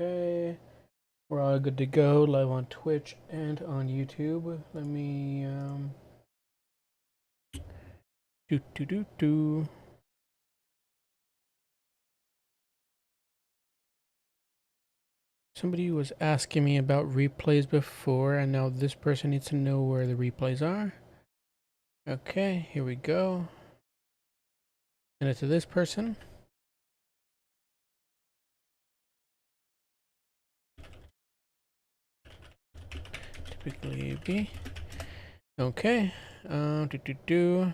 Okay. We're all good to go, live on Twitch and on YouTube. Let me, do. Somebody was asking me about replays before, and now this person needs to know where the replays are. Okay, here we go. Send it to this person. Typically be. Okay. Do.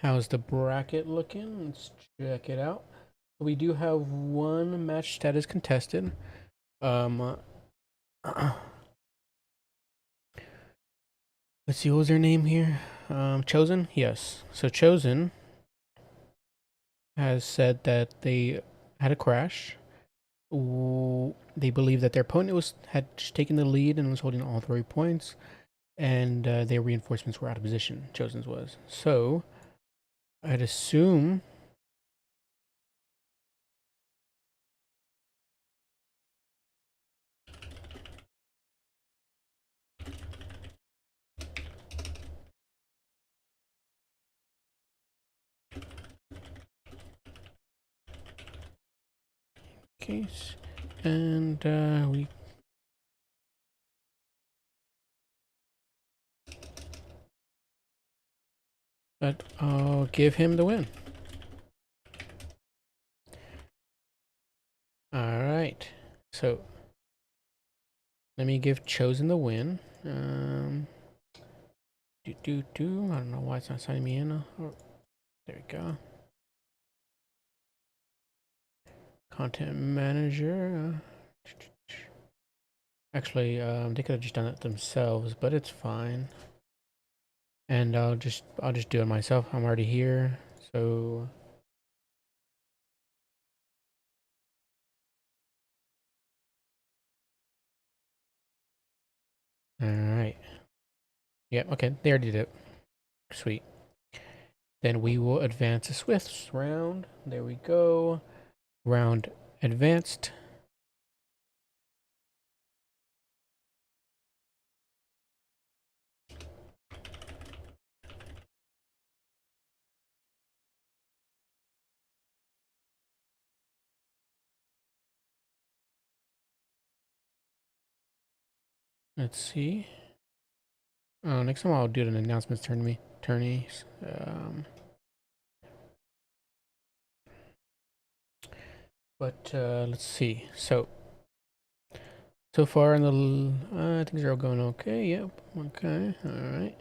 How's the bracket looking? Let's check it out. We do have one match status contested. Let's see, what was their name here? Chosen? Yes. So Chosen has said that they had a crash. They believe that their opponent had just taken the lead and was holding all 3 points, and their reinforcements were out of position. Chosen's was. So I'd assume case, and we. But I'll give him the win. Alright, so let me give Chosen the win. I don't know why it's not signing me in. Oh, there we go. Content manager. Actually, they could have just done it themselves, but it's fine. And I'll just do it myself. I'm already here, so. Alright. Yep, okay, they already did it. Sweet. Then we will advance a Swifts round. There we go. Round advanced. Let's see. Oh, next time I'll do an announcements tourneys. But let's see. So far in the things are all going okay. Yep. Okay. All right.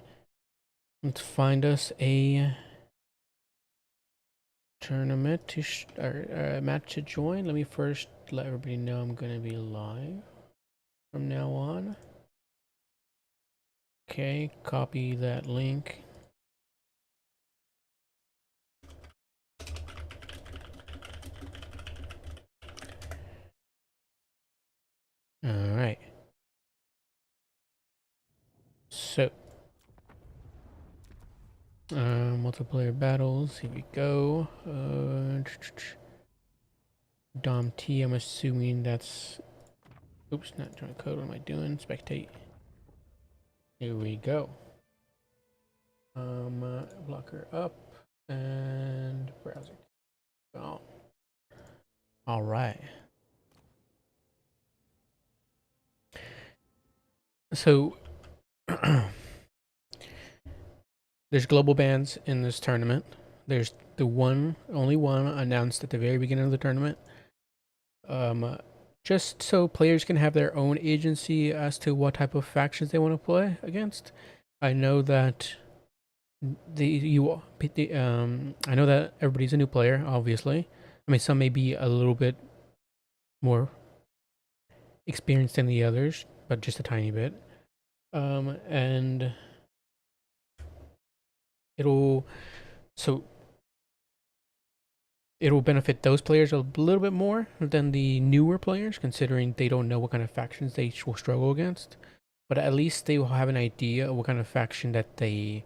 Let's find us a tournament to or match to join. Let me first let everybody know I'm gonna be live from now on. Okay. Copy that link. All right. So, multiplayer battles. Here we go. Dom T. I'm assuming that's. Oops, not join code. What am I doing? Spectate. Here we go. Blocker up and browser. Oh. All right. So there's global bans in this tournament. There's only one announced at the very beginning of the tournament. Just so players can have their own agency as to what type of factions they want to play against. I know that I know that everybody's a new player, obviously. I mean, some may be a little bit more experienced than the others, but just a tiny bit. And it'll so it will benefit those players a little bit more than the newer players, considering they don't know what kind of factions they will struggle against. But at least they will have an idea of what kind of faction that they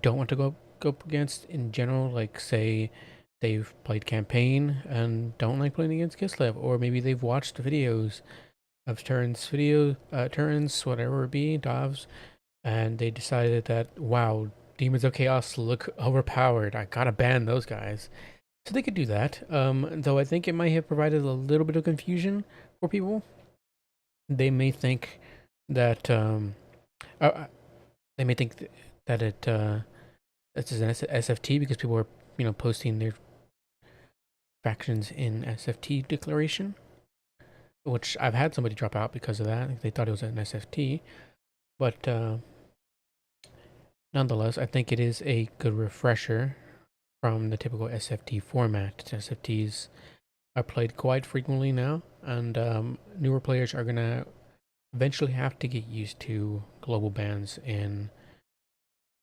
don't want to go up against in general. Like, say they've played campaign and don't like playing against Kislev, or maybe they've watched videos of Turns, whatever it be, Davs, and they decided that, wow, Demons of Chaos look overpowered. I gotta ban those guys. So they could do that. Though I think it might have provided a little bit of confusion for people. They may think that uh, they may think that it's an SFT because people are posting their factions in SFT declaration, which I've had somebody drop out because of that. They thought it was an SFT, but nonetheless, I think it is a good refresher from the typical SFT format. SFTs are played quite frequently now, and newer players are gonna eventually have to get used to global bans in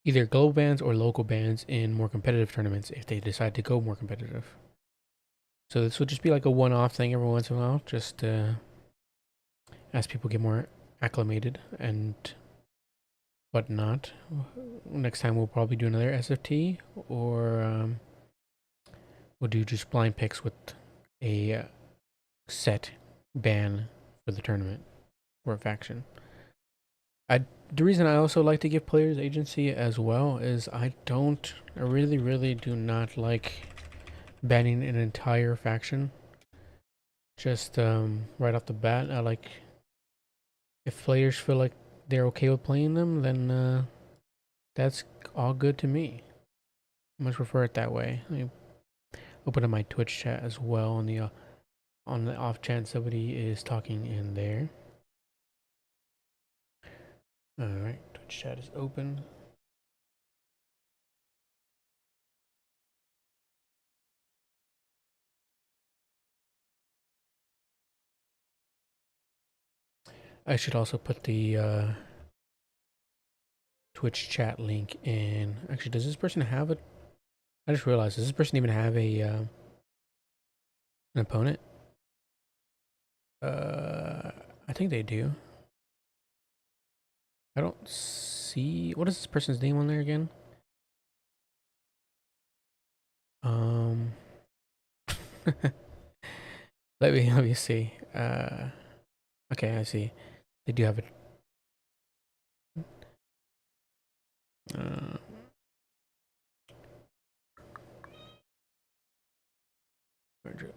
either global bans or local bans in more competitive tournaments if they decide to go more competitive. So this will just be like a one-off thing every once in a while, just as people get more acclimated and whatnot. Next time we'll probably do another SFT, or we'll do just blind picks with a set ban for the tournament for a faction. The reason I also like to give players agency as well is I really do not like banning an entire faction. Just right off the bat, I like, if players feel like they're okay with playing them, then that's all good to me. I much prefer it that way. Let me open up my Twitch chat as well on the off chance somebody is talking in there. Alright, Twitch chat is open. I should also put the Twitch chat link in. Actually, does this person have a... I just realized, does this person even have an opponent? I think they do. I don't see... What is this person's name on there again? let me see. Okay, I see. They do have it.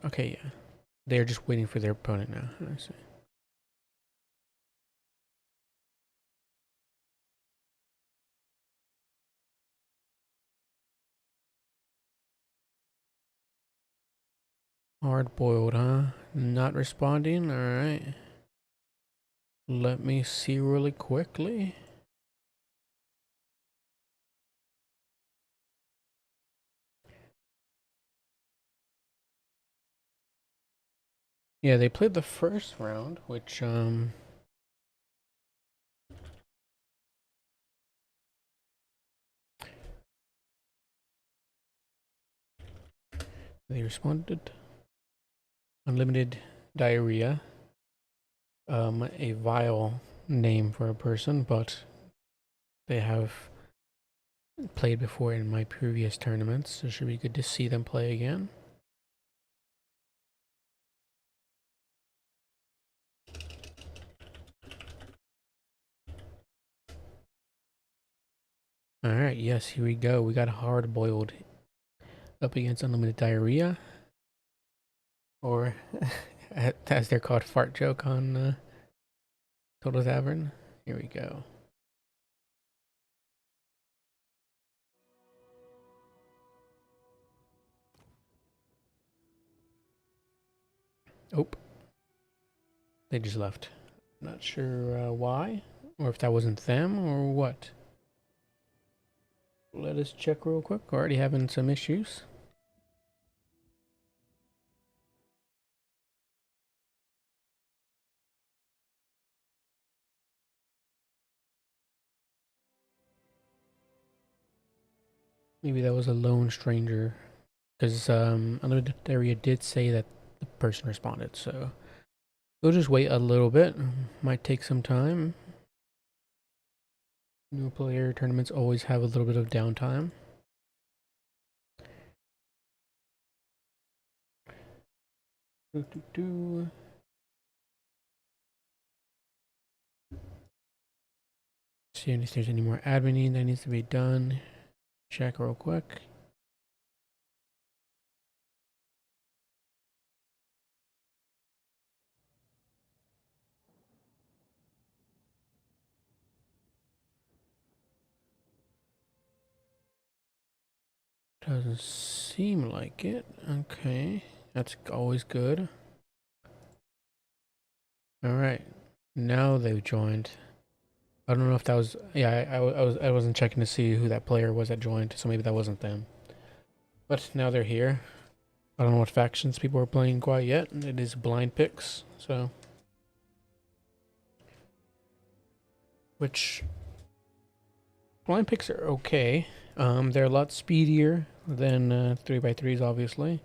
Okay, yeah. They're just waiting for their opponent now. I see. Hard boiled, huh? Not responding? Alright. Let me see really quickly. Yeah, they played the first round, which they responded. Unlimited diarrhea. A vile name for a person, but they have played before in my previous tournaments, so it should be good to see them play again. Alright, yes, here we go. We got hard boiled up against unlimited diarrhea. Or as they're called, fart joke on Total Tavern. Here we go. Oh, they just left. Not sure why, or if that wasn't them, or what. Let us check real quick. We're already having some issues. Maybe that was a lone stranger Because Unlimited Area did say that the person responded, so we'll just wait a little bit. Might take some time. New player tournaments always have a little bit of downtime. See if there's any more admining that needs to be done. Check real quick. Doesn't seem like it. Okay, that's always good. All right, now they've joined. I don't know if that was, yeah, I wasn't checking to see who that player was that joined, so maybe that wasn't them. But now they're here. I don't know what factions people are playing quite yet. It is blind picks, so which blind picks are okay. They're a lot speedier than 3x3s, obviously,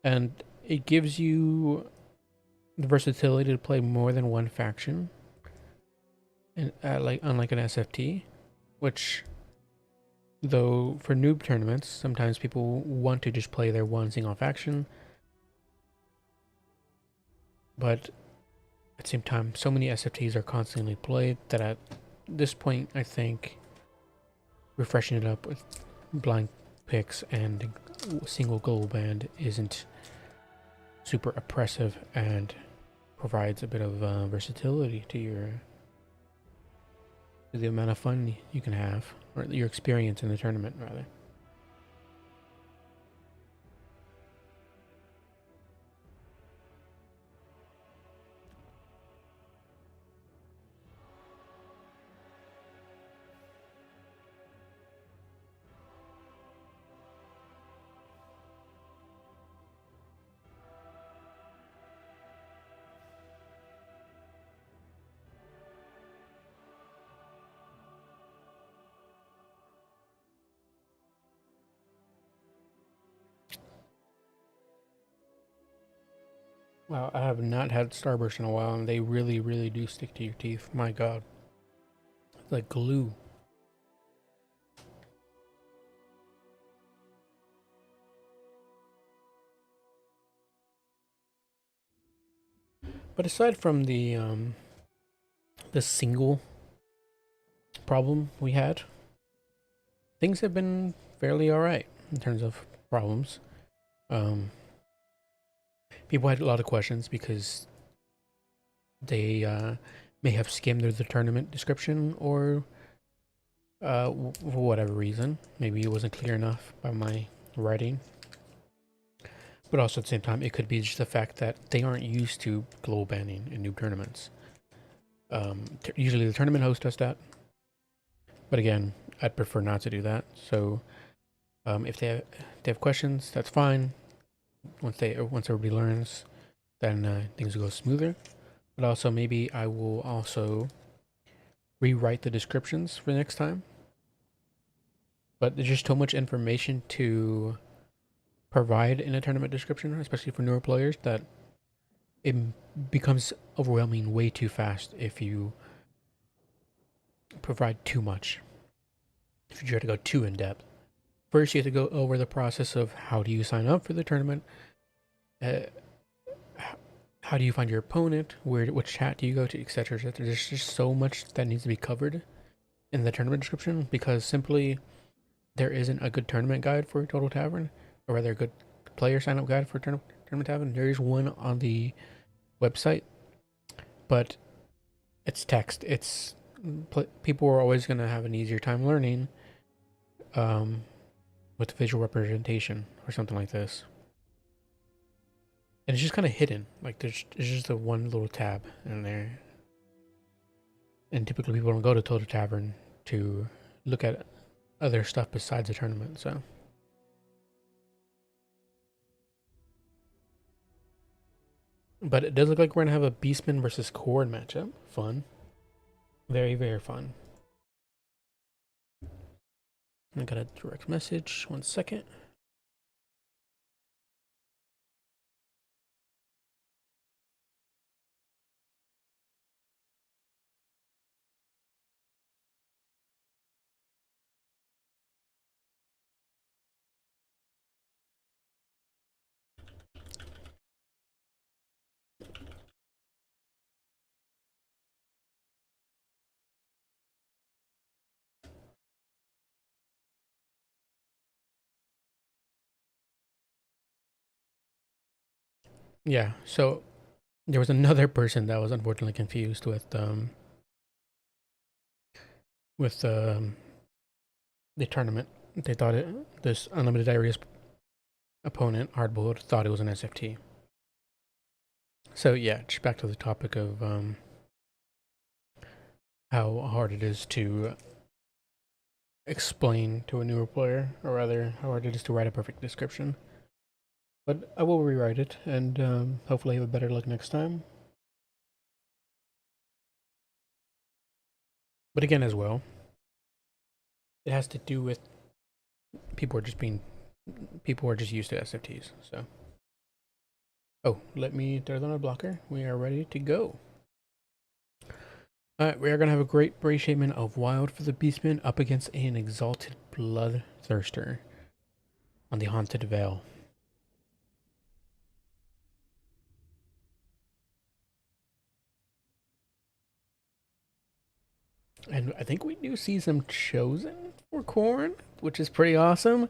and it gives you the versatility to play more than one faction, and like unlike an SFT, which though for noob tournaments, sometimes people want to just play their one single faction, but at the same time, so many SFTs are constantly played that at this point, I think refreshing it up with blind picks and single global band isn't super oppressive and provides a bit of versatility to the amount of fun you can have, or your experience in the tournament, rather. Wow, I have not had Starburst in a while, and they really, really do stick to your teeth. My God. It's like glue. But aside from the single problem we had, things have been fairly alright in terms of problems. People had a lot of questions because they may have skimmed through the tournament description, or for whatever reason. Maybe it wasn't clear enough by my writing. But also at the same time, it could be just the fact that they aren't used to global banning in new tournaments. Usually the tournament host does that. But again, I'd prefer not to do that. So if they have questions, that's fine. Once everybody learns, then things will go smoother. But also maybe I will also rewrite the descriptions for next time. But there's just so much information to provide in a tournament description, especially for newer players, that it becomes overwhelming way too fast if you provide too much. If you try to go too in depth. First, you have to go over the process of how do you sign up for the tournament, how do you find your opponent, which chat do you go to, etc. etc. There's just so much that needs to be covered in the tournament description, because simply there isn't a good tournament guide for Total Tavern, or rather a good player sign up guide for Tournament Tavern. There is one on the website, but it's text. People are always going to have an easier time learning with visual representation or something like this. And it's just kind of hidden. Like there's just a one little tab in there. And typically people don't go to Total Tavern to look at other stuff besides the tournament, so. But it does look like we're gonna have a Beastmen versus Khorne matchup. Fun. Very, very fun. I got a direct message. 1 second. Yeah, so there was another person that was unfortunately confused with the tournament. They thought this unlimited diarrhea opponent, Hardboiled, thought it was an SFT. So yeah, just back to the topic of how hard it is to explain to a newer player, or rather, how hard it is to write a perfect description. But I will rewrite it, and hopefully have a better luck next time. But again, as well, it has to do with people are just used to SFTs. So, oh, let me turn on a blocker. We are ready to go. Alright, we are going to have a great Bracement of Wild for the Beastmen up against an Exalted Bloodthirster on the Haunted Vale. And I think we do see some Chosen for Khorne, which is pretty awesome.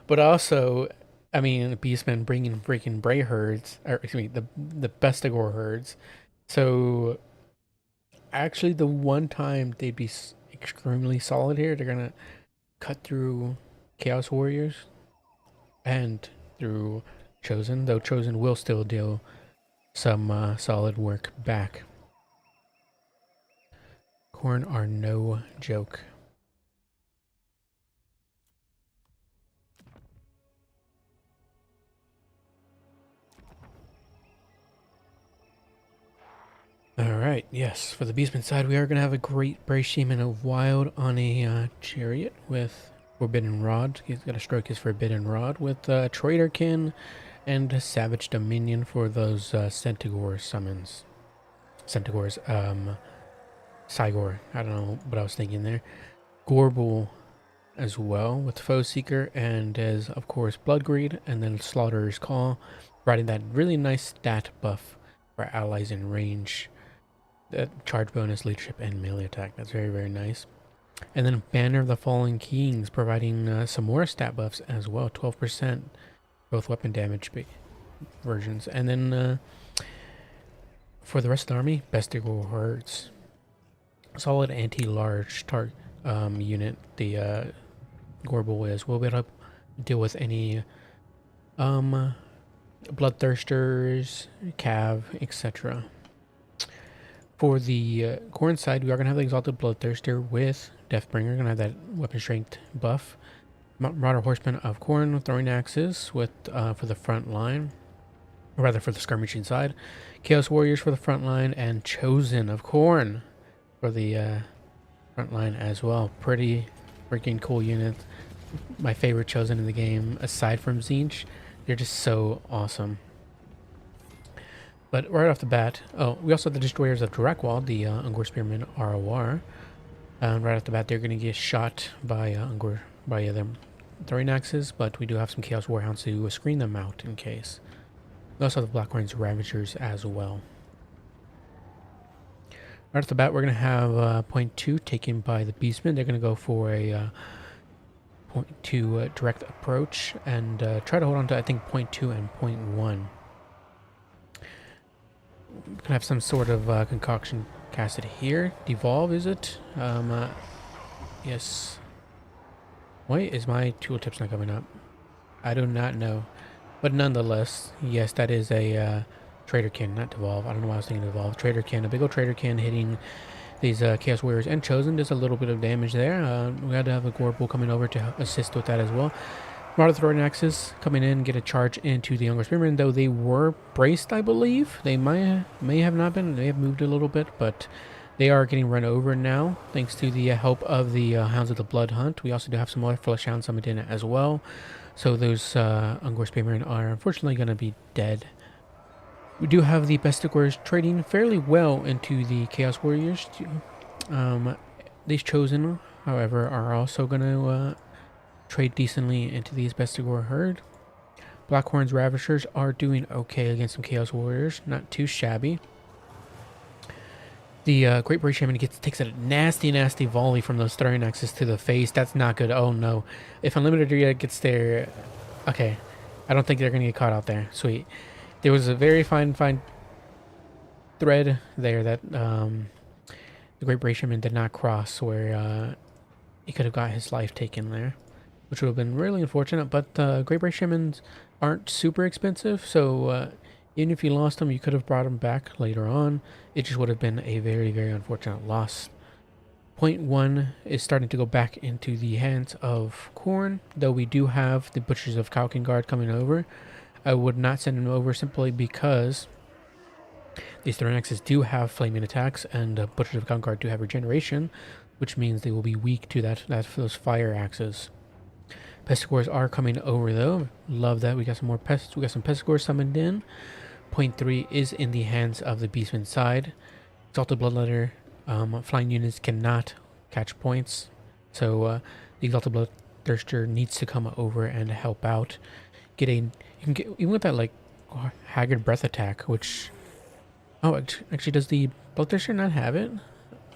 But also, I mean, Beastmen bringing freaking Bray herds, or excuse me, the Bestigor herds. So, actually, the one time they'd be extremely solid here, they're going to cut through Chaos Warriors and through Chosen, though Chosen will still deal some solid work back. Khorne are no joke. Alright, yes, for the Beastman side, we are going to have a great Bracement of Wild on a chariot with Forbidden Rod. He's got to stroke his Forbidden Rod with Traderkin and Savage Dominion for those Centaur summons. Centaurs, Cygor, I don't know what I was thinking there. Gorbel as well with Foe Seeker, and as of course Bloodgreed, and then Slaughterer's Call, providing that really nice stat buff for allies in range. Charge bonus, leadership, and melee attack. That's very, very nice. And then Banner of the Fallen Kings, providing some more stat buffs as well. 12%, both weapon damage versions. And then for the rest of the army, Bestigor Herds. Solid anti-large unit. The Gorbel is. We'll be able to deal with any Bloodthirsters, Cav, etc. For the Khorne side, we are going to have the Exalted Bloodthirster with Deathbringer. Going to have that weapon strength buff. Marauder Horsemen of Khorne, throwing axes with for the front line, or rather for the skirmishing side. Chaos Warriors for the front line, and Chosen of Khorne for the front line as well. Pretty freaking cool units. My favorite Chosen in the game, aside from Tzeentch. They're just so awesome. But right off the bat, oh, we also have the Destroyers of Durakwald, the Ungor Spearmen ROR. Right off the bat, they're going to get shot by Ungor, by them throwing axes, but we do have some Chaos Warhounds to screen them out in case. We also have the Blackhorns Ravagers as well. Right off the bat, we're going to have point 2 taken by the Beastmen. They're going to go for a point 2 direct approach and try to hold on to, I think, point 2 and point 1. Gonna have some sort of concoction casted here. Devolve, is it? Yes. Wait, is my tooltips not coming up? I do not know. But nonetheless, yes, that is a Traderkin, not Devolve. I don't know why I was thinking Devolve. Traderkin, a big old Traderkin hitting these Chaos Warriors and Chosen. There's a little bit of damage there. We had to have a Gorbel coming over to assist with that as well. Marauder throwing axes coming in, get a charge into the Younger Spearmen, though they were braced, I believe. They may have not been. They have moved a little bit, but they are getting run over now, thanks to the help of the Hounds of the Blood Hunt. We also do have some more Flesh Hounds summoned in as well. So those Ungor Spearmen are unfortunately going to be dead. We do have the Bestigors trading fairly well into the Chaos Warriors. These Chosen, however, are also going to trade decently into these Bestigor herd. Blackhorns Ravishers are doing okay against some Chaos Warriors, not too shabby. The Great Brave Shaman takes a nasty, nasty volley from those throwing axes to the face. That's not good. Oh no! If Unlimited Dryad gets there, okay, I don't think they're gonna get caught out there. Sweet. There was a very fine thread there that the Great British did not cross, where he could have got his life taken there, which would have been really unfortunate. But Great British aren't super expensive, so even if you lost them, you could have brought them back later on. It just would have been a very, very unfortunate loss. Point 1 is starting to go back into the hands of Khorne, though we do have the Butchers of Kalkengard coming over. I would not send them over simply because these Thorn Axes do have flaming attacks, and Butchers of Kalkengard do have regeneration, which means they will be weak to those fire axes. Pestigores are coming over though. Love that. We got some more pests. We got some Pestigores summoned in. Point 3 is in the hands of the Beastmen side. Exalted Bloodletter. Flying units cannot catch points, so the Exalted Bloodthirster needs to come over and help out. You can get even with that like Haggard Breath attack, which actually does the Bloodthirster not have it?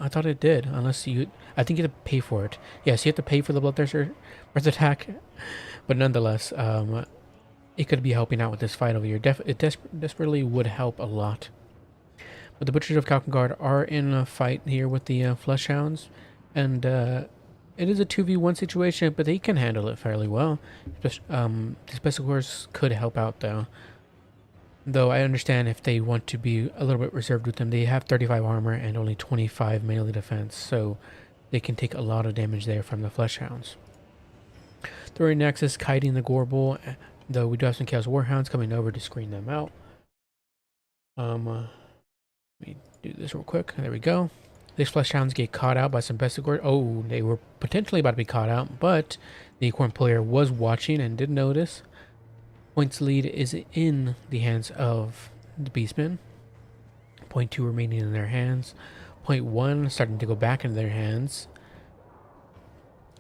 I thought it did, unless I think you have to pay for it. Yes, you have to pay for the Bloodthirster Breath attack, but nonetheless, it could be helping out with this fight over here. It desperately would help a lot. But the Butchers of Kalkengard are in a fight here with the Fleshhounds, and it is a 2v1 situation, but they can handle it fairly well. These Pestigores could help out though I understand if they want to be a little bit reserved with them. They have 35 armor and only 25 melee defense, so they can take a lot of damage there from the Fleshhounds. Throwing Nexus, kiting the Gorbel, though we do have some Chaos Warhounds coming over to screen them out. Let me do this real quick. There we go. These Fleshhounds get caught out by some Pestigore. Oh, they were potentially about to be caught out, but the Khorne player was watching and did notice. Points lead is in the hands of the Beastmen. Point 2 remaining in their hands. Point 1 starting to go back into their hands.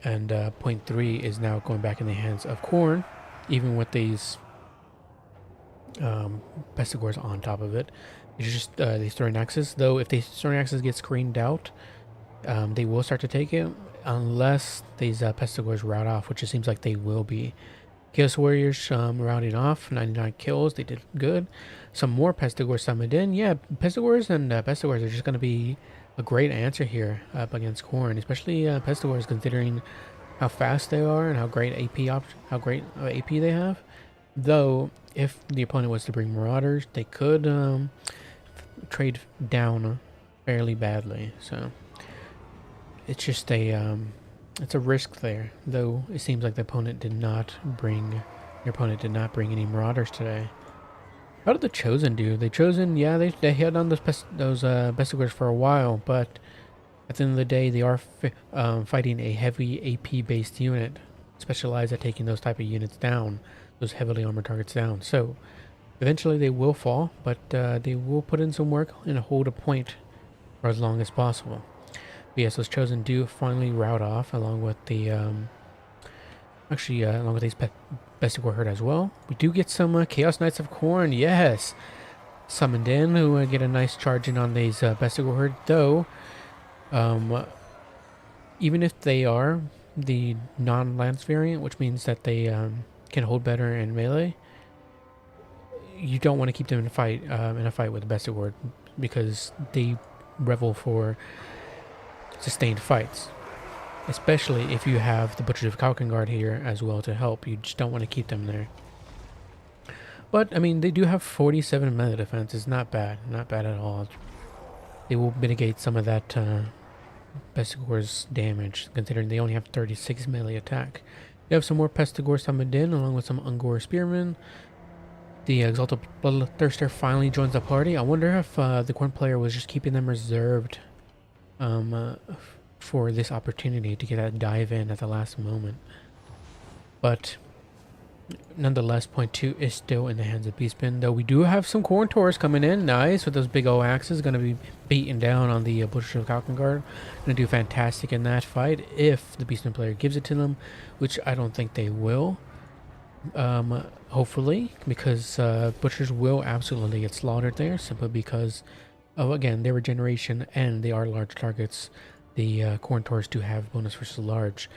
And point 3 is now going back in the hands of Khorne, even with these Pestigores on top of it. It's just these Throwing Axes, though if these Throwing Axes get screened out, they will start to take it, unless these Pestigores rout off, which it seems like they will be. Chaos Warriors routing off, 99 kills, they did good. Some more Pestigores summoned in. Yeah, Pestigores and Pestigores are just going to be a great answer here up against Khorne, especially Pestigores, considering how fast they are and how great AP they have. Though, if the opponent was to bring Marauders, they could trade down fairly badly. So it's just it's a risk there. Though it seems like your opponent did not bring any Marauders today. How did the Chosen do? The Chosen, yeah, they held on those Pestigores for a while, but at the end of the day, they are fighting a heavy AP based unit, specialized at taking those type of units down. Those heavily armored targets down. So eventually they will fall, but they will put in some work and hold a point for as long as possible. But yes, those Chosen do finally rout off, along with the along with these Pestigore herd as well. We do get some Chaos Knights of Khorne, yes, summoned in, who get a nice charge in on these Pestigore herd. Though, even if they are the non-lance variant, which means that they can hold better in melee, you don't want to keep them in a fight with the Pestigore, because they revel for sustained fights, especially if you have the Butchers of Kalkengard here as well to help. You just don't want to keep them there. But I mean, they do have 47 melee defense. It's not bad at all. They will mitigate some of that Pestigore's damage, considering they only have 36 melee attack. You have some more Pestigore summoned in, along with some Ungor Spearmen. The Exalted Bloodthirster finally joins the party. I wonder if the Khorne player was just keeping them reserved for this opportunity to get that dive in at the last moment. But nonetheless, point 2 is still in the hands of Beastmen, though we do have some Khorne Taurs coming in. Nice, with those big O axes, going to be beating down on the Butchers of Kalkengard. Going to do fantastic in that fight if the Beastmen player gives it to them, which I don't think they will. Hopefully, because Butchers will absolutely get slaughtered there, simply because of, again, their regeneration, and they are large targets. The Khorne Taurs do have bonus versus large.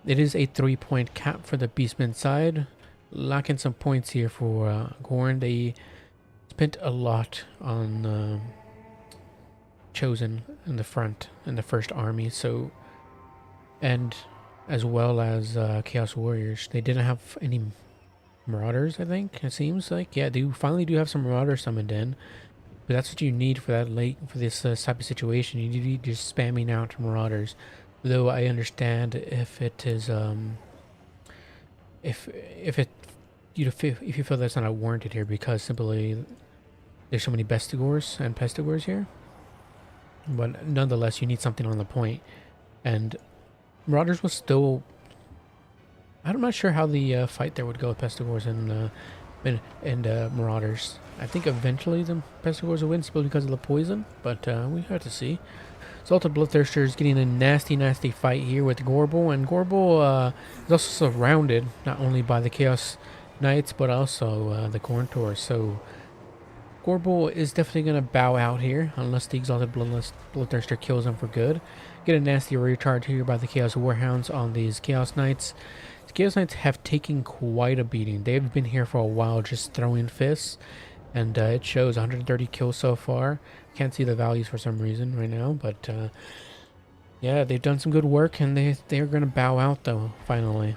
It is a 3-point cap for the Beastmen side. Lacking some points here for Khorne. They spent a lot on Chosen in the front in the first army, so and as well as Chaos Warriors. They didn't have any Marauders, I think. It seems like, yeah, they finally do have some Marauders summoned in, but that's what you need for that late for this type of situation. You need to just spamming out Marauders. Though I understand if it is if it if you feel that's not warranted here because simply there's so many Bestigors and Pestigors here. But nonetheless, you need something on the point. And Marauders was still... I'm not sure how the fight there would go with Pestigors and Marauders. I think eventually the Pestigors will win simply because of the poison, but we have to see. Exalted Bloodthirster is getting a nasty, nasty fight here with Gorbel, and Gorbel is also surrounded not only by the Chaos Knights, but also the Khorne. So Gorbel is definitely going to bow out here, unless the Exalted Bloodthirster kills him for good. Get a nasty recharge here by the Chaos Warhounds on these Chaos Knights. The Chaos Knights have taken quite a beating. They've been here for a while just throwing fists, and it shows 130 kills so far. Can't see the values for some reason right now, but yeah, they've done some good work, and they're going to bow out though, finally.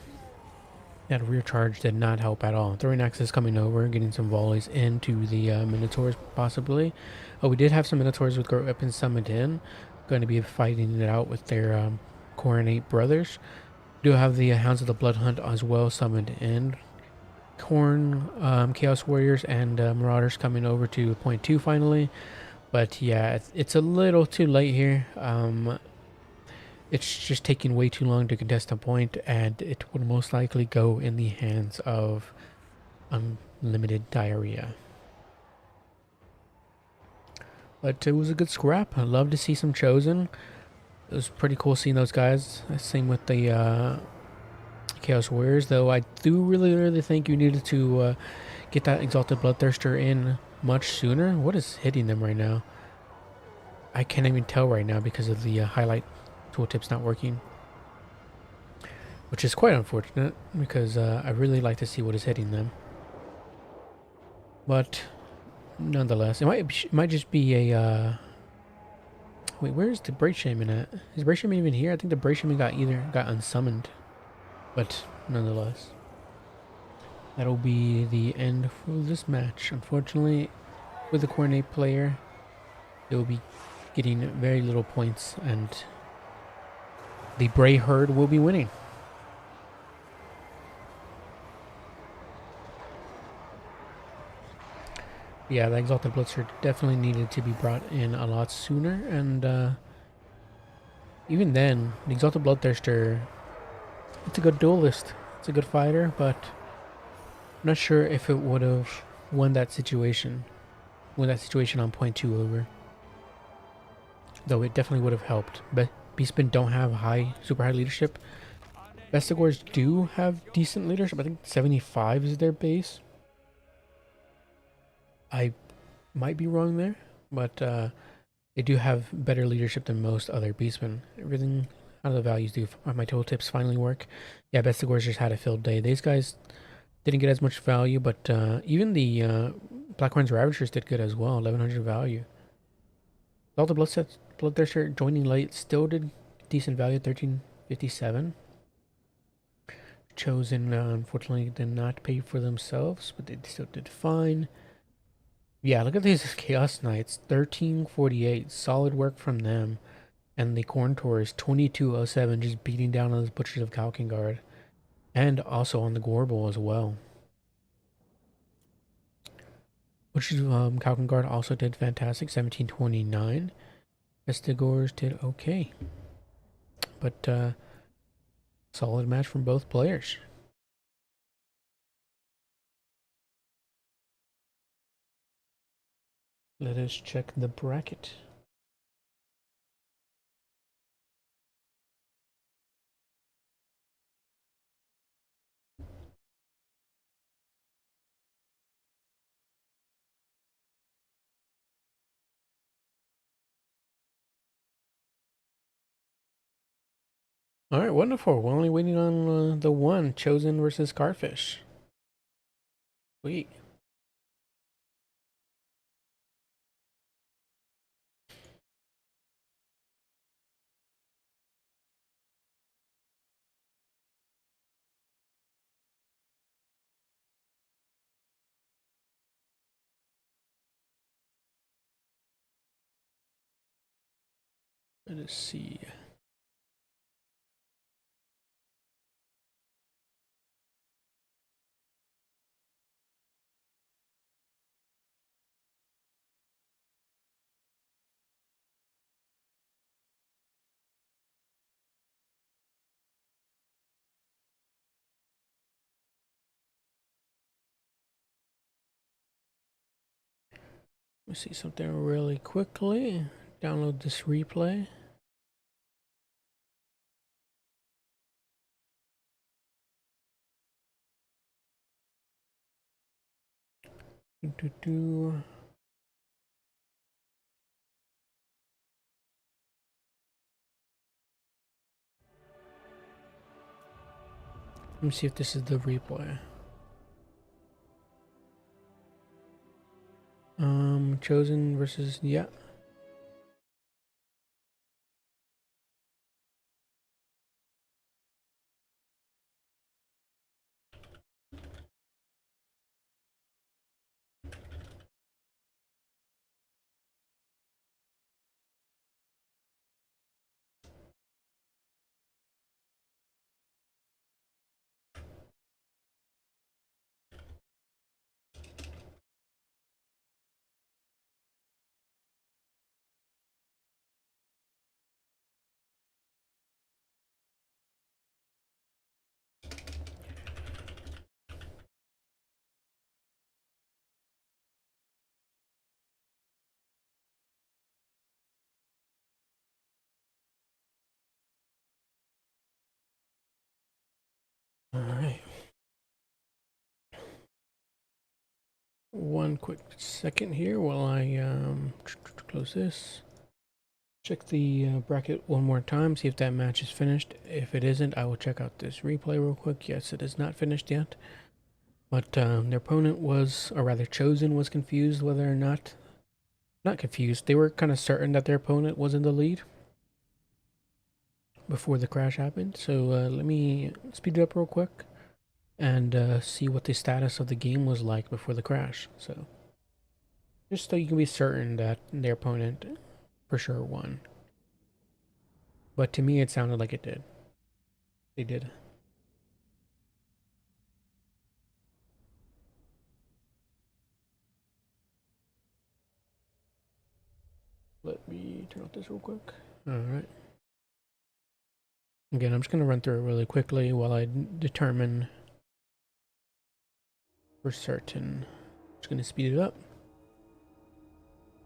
That rear charge did not help at all. Throwing axes coming over, getting some volleys into the Minotaurs, possibly. Oh, we did have some Minotaurs with great weapons summoned in. Going to be fighting it out with their Khorne brothers. Do have the Hounds of the Blood Hunt as well summoned in. Khorne, Chaos Warriors, and Marauders coming over to point 2 finally. But yeah, it's a little too late here. It's just taking way too long to contest a point, and it would most likely go in the hands of Unlimited Diarrhea. But it was a good scrap. I love to see some Chosen. It was pretty cool seeing those guys. Same with the Chaos Warriors, though I do really think you needed to get that Exalted Bloodthirster in much sooner. What is hitting them right now? I can't even tell right now because of the highlight tooltip's not working, which is quite unfortunate because I really like to see what is hitting them. But nonetheless, it might just be a wait, where's the Braid Shaman at? Is Braid Shaman even here? I think the Braid Shaman got unsummoned, but nonetheless, that'll be the end for this match. Unfortunately, with the Khorne player, they will be getting very little points, and the Bray Herd will be winning. Yeah, the Exalted Bloodthirster definitely needed to be brought in a lot sooner, and even then, the Exalted Bloodthirster, it's a good duelist, it's a good fighter, but I'm not sure if it would have won that situation on point 2 over. Though it definitely would have helped. But Beastmen don't have super high leadership. Bestigors do have decent leadership. I think 75 is their base. I might be wrong there, but they do have better leadership than most other Beastmen. Everything out of the values do. My tooltips finally work. Yeah, Bestigors just had a filled day. These guys didn't get as much value, but even the Blackhorns Ravagers did good as well. 1100 value. All the Bloodthirster joining late still did decent value, 1357. Chosen, unfortunately, did not pay for themselves, but they still did fine. Yeah, look at these Chaos Knights, 1348. Solid work from them. And the Khorne is 2207, just beating down on those Butchers of Kalkengard. And also on the Gorbel as well. Butchers of Kalkengard also did fantastic, 1729. Bestigors did okay. But solid match from both players. Let us check the bracket. All right, wonderful. We're only waiting on the one, Chosen versus Carfish. Sweet. Let us see. Let me see something really quickly. Download this replay. Let me see if this is the replay. Chosen versus, yeah. All right. One quick second here while I close this. Check the bracket one more time, see if that match is finished. If it isn't, I will check out this replay real quick. Yes, it is not finished yet. But their opponent was, or rather chosen, was confused whether or not confused. They were kind of certain that their opponent was in the lead before the crash happened. So let me speed it up real quick and see what the status of the game was like before the crash. So just so you can be certain that their opponent for sure won. But to me, it sounded like it did. They did. Let me turn off this real quick. All right. Again, I'm just going to run through it really quickly while I determine for certain. Just going to speed it up.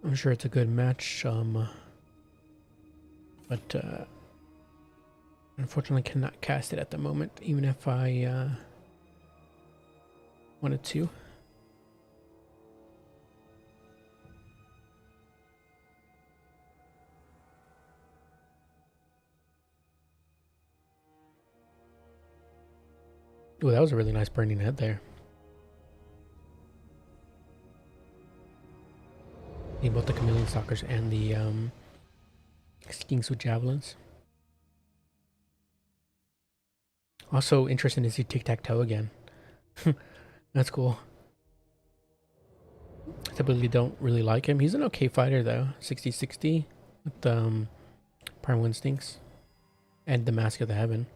I'm sure it's a good match, but unfortunately cannot cast it at the moment, even if I wanted to. Oh, that was a really nice burning head there. Need both the chameleon stalkers and the skinks with javelins. Also interesting to see tic-tac-toe again. That's cool. I typically don't really like him. He's an okay fighter though. 60-60 with primal instincts and the mask of the heaven.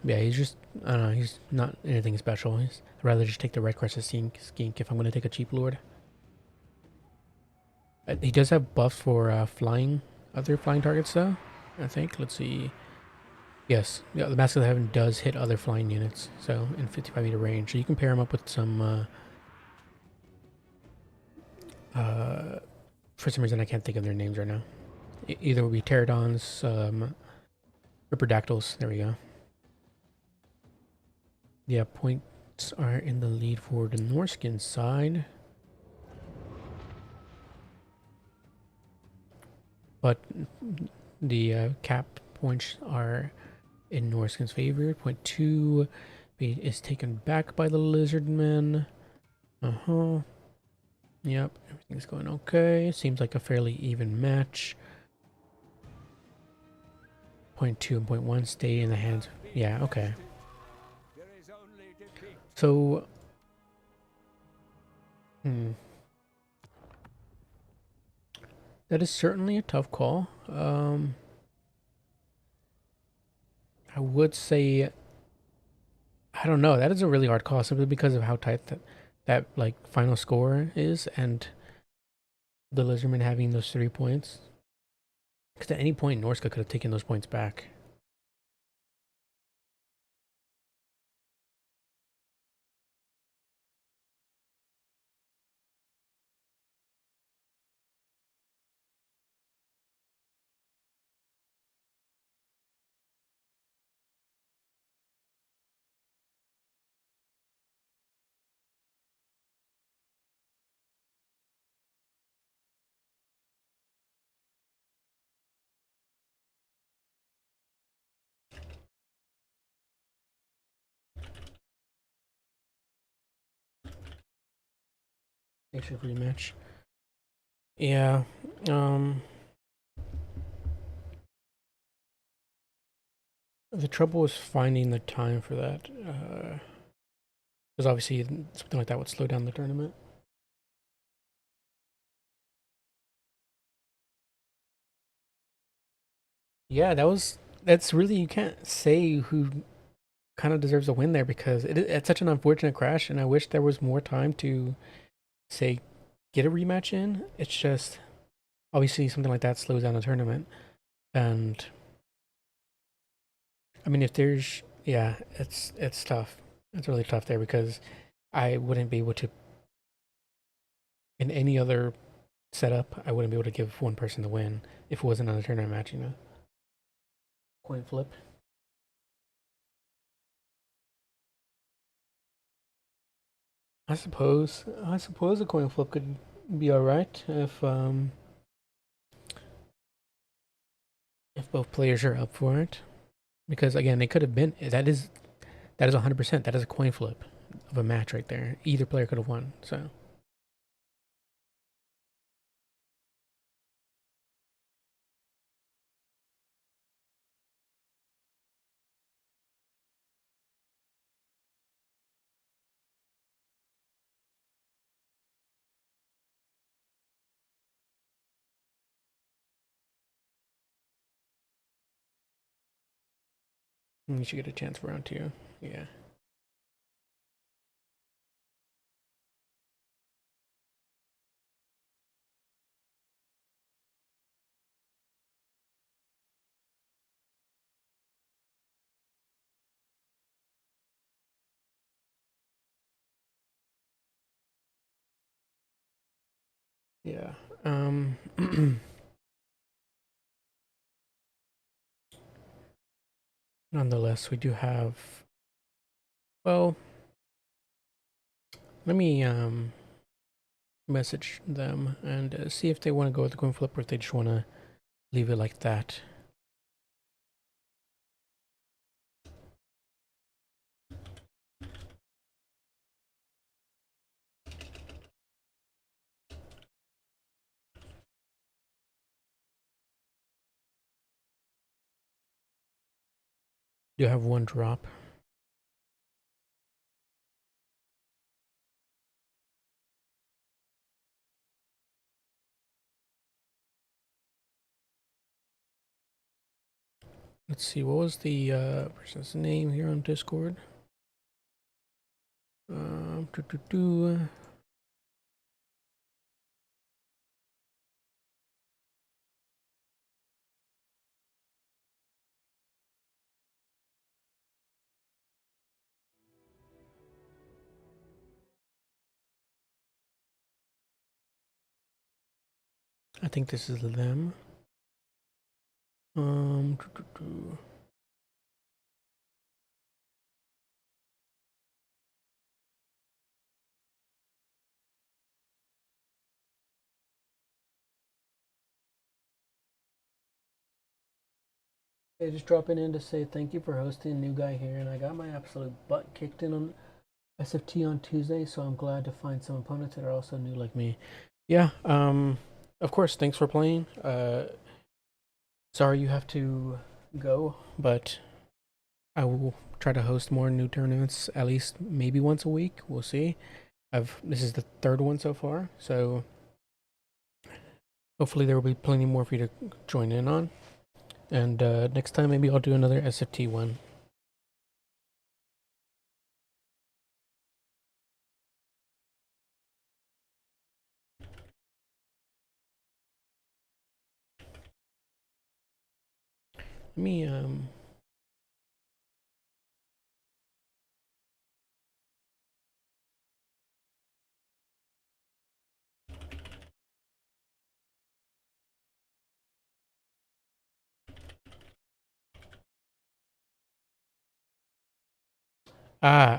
Yeah, he's just, I don't know, he's not anything special. I'd rather just take the red crested skink if I'm going to take a cheap lord. He does have buffs for flying, other flying targets though, I think. Let's see. Yes, yeah, the Mask of the Heaven does hit other flying units, so in 55-meter range. So you can pair him up with some, for some reason I can't think of their names right now. Either would be pterodons, ripperdactyls, there we go. Yeah, points are in the lead for the Norscan side. But the cap points are in Norscan's favor. Point 2 is taken back by the Lizardmen. Yep, everything's going okay. Seems like a fairly even match. Point 2 and point 1 stay in the hands. Yeah, okay. So, That is certainly a tough call. I would say I don't know. That is a really hard call simply because of how tight that like final score is, and the Lizardmen having those 3 points. Because at any point, Norsca could have taken those points back. Actually, rematch. Yeah. The trouble was finding the time for that. Because obviously something like that would slow down the tournament. Yeah, that's really, you can't say who kind of deserves a win there because it's such an unfortunate crash, and I wish there was more time to say get a rematch in. It's just obviously something like that slows down the tournament, and I mean if there's yeah, it's tough. It's really tough there because I wouldn't be able to in any other setup. I wouldn't be able to give one person the win if it wasn't on a tournament match. Coin flip. I suppose a coin flip could be all right if both players are up for it. Because again, they could have been. That is 100%. That is a coin flip of a match right there. Either player could have won. So you should get a chance for round two. Yeah. Yeah. Nonetheless, we do have. Well, let me message them and see if they want to go with the coin flip or if they just want to leave it like that. Do have one drop. Let's see, what was the person's name here on Discord? Um, doo -doo -doo. I think this is them. Doo -doo -doo. Hey, just dropping in to say thank you for hosting. New guy here, and I got my absolute butt kicked in on SFT on Tuesday, so I'm glad to find some opponents that are also new like me. Yeah, of course, thanks for playing. Sorry you have to go, but I will try to host more new tournaments at least maybe once a week. We'll see. This is the third one so far, so Hopefully there will be plenty more for you to join in on. And next time maybe I'll do another SFT one. Let me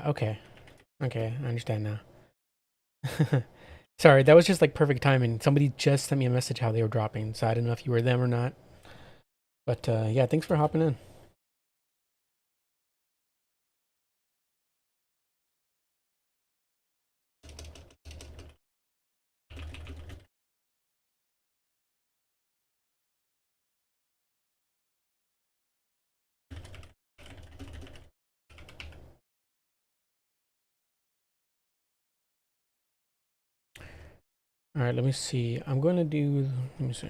okay. Okay, I understand now. Sorry, that was just like perfect timing. Somebody just sent me a message how they were dropping, so I didn't know if you were them or not. But yeah, thanks for hopping in. All right, let me see. I'm going to do, let me see.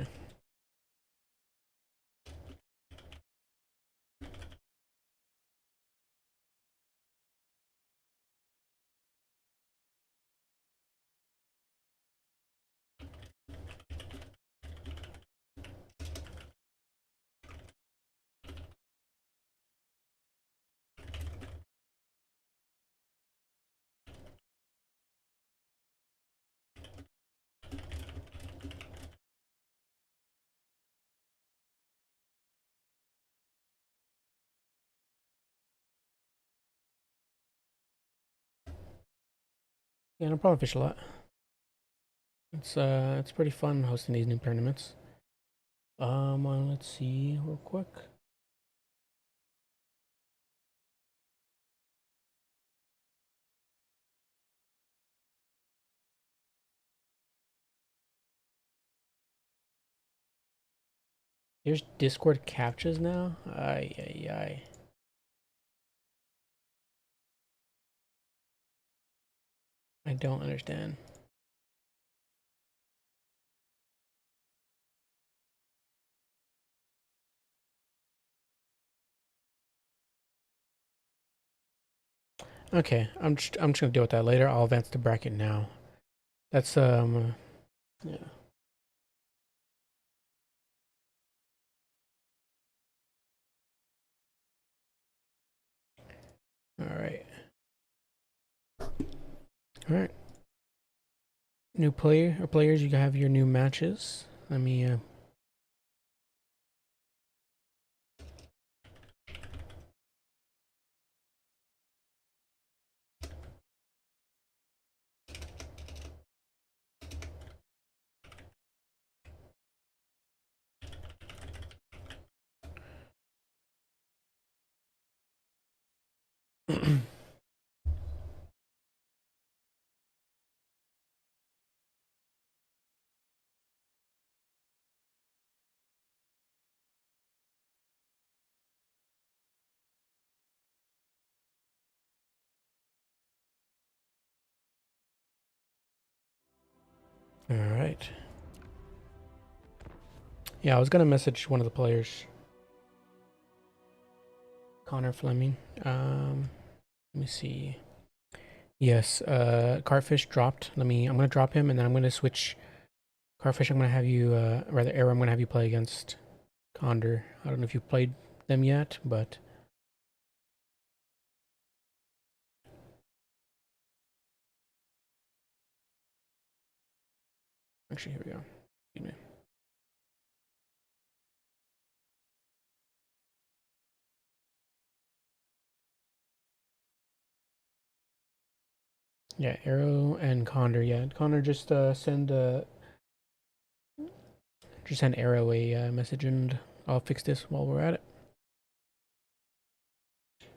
Yeah, no problem, Fish a lot. It's pretty fun hosting these new tournaments. Let's see real quick. There's Discord captchas now? Ay, ay, ay. I don't understand. Okay, I'm just gonna deal with that later. I'll advance the bracket now. That's yeah. All right. All right. New player or players, you have your new matches. Let me all right. Yeah, I was gonna message one of the players, Connor Fleming. Let me see. Yes, Cartfish dropped. I'm gonna drop him, and then I'm gonna switch. Cartfish, I'm gonna have you, rather Arrow, I'm gonna have you play against Condor. I don't know if you've played them yet, but actually, here we go. Excuse me. Yeah, Arrow and Condor. Yeah, Condor, just send Arrow a message, and I'll fix this while we're at it.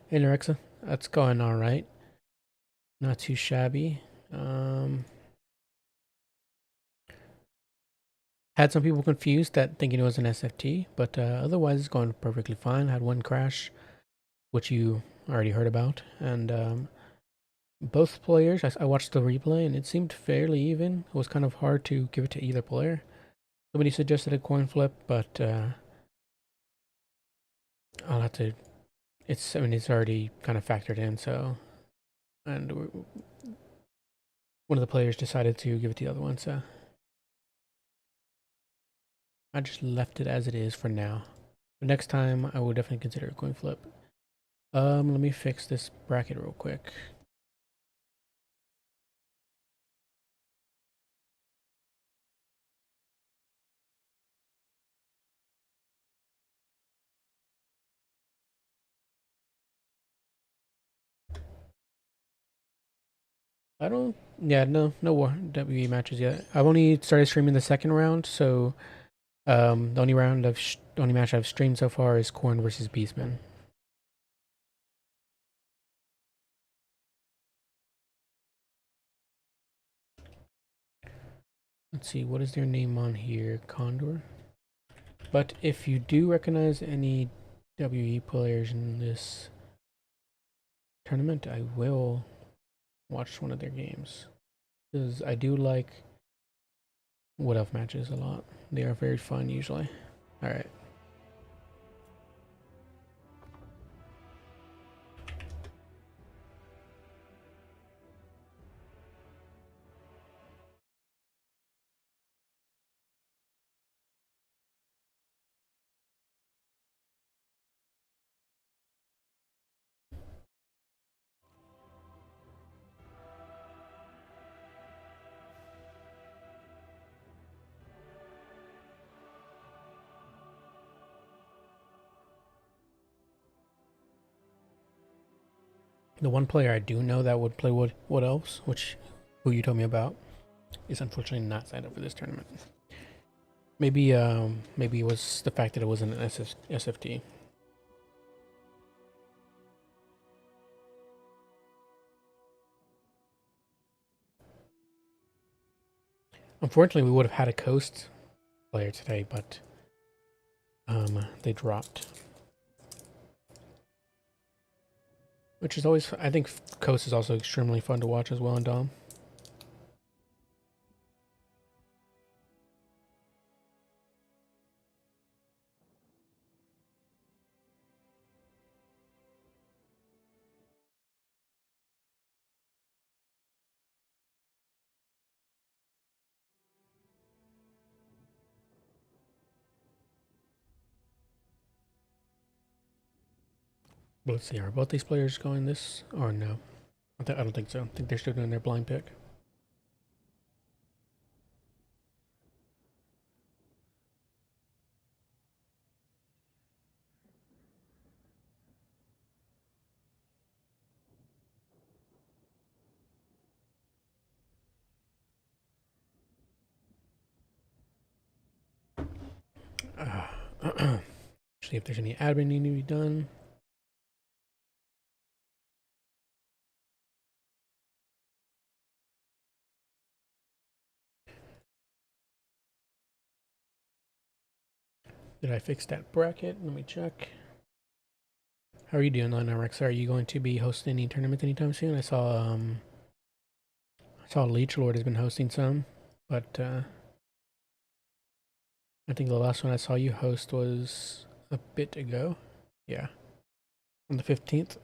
Hey, Norexa, that's going all right. Not too shabby. Had some people confused that thinking it was an SFT, but otherwise it's going perfectly fine. Had one crash, which you already heard about, and both players, I watched the replay and it seemed fairly even. It was kind of hard to give it to either player. Somebody suggested a coin flip, but I'll have to. I mean, it's already kind of factored in. So, and one of the players decided to give it to the other one. So, I just left it as it is for now. But next time, I will definitely consider a coin flip. Let me fix this bracket real quick. I don't. Yeah, no WE matches yet. I've only started streaming the second round, so the only match I've streamed so far is Khorne versus Beastmen. Let's see, what is their name on here? Condor. But if you do recognize any WE players in this tournament, I will watch one of their games because I do like Wood Elf matches a lot. They are very fun usually. All right. The one player I do know that would play Wood Elves, who you told me about, is unfortunately not signed up for this tournament. Maybe maybe it was the fact that it wasn't an SFT. Unfortunately, we would have had a Coast player today, but they dropped. Which is always, I think Coast is also extremely fun to watch as well in Dom. But let's see, are both these players going this or no? I don't think so. I think they're still doing their blind pick. See if there's any admin needing to be done. Did I fix that bracket? Let me check. How are you doing, Rex? Are you going to be hosting any tournaments anytime soon? I saw Leech Lord has been hosting some, but I think the last one I saw you host was a bit ago. Yeah, on the 15th.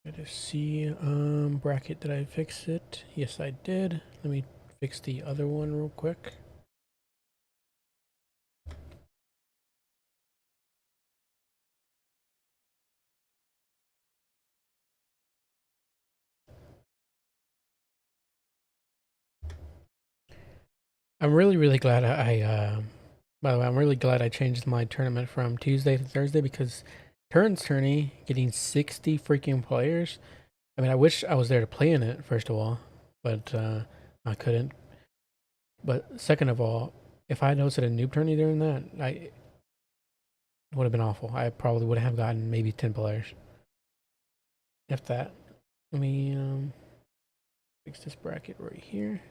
Let us see. Bracket, did I fix it? Yes, I did. Let me fix the other one real quick. I'm really glad by the way, I'm really glad I changed my tournament from Tuesday to Thursday because Turns Tourney getting 60 freaking players. I mean, I wish I was there to play in it, first of all, but I couldn't. But second of all, if I had hosted a noob tourney during that, it would have been awful. I probably would have gotten maybe 10 players. If that. Let me fix this bracket right here.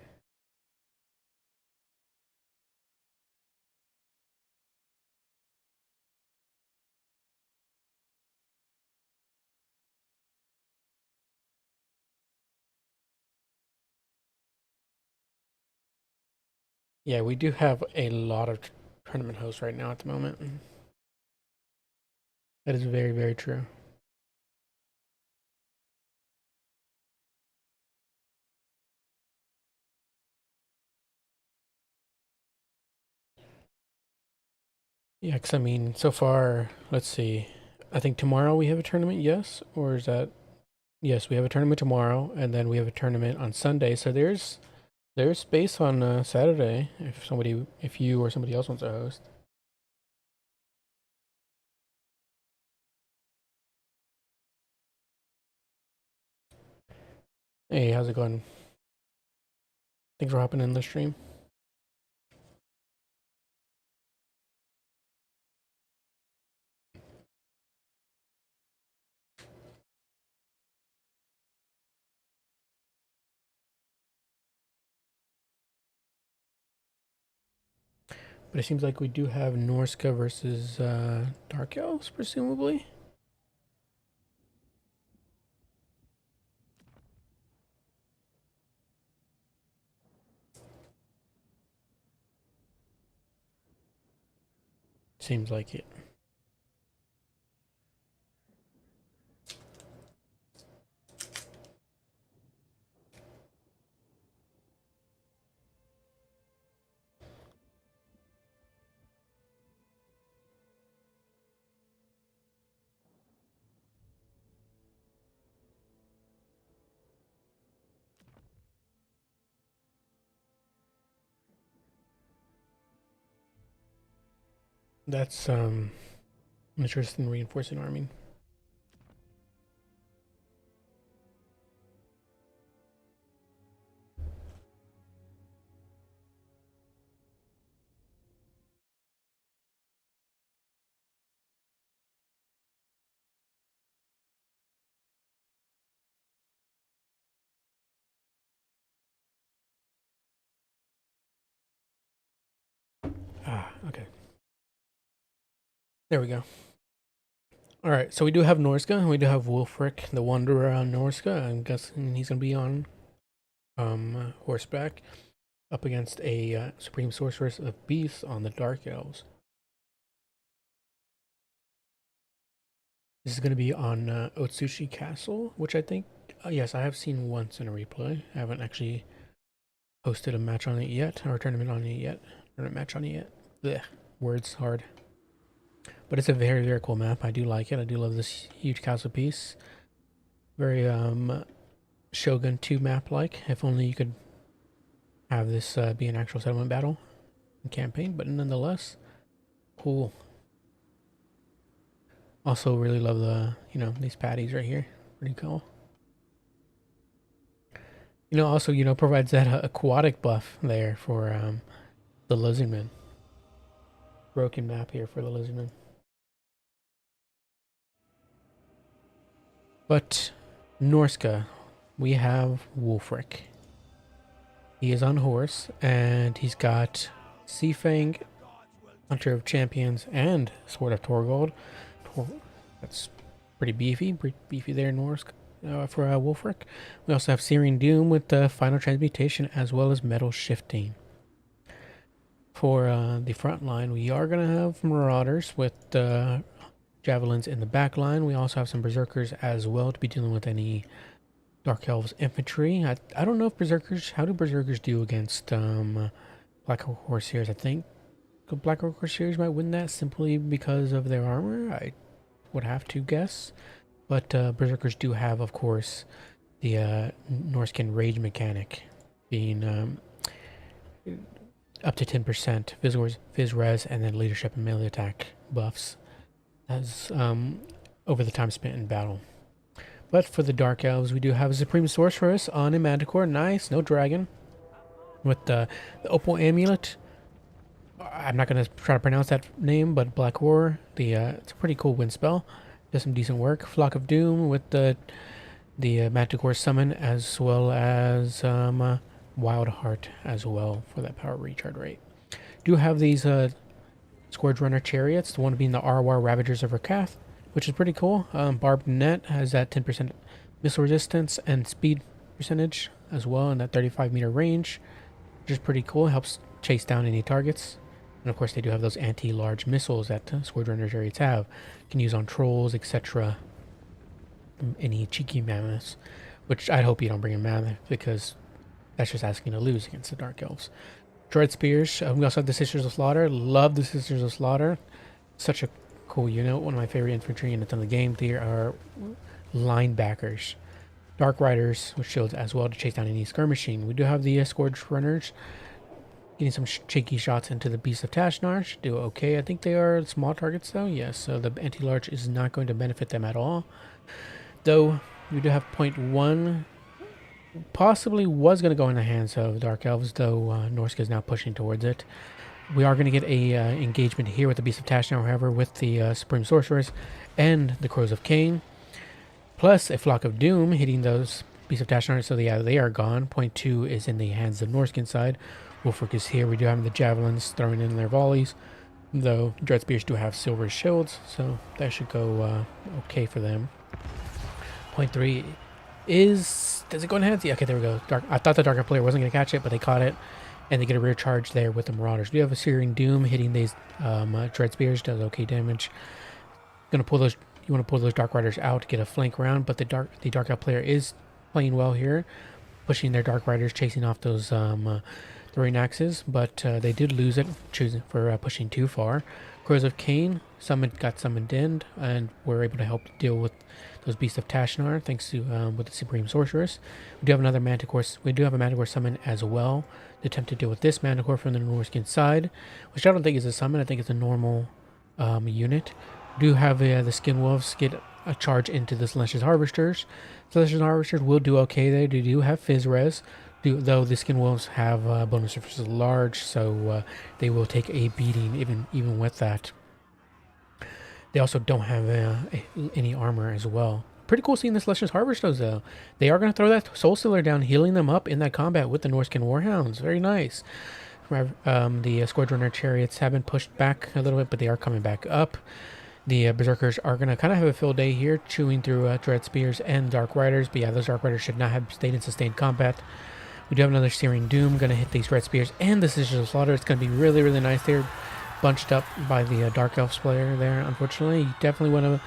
Yeah, we do have a lot of tournament hosts right now at the moment. That is very, very true. Yeah, because I mean, so far, let's see. I think tomorrow we have a tournament, yes? Or is that yes, we have a tournament tomorrow, and then we have a tournament on Sunday. So there's space on Saturday if you or somebody else wants to host. Hey, how's it going? Thanks for hopping in the stream. But it seems like we do have Norsca versus Dark Elves, presumably. Seems like it. That's interesting reinforcing arming. Ah, okay. There we go. All right, so we do have Norsca, and we do have Wulfric, the Wanderer on Norsca. I'm guessing he's gonna be on horseback up against a Supreme Sorceress of Beasts on the Dark Elves. This is gonna be on Otsuchi Castle, which I think, yes, I have seen once in a replay. I haven't actually hosted a match on it yet, or a tournament on it yet, or a match on it yet. Blech, words hard. But it's a very, very cool map. I do like it. I do love this huge castle piece. Very Shogun 2 map like. If only you could have this be an actual settlement battle campaign, but nonetheless, cool. Also really love the, these patties right here. Pretty cool. Also, provides that aquatic buff there for the lizardmen. Broken map here for the lizardmen. But Norsca, we have Wulfric. He is on horse, and he's got Seafang, Hunter of Champions, and Sword of Torgold. That's pretty beefy there, Norse for Wulfric. We also have Searing Doom with the Final Transmutation, as well as Metal Shifting. For the front line, we are going to have Marauders with Javelins in the back line. We also have some Berserkers as well to be dealing with any Dark Elves infantry. I don't know if how do Berserkers do against Black Horseers? I think Black Horseers might win that simply because of their armor. I would have to guess. But Berserkers do have, of course, the Norscan Rage mechanic being up to 10% Fizz Res, and then Leadership and Melee Attack buffs as over the time spent in battle. But for the Dark Elves, we do have a Supreme Sorceress on a Manticore. Nice, no dragon. With the Opal Amulet. I'm not going to try to pronounce that name, but Black Horror. It's a pretty cool wind spell. Does some decent work. Flock of Doom with the Manticore summon, as well as Wild Heart as well for that power recharge rate. Do have these Scourge Runner Chariots, the one being the Arwar Ravagers of Rakath, which is pretty cool. Barbed Net has that 10% missile resistance and speed percentage as well in that 35-meter range. which is pretty cool. It helps chase down any targets. And of course, they do have those anti-large missiles that Sword Runner chariots have. You can use on trolls, etc. Any cheeky mammoths, which I hope you don't bring a mammoth because that's just asking to lose against the Dark Elves. Dread Spears. We also have the Sisters of Slaughter. Love the Sisters of Slaughter. Such a cool unit. One of my favorite infantry units in the game. They are linebackers. Dark Riders with shields as well to chase down any skirmishing. We do have the Scourge Runners. Getting some cheeky shots into the Beast of Tashnar. Should do okay. I think they are small targets though. Yes, so the anti-large is not going to benefit them at all. Though we do have point 1. Possibly was going to go in the hands of Dark Elves, though Norsca is now pushing towards it. We are going to get a engagement here with the Beast of Tashnar, however, with the Supreme Sorceress and the Crows of Cain. Plus a Flock of Doom hitting those Beast of Tashnar, so yeah, they are gone. Point 2 is in the hands of Norscan side. Wolfric is here. We do have the Javelins throwing in their volleys, though Dread Spears do have silver shields, so that should go okay for them. Point 3 is... Does it go in hands? Yeah, okay, there we go. I thought the Darker player wasn't going to catch it, but they caught it, and they get a rear charge there with the Marauders. We have a Searing Doom hitting these Dread Spears, does okay damage. Gonna pull those... You want to pull those Dark Riders out to get a flank round, but the Dark Elf player is playing well here, pushing their Dark Riders, chasing off those throwing axes, but they did lose it for pushing too far. Crows of Cain got summoned in, and were able to help deal with those Beasts of Tashnar, thanks to with the Supreme Sorceress. We do have another Manticore. We do have a Manticore summon as well to attempt to deal with this Manticore from the Norscan side, which I don't think is a summon. I think it's a normal unit. We do have the Skin Wolves get a charge into the Slaanesh Harvesters. Slaanesh Harvesters will do okay there. They do have Fizz Res, though the Skin Wolves have bonus surfaces large, so they will take a beating even with that. They also don't have any armor as well. Pretty cool seeing the Slaanesh Harvesters though. They are going to throw that Soul Stealer down, healing them up in that combat with the Norscan Warhounds. Very nice. The Scourge Runner Chariots have been pushed back a little bit, but they are coming back up. The Berserkers are going to kind of have a field day here, chewing through Dread Spears and Dark Riders. But yeah, those Dark Riders should not have stayed in sustained combat. We do have another Searing Doom going to hit these Dread Spears and the Sisters of Slaughter. It's going to be really, really nice. They're bunched up by the Dark Elves player there, unfortunately. You definitely want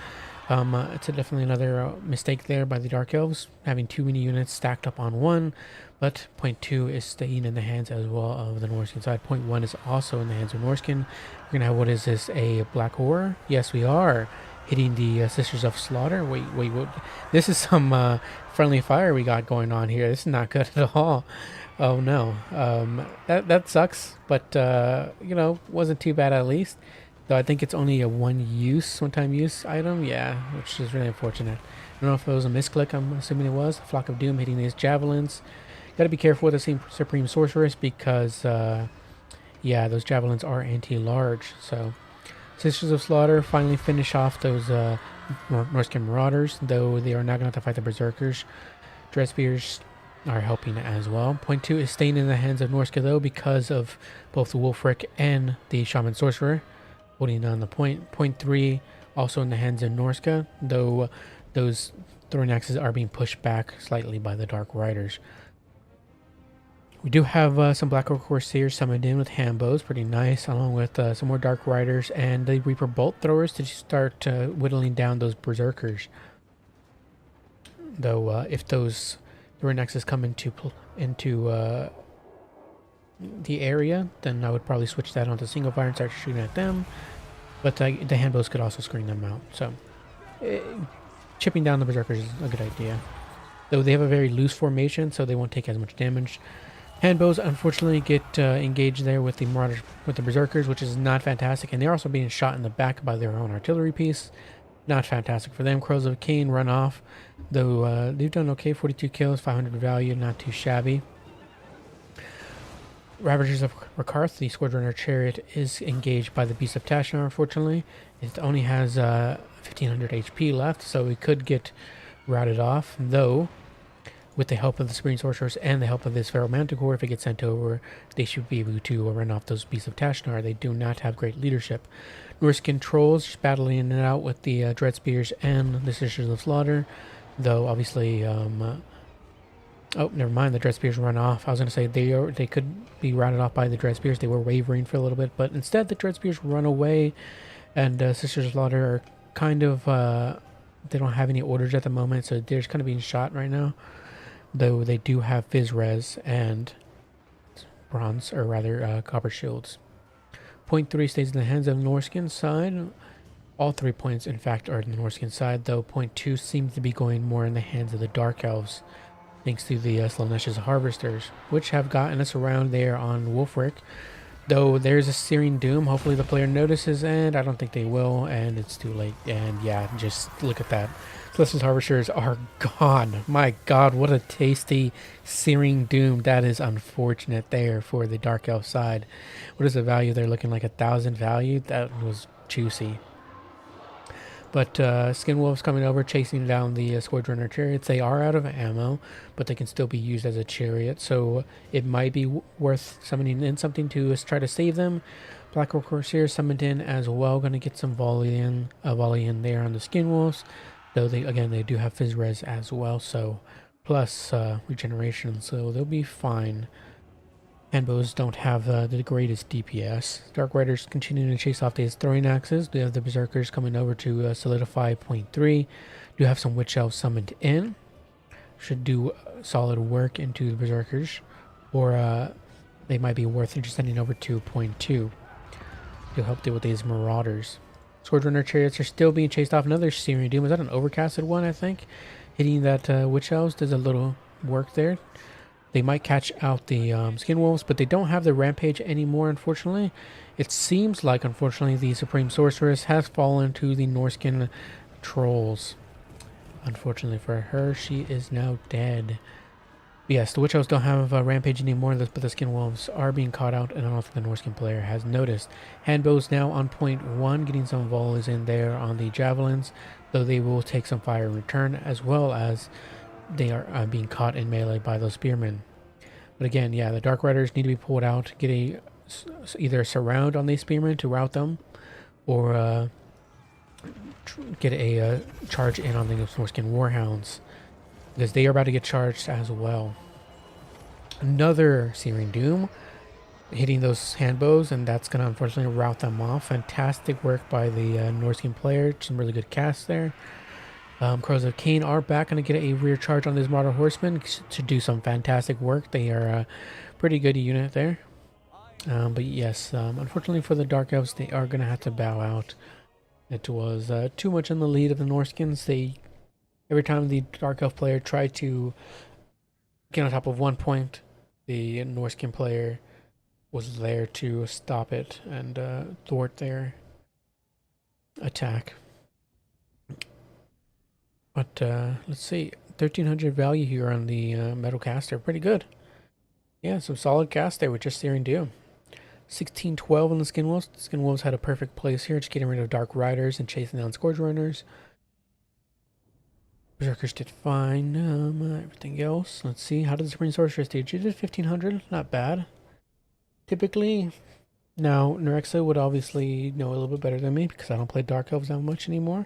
to... it's definitely another mistake there by the Dark Elves, having too many units stacked up on one. But point 2 is staying in the hands as well of the Norscan side. Point 1 is also in the hands of Norscan. We're going to have, what is this, a Black Horror? Yes, we are. Hitting the Sisters of Slaughter. Wait, what? This is some friendly fire we got going on here. This is not good at all. Oh no. That sucks, but you know, wasn't too bad at least. Though I think it's only a one-time use item. Yeah, which is really unfortunate. I don't know if it was a misclick. I'm assuming it was. Flock of Doom hitting these Javelins. Got to be careful with the Supreme Sorceress because, yeah, those Javelins are anti-large. So, Sisters of Slaughter finally finish off those Norscan Marauders, though they are not going to have to fight the Berserkers. Dread Spears are helping as well. Point 2 is staying in the hands of Norsca, though, because of both the Wolfric and the Shaman Sorcerer holding down the point. Point 3 also in the hands of Norsca, though those throwing axes are being pushed back slightly by the Dark Riders. We do have some Black Orc Corsairs summoned in with hand bows, pretty nice, along with some more Dark Riders and the Reaper Bolt Throwers to start whittling down those Berserkers. Though if those throwing axes come into the area, then I would probably switch that onto single fire and start shooting at them. But the hand bows could also screen them out. So chipping down the Berserkers is a good idea. Though they have a very loose formation, so they won't take as much damage. Handbows unfortunately get engaged there with the Marauders, with the Berserkers, which is not fantastic, and they're also being shot in the back by their own artillery piece. Not fantastic for them. Crows of Cain run off, though they've done okay. 42 kills, 500 value, not too shabby. Ravagers of Rakarth, the Scourge Runner Chariot, is engaged by the Beast of Tashnar, unfortunately. It only has 1500 HP left, so it could get routed off, though with the help of the Supreme Sorceress and the help of this Feral Manticore, if it gets sent over, they should be able to run off those Beasts of Tashnar. They do not have great leadership. Norscan Trolls just battling it out with the Dread Spears and the Sisters of Slaughter, though obviously Oh, never mind. The Dreadspears run off. I was going to say they could be rounded off by the Dreadspears. They were wavering for a little bit, but instead the Dreadspears run away, and Sisters of Slaughter are kind of they don't have any orders at the moment, so they're just kind of being shot right now. Though they do have Fizz Res and bronze, or rather copper shields. Point 3 stays in the hands of Norscan side. All 3 points, in fact, are in the Norscan side, though point 2 seems to be going more in the hands of the Dark Elves, thanks to the Slaanesh's Harvesters, which have gotten us around there on Wolfric. Though there's a Searing Doom, hopefully the player notices, and I don't think they will, and it's too late. And yeah, just look at that. Slaanesh's Harvesters are gone. My god, what a tasty Searing Doom. That is unfortunate there for the Dark Elf side. What is the value? They're looking like 1,000 value. That was juicy. But Skin Wolves coming over, chasing down the Scourge Runner chariots. They are out of ammo, but they can still be used as a chariot, so it might be worth summoning in something to try to save them. Black Orc Corsair summoned in as well, going to get some volley in there on the Skin Wolves. Though they do have Fizz Res as well, so plus regeneration, so they'll be fine. Handbows don't have the greatest DPS. Dark Riders continuing to chase off these throwing axes. We have the Berserkers coming over to solidify point 3. Do have some Witch Elves summoned in. Should do solid work into the Berserkers. Or they might be worth just sending over to point 2 to help deal with these Marauders. Sword Runner Chariots are still being chased off. Another Searing Doom. Is that an overcasted one, I think? Hitting that Witch Elves does a little work there. They might catch out the Skin Wolves, but they don't have the Rampage anymore, unfortunately. It seems like, unfortunately, the Supreme Sorceress has fallen to the Norscan Trolls. Unfortunately for her, she is now dead. But yes, the Witch Elves don't have a Rampage anymore, but the Skin Wolves are being caught out, and I don't know if the Norscan player has noticed. Handbows now on point 1, getting some volleys in there on the Javelins, though they will take some fire in return, as well as they are being caught in melee by those spearmen. But again, yeah, the Dark Riders need to be pulled out, get either a surround on these spearmen to rout them, or get a charge in on the Norscan Warhounds, because they are about to get charged as well. Another Searing Doom hitting those handbows, and that's going to unfortunately rout them off. Fantastic work by the Norscan player. Some really good casts there. Crows of Cain are back, going to get a rear charge on these Martyr Horsemen to do some fantastic work. They are a pretty good unit there. But yes, unfortunately for the Dark Elves, they are going to have to bow out. It was too much in the lead of the Norskins. Every time the Dark Elf player tried to get on top of 1 point, the Norscan player was there to stop it and thwart their attack. But let's see, 1,300 value here on the Metal Caster. Pretty good. Yeah, some solid cast there with just Searing Doom. 1612 on the Skin Wolves. The Skin Wolves had a perfect place here, just getting rid of Dark Riders and chasing down Scourge Runners. Berserkers did fine. Everything else, let's see. How did the Supreme Sorceress do? She did 1,500. Not bad. Typically, now Norexa would obviously know a little bit better than me because I don't play Dark Elves that much anymore.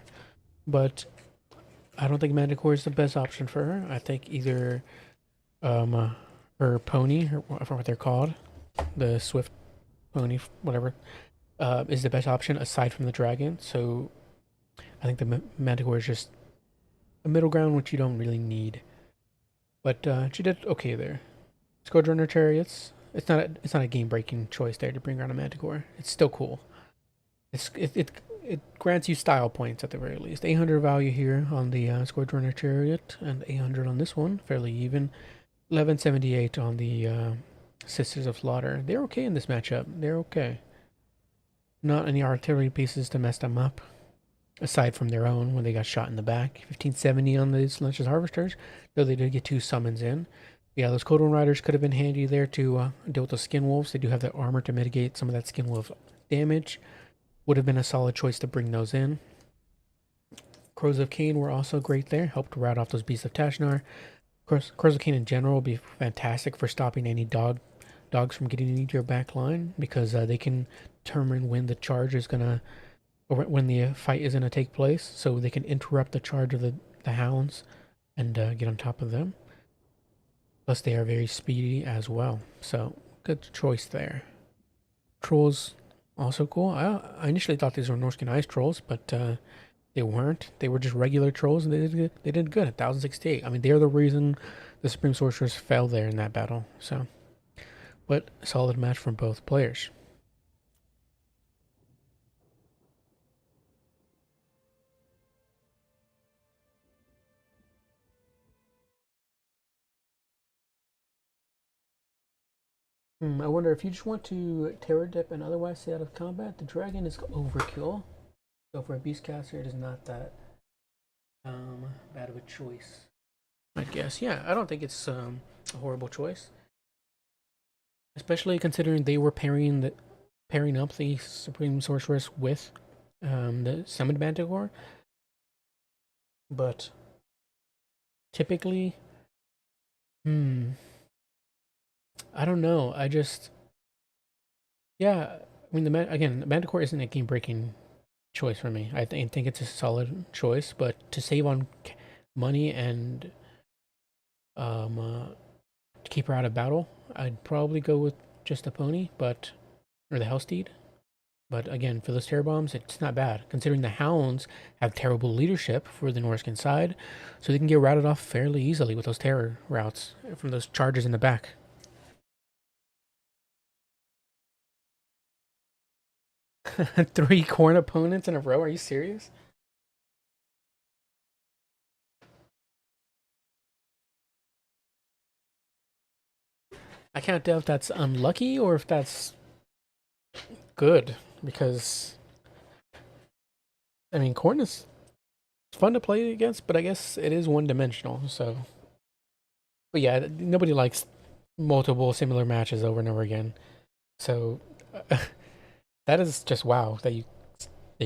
But I don't think Manticore is the best option for her. I think either her pony, I forget what they're called, the Swift pony, whatever, is the best option aside from the dragon. So I think the Manticore is just a middle ground, which you don't really need. But she did okay there. Scourge Runner Chariots. It's not a game breaking choice there to bring around a Manticore. It's still cool. It grants you style points at the very least. 800 value here on the Scourge Runner Chariot, and 800 on this one, fairly even. 1178 on the Sisters of Slaughter. They're okay in this matchup. They're okay. Not any artillery pieces to mess them up, aside from their own when they got shot in the back. 1570 on the Slaanesh Harvesters, though they did get 2 summons in. Yeah, those Code One Riders could have been handy there to deal with the Skin Wolves. They do have the armor to mitigate some of that Skin Wolf damage. Would have been a solid choice to bring those in. Crows of Cain were also great there. Helped rout off those Beasts of Tashnar. Crows of Cain in general will be fantastic for stopping any dogs from getting into your back line, because they can determine when the charge is going to, or when the fight is going to take place. So they can interrupt the charge of the hounds and get on top of them. Plus, they are very speedy as well. So, good choice there. Trolls, also cool. I initially thought these were Norscan ice trolls, but they weren't. They were just regular trolls, and they did good at 1068. I mean, they're the reason the Supreme Sorceress fell there in that battle. So, but solid match from both players. I wonder if you just want to terror dip and otherwise stay out of combat. The dragon is overkill. So for a beastcaster, it is not that bad of a choice. I guess. Yeah, I don't think it's a horrible choice, especially considering they were pairing up the Supreme Sorceress with the Summoned Manticore. But typically, hmm, I don't know. Yeah. I mean, the Manticore isn't a game breaking choice for me. I think it's a solid choice, but to save on money and to keep her out of battle, I'd probably go with just a pony, or the Hellsteed. But again, for those terror bombs, it's not bad considering the Hounds have terrible leadership for the Norscan side, so they can get routed off fairly easily with those terror routes from those charges in the back. Three Khorne opponents in a row? Are you serious? I can't tell if that's unlucky or if that's good because I mean Khorne is fun to play against, but I guess it is one dimensional. So, but yeah, nobody likes multiple similar matches over and over again. So that is just wow that you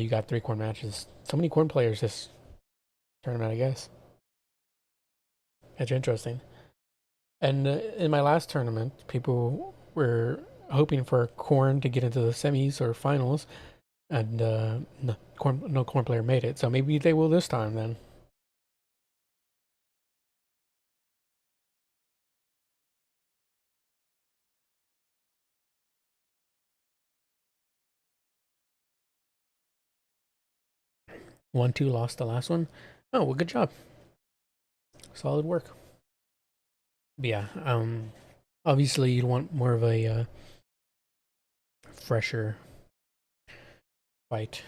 got three Khorne matches. So many Khorne players this tournament, I guess. That's interesting. And in my last tournament, people were hoping for Khorne to get into the semis or finals, and no Khorne player made it. So maybe they will this time then. One, two, lost the last one. Oh, well, good job. Solid work. But yeah, obviously you'd want more of a fresher fight.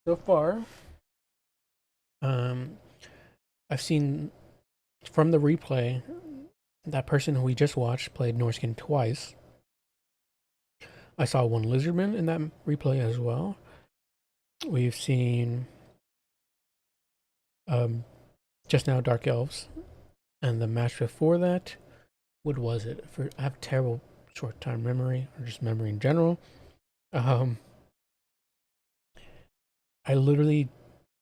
So far, um, I've seen from the replay that person who we just watched played Norskin twice. I saw one Lizardman in that replay as well. We've seen um, just now Dark Elves, and the match before that, what was it? I have terrible short-time memory, or just memory in general. Um, I literally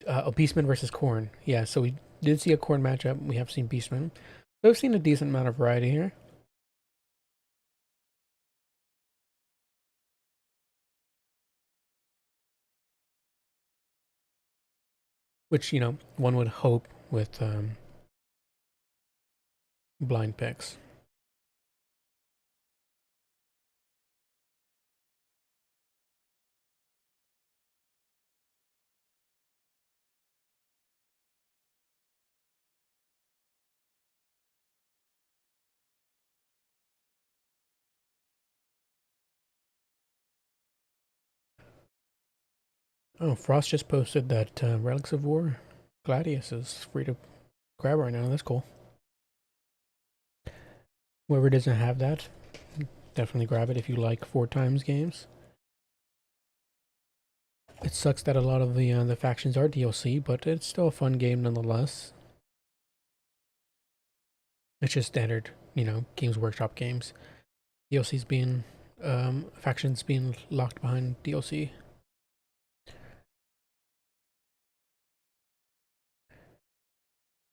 Beastmen versus Khorne. Yeah, so we did see a Khorne matchup. We have seen Beastmen. So we've seen a decent amount of variety here. Which, one would hope with blind picks. Oh, Frost just posted that Relics of War Gladius is free to grab right now. That's cool. Whoever doesn't have that, definitely grab it if you like 4 times games. It sucks that a lot of the factions are DLC, but it's still a fun game nonetheless. It's just standard, Games Workshop games. DLC's being factions being locked behind DLC.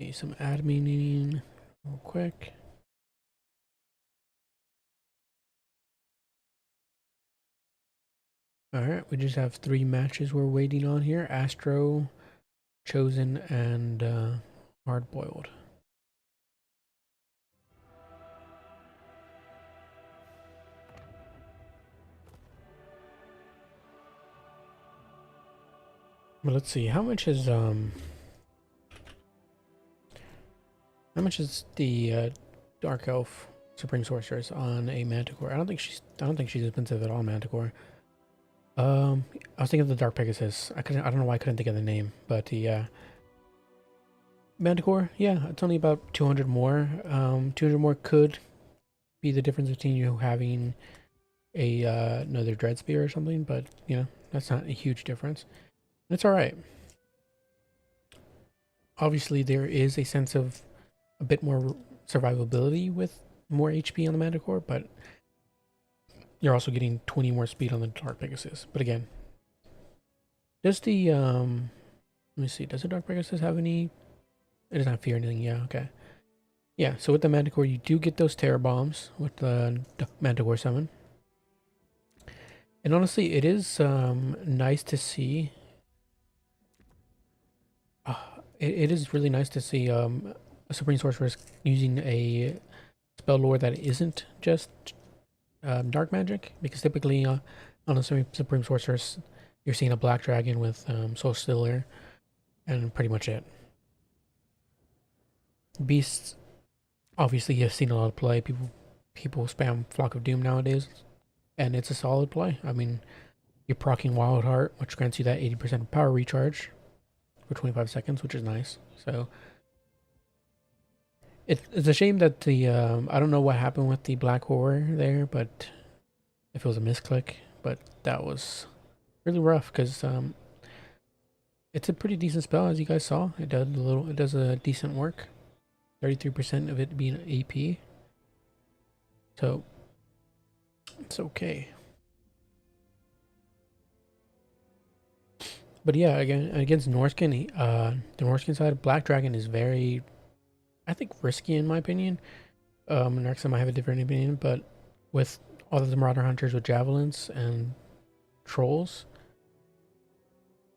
See some admining real quick. Alright, we just have 3 matches we're waiting on here. Astro, Chosen, and Hard Boiled. But let's see, how much is the Dark Elf Supreme Sorceress on a Manticore? I don't think she's expensive at all, Manticore. I was thinking of the Dark Pegasus. I don't know why I couldn't think of the name, but the Manticore, yeah, it's only about 200 more. 200 more could be the difference between you having a another Dread Spear or something, but you know, that's not a huge difference. It's all right. Obviously, there is a sense of a bit more survivability with more HP on the Manticore, but you're also getting 20 more speed on the Dark Pegasus. But again, does the let me see, does the Dark Pegasus have any? It doesn't have fear or anything. Yeah, okay. Yeah, so with the Manticore, you do get those Terror Bombs with the Manticore summon. And honestly, it is nice to see. It is really nice to see a Supreme Sorceress using a spell lore that isn't just dark magic, because typically on a Supreme Sorceress, you're seeing a black dragon with Soul Stealer, and pretty much it. Beasts, obviously, you've seen a lot of play. People spam Flock of Doom nowadays, and it's a solid play. I mean, you're proccing Wild Heart, which grants you that 80% power recharge for 25 seconds, which is nice. So it's a shame that the I don't know what happened with the Black Horror there, but if it was a misclick, but that was really rough because it's a pretty decent spell, as you guys saw. It does a decent work. 33% of it being AP, so it's okay. But yeah, again, against Norscan, the Norscan side, Black Dragon is very, I think, risky in my opinion. Next time I have a different opinion, but with all of the Marauder Hunters with Javelins and Trolls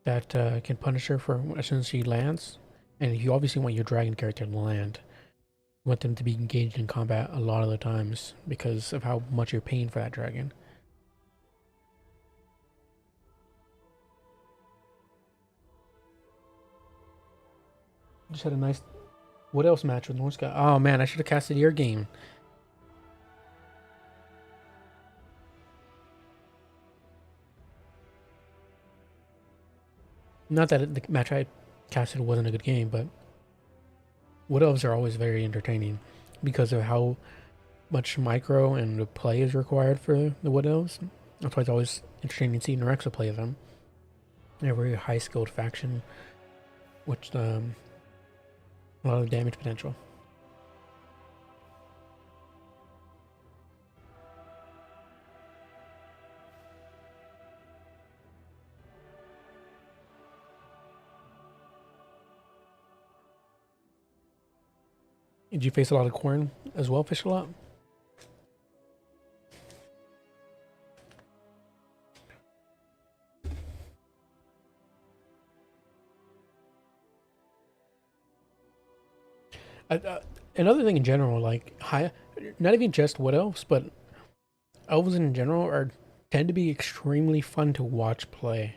that can punish her for as soon as she lands, and you obviously want your Dragon character to land. You want them to be engaged in combat a lot of the times because of how much you're paying for that Dragon. Just had a nice Wood Elves match with Norsca. Oh man, I should have casted your game. Not that the match I casted wasn't a good game, but Wood Elves are always very entertaining because of how much micro and the play is required for the Wood Elves. That's why it's always entertaining to see Norexa play them. They're a very high skilled faction, which a lot of damage potential. Did you face a lot of Khorne as well, Fish a lot? Another thing in general, like not even just Wood Elves, but elves in general tend to be extremely fun to watch play.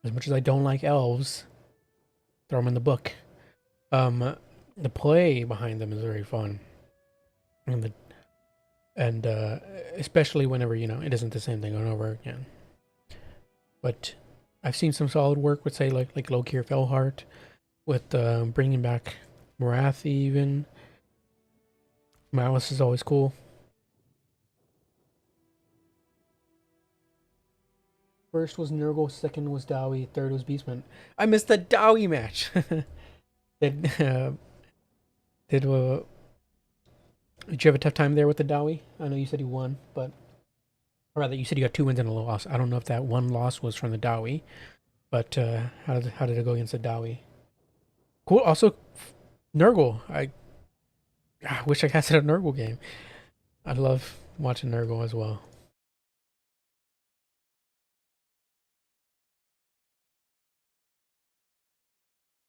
As much as I don't like elves, throw them in the book. The play behind them is very fun, and especially whenever it isn't the same thing over again. But I've seen some solid work with say like Lokir Fellheart, with bringing back Morath even. Malice is always cool. First was Nurgle, second was Dowie, third was Beastmen. I missed the Dowie match. did did you have a tough time there with the Dowie? I know you said you won, but or rather you said you got 2 wins and a loss. I don't know if that one loss was from the Dowie, but how did it go against the Dowie? Cool. Also, Nurgle. I wish I casted a Nurgle game. I love watching Nurgle as well.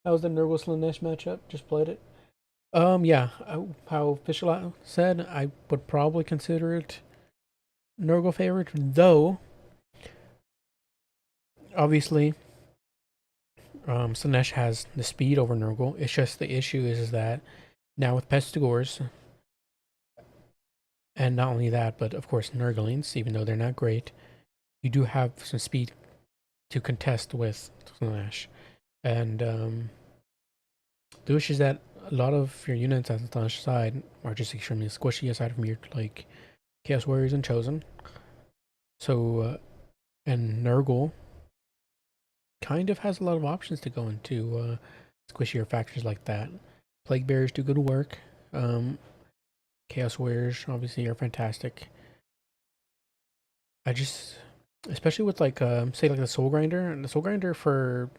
That was the Nurgle Slaanesh matchup. Just played it. Yeah. How Fisher said, I would probably consider it Nurgle favorite, though. Obviously, Slaanesh has the speed over Nurgle. It's just the issue is that now with Pestigors, and not only that, but of course Nurglings, even though they're not great, you do have some speed to contest with Slaanesh. And the issue is that a lot of your units on the Slaanesh side are just extremely squishy aside from your like Chaos Warriors and Chosen. So and Nurgle kind of has a lot of options to go into squishier factors like that. Plague Bearers do good work. Chaos Warriors obviously are fantastic. I just, especially with like say like the Soul Grinder, and the Soul Grinder for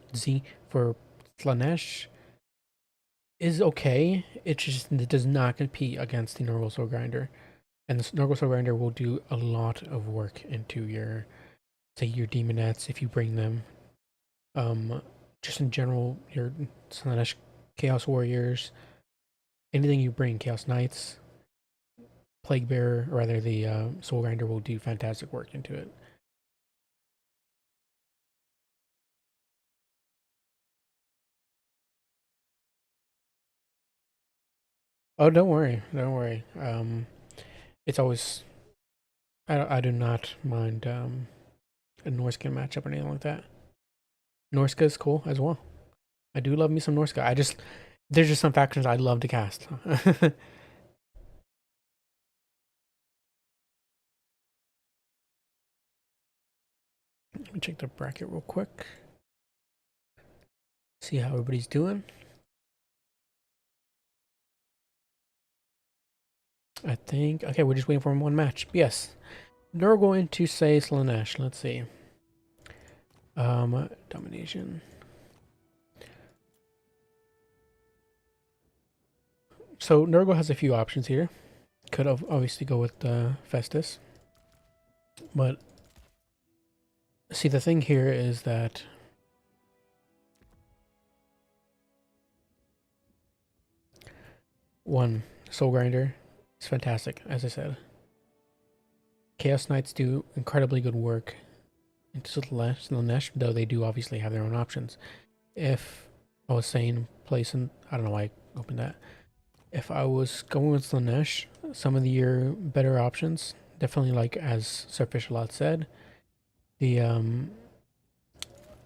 Slaanesh is okay. It does not compete against the Nurgle Soul Grinder, and the Nurgle Soul Grinder will do a lot of work into your say your Demonettes if you bring them. Just in general, your Slaanesh Chaos Warriors, anything you bring, Chaos Knights, Plague Bearer, or rather the Soul Grinder will do fantastic work into it. Oh, don't worry, don't worry. It's always I do not mind a Norsca matchup or anything like that. Norsca is cool as well. I do love me some Norsca. There's just some factions I love to cast. Let me check the bracket real quick. See how everybody's doing. I think okay, we're just waiting for one match. Yes. Nurgle into say Slaanesh. Let's see. Domination. So Nurgle has a few options here. Could obviously go with Festus. But see, the thing here is that one, Soul Grinder is fantastic, as I said. Chaos Knights do incredibly good work into Slaanesh, though they do obviously have their own options. If I was saying placing, I don't know why I opened that. If I was going with Slaanesh, some of your better options, definitely like as Sir Fisher said, the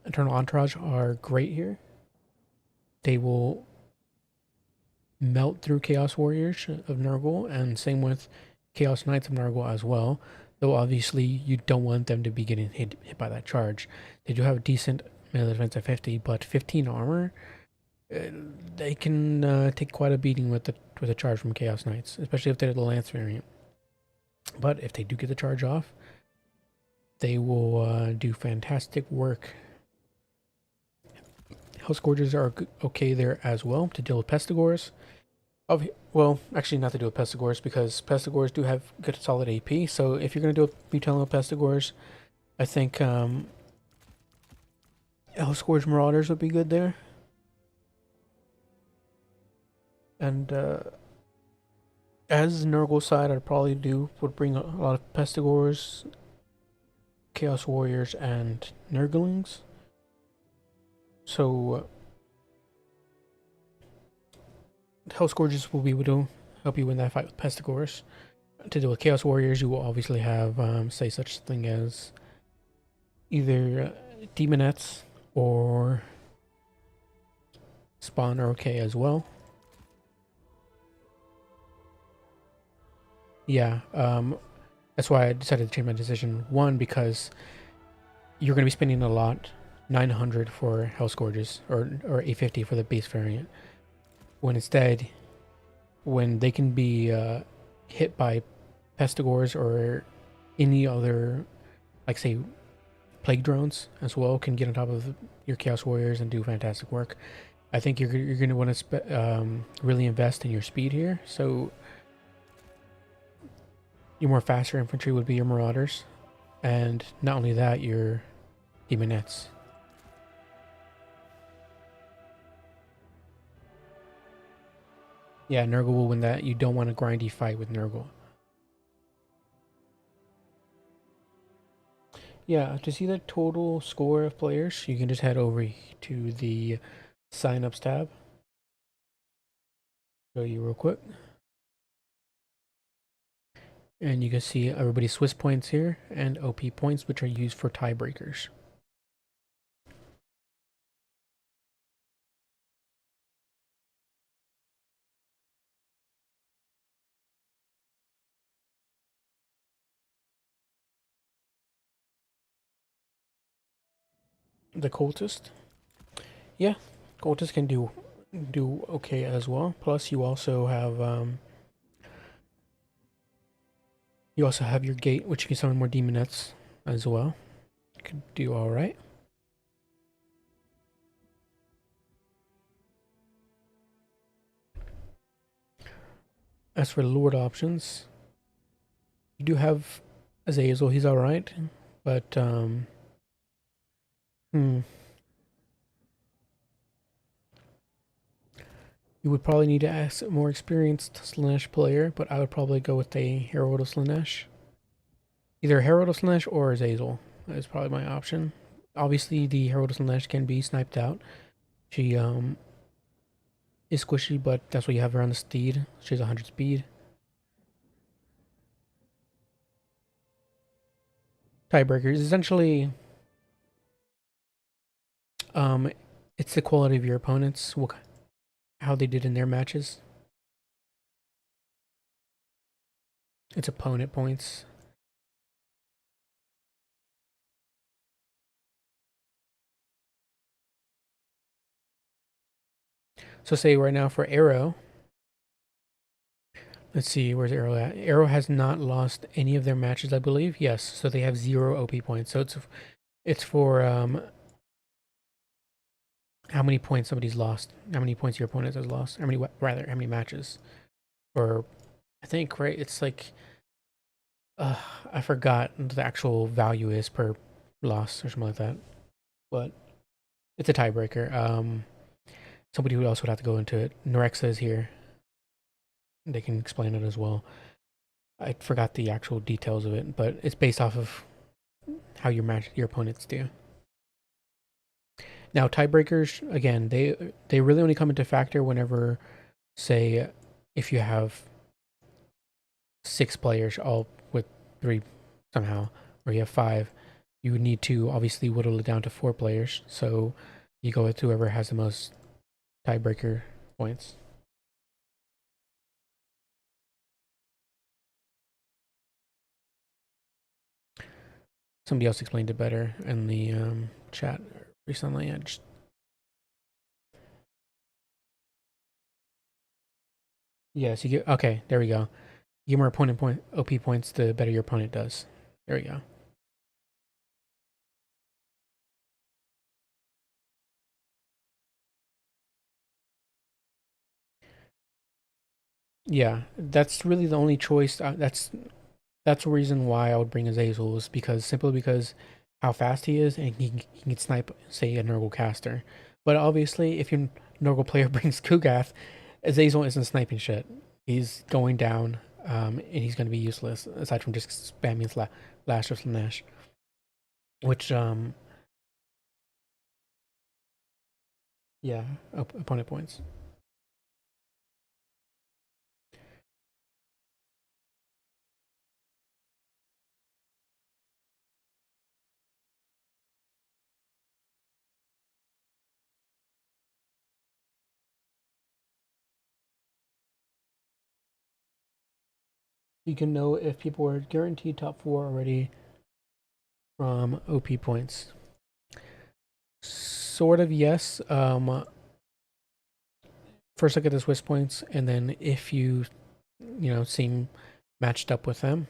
Eternal Entourage are great here. They will melt through Chaos Warriors of Nurgle, and same with Chaos Knights of Nurgle as well. Though obviously you don't want them to be getting hit by that charge. They do have a decent melee defense at 50, but 15 armor, they can take quite a beating with a charge from Chaos Knights, especially if they're the Lance variant. But if they do get the charge off, they will do fantastic work. Hell Scourges are okay there as well to deal with Pestigors. Well, actually not to do with Pestigors because Pestigors do have good solid AP. So if you're going to do a Mutalin with Pestigors, I think Hell Scourge Marauders would be good there. And as Nurgle side, I'd probably would bring a lot of Pestigors, Chaos Warriors, and Nurglings. So Hell Scourges will be able to help you win that fight with Pestigors. To deal with Chaos Warriors, you will obviously have, say, such thing as either Demonettes or Spawn are okay as well. Yeah, that's why I decided to change my decision. One, because you're going to be spending a lot, 900 for Hell Scourges, or 850 for the base variant. When instead, when they can be hit by Pestigors or any other, like say, Plague Drones as well, can get on top of your Chaos Warriors and do fantastic work. I think you're going to want to really invest in your speed here. So your more faster infantry would be your marauders, and not only that, your demonettes. Yeah, Nurgle will win that. You don't want a grindy fight with Nurgle. Yeah, to see the total score of players, you can just head over to the signups tab. Show you real quick. And you can see everybody's Swiss points here and OP points, which are used for tiebreakers. The cultist, yeah, cultist can do okay as well. Plus, you also have your gate, which you can summon more demonettes as well. Could do all right. As for the Lord options, you do have Azazel. He's all right, but you would probably need to ask a more experienced Slaanesh player. But I would probably go with a Herald of Slaanesh, either Herald of Slaanesh or Azazel. That is probably my option. Obviously, the Herald of Slaanesh can be sniped out. She is squishy, but that's what you have her on the steed. She has 100 speed. Tiebreakers essentially, um, it's the quality of your opponents, how they did in their matches. It's opponent points. So say right now for Arrow, let's see, where's Arrow at? Arrow has not lost any of their matches, I believe. Yes, so they have 0 OP points. So it's for how many points somebody's lost, how many points your opponent has lost, how many matches, or I think right, it's like I forgot what the actual value is per loss or something like that, but it's a tiebreaker. Somebody who else would have to go into it. Norsca is here. They can explain it as well. I forgot the actual details of it, but it's based off of how your opponents do. Now tiebreakers, again, they really only come into factor whenever, say, if you have 6 players all with 3 somehow, or you have 5, you would need to obviously whittle it down to 4 players. So you go with whoever has the most tiebreaker points. Somebody else explained it better in the chat recently. Yes, you get okay. There we go. You get more opponent OP points, the better your opponent does. There we go. Yeah, that's really the only choice. That's the reason why I would bring Azazel, is because simply because how fast he is, and he can snipe, say, a Nurgle caster. But obviously, if your Nurgle player brings Kugath, Azazel isn't sniping shit. He's going down, and he's going to be useless aside from just spamming Lash or Slaanesh, which yeah, opponent points. You can know if people are guaranteed top 4 already from OP points. Sort of, yes. First look at the Swiss points, and then if you seem matched up with them,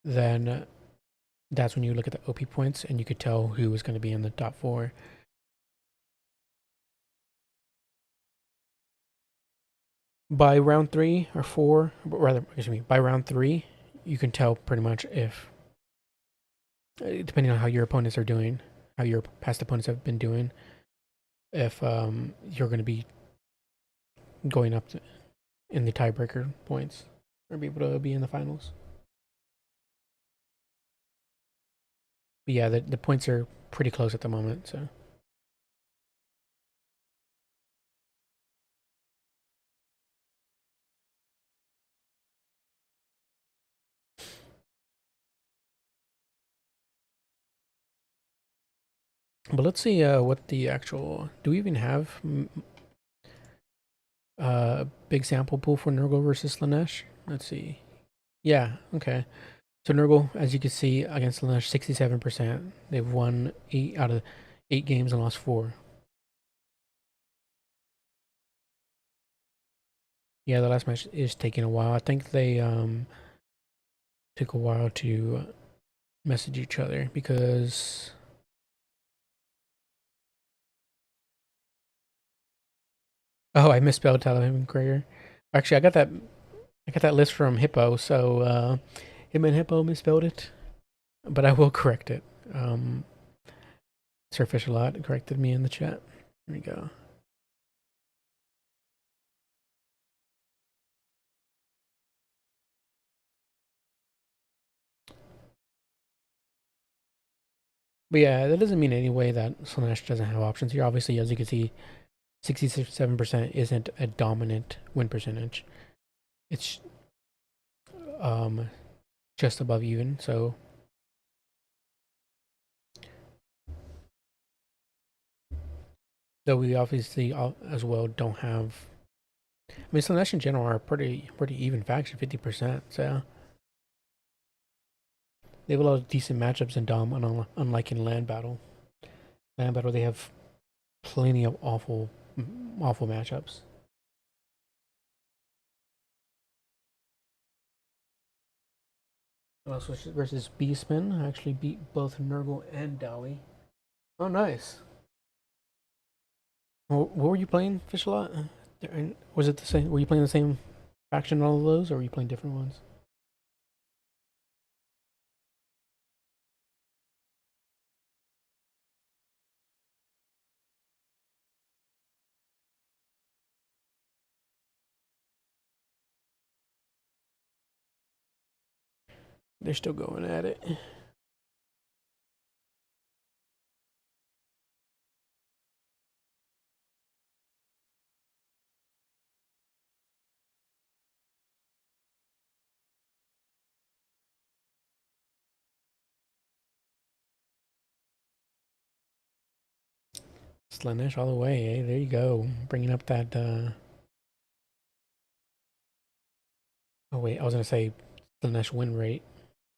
then that's when you look at the OP points, and you could tell who is going to be in the top 4. by round 3 or 4, rather, excuse me, by round 3, you can tell pretty much if, depending on how your opponents are doing, how your past opponents have been doing, if you're going to be going up in the tiebreaker points or be able to be in the finals. But yeah, the points are pretty close at the moment, so. But let's see what the actual... Do we even have a big sample pool for Nurgle versus Slaanesh? Let's see. Yeah, okay. So Nurgle, as you can see, against Slaanesh, 67%. They've won 8 out of 8 games and lost 4. Yeah, the last match is taking a while. I think they took a while to message each other because... Oh, I misspelled Talon Krager. Actually, I got that list from Hippo, so him and Hippo misspelled it, but I will correct it. Sir Fish a lot corrected me in the chat. There we go. But yeah, that doesn't mean anyway that Slaanesh doesn't have options here. Obviously, as you can see, 67% isn't a dominant win percentage. It's just above even, so though we obviously as well don't have... I mean, Slaanesh in general are pretty even faction, 50%, so they have a lot of decent matchups in Dom, unlike in Land Battle. Land Battle, they have plenty of awful matchups. Also versus Beastmen. I actually beat both Nurgle and Dowie. Oh, nice. What were you playing, Fish a lot? Was it the same? Were you playing the same faction in all of those, or were you playing different ones? They're still going at it. Slaanesh all the way, eh? There you go. Bringing up that, oh wait, I was gonna say Slaanesh win rate.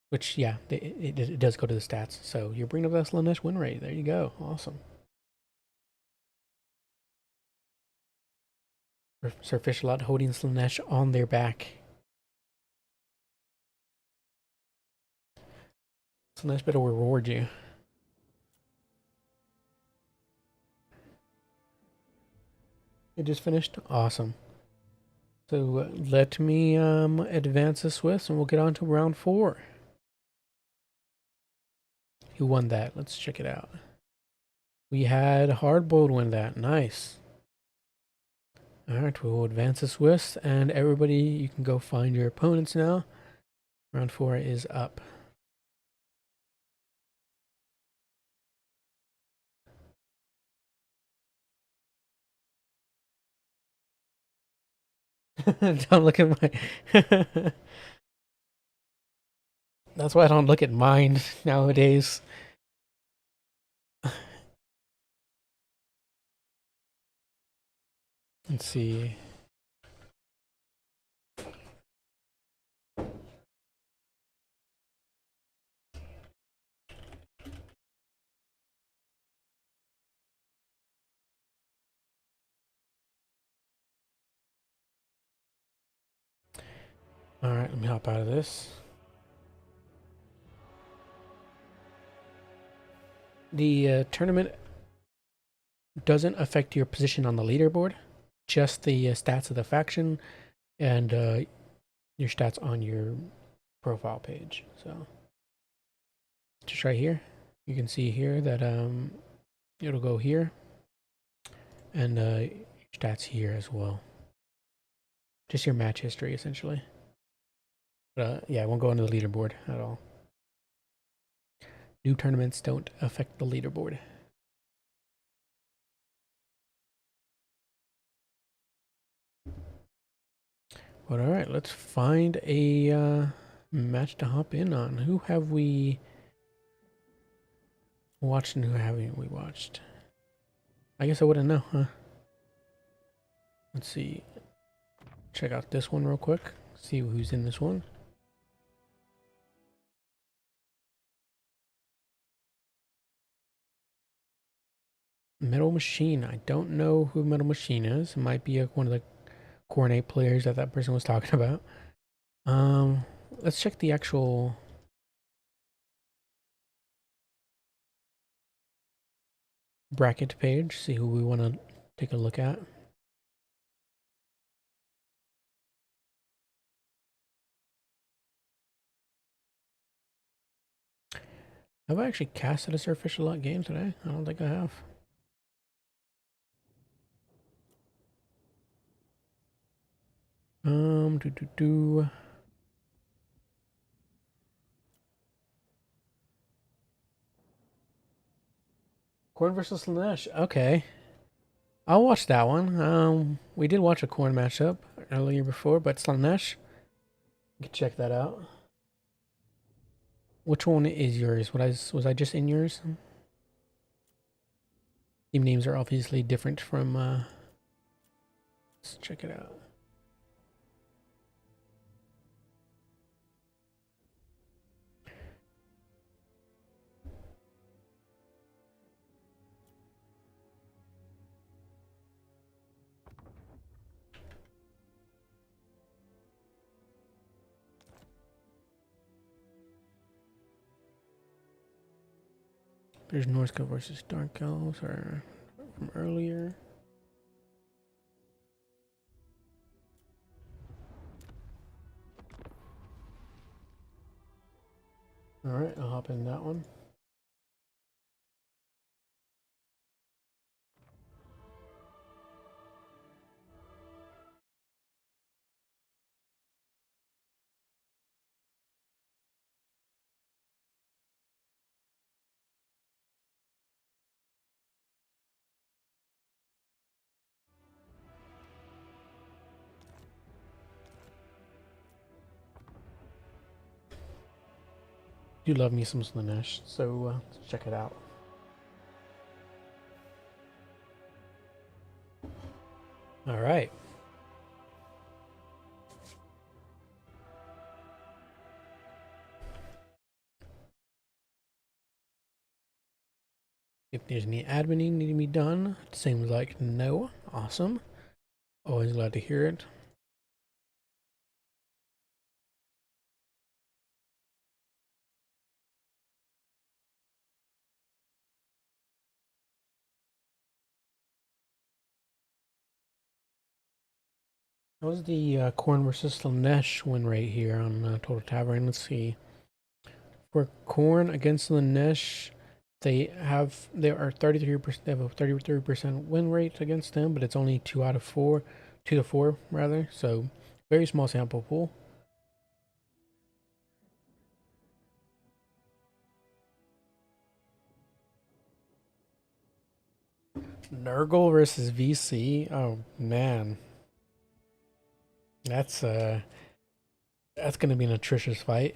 Which, yeah, it does go to the stats. So you're bringing up that Slaanesh win rate. There you go. Awesome. Sir Fishlot holding Slaanesh on their back. Slaanesh better reward you. It just finished? Awesome. So let me advance the Swiss and we'll get on to round 4. Who won that? Let's check it out. We had Hardboiled win that. Nice. Alright, we'll advance the Swiss and everybody, you can go find your opponents now. Round 4 is up. Don't look at my... That's why I don't look at mine nowadays. Let's see. Alright, let me hop out of this. The tournament doesn't affect your position on the leaderboard. just the stats of the faction and your stats on your profile page. So just right here, you can see here that it'll go here and stats here as well. Just your match history essentially. But yeah, I won't go into the leaderboard at all. New tournaments don't affect the leaderboard. But all right, let's find a match to hop in on. Who have we watched and who haven't we watched? I guess I wouldn't know, huh? Let's see. Check out this one real quick. See who's in this one. Metal Machine. I don't know who Metal Machine is. It might be one of the Khorne players that person was talking about. Let's check the actual bracket page. See who we want to take a look at. Have I actually casted a Surface Lot game today? I don't think I have. Do. Khorne versus Slaanesh. Okay. I'll watch that one. We did watch a Khorne matchup earlier before, but Slaanesh, you can check that out. Which one is yours? Was I just in yours? Team names are obviously different from let's check it out. There's Norsca versus Dark Elves or from earlier. Alright, I'll hop in that one. Do love me some Slaanesh, so let's check it out. Alright. If there's any adminning needing to be done, it seems like no. Awesome. Always glad to hear it. What was the Khorne versus Slaanesh win rate here on Total Tavern? Let's see. For Khorne against Slaanesh, they are 33%. They have a 33% win rate against them, but it's only 2 out of 4, 2 to 4 rather. So very small sample pool. Nurgle versus VC. Oh man, that's gonna be an atrocious fight.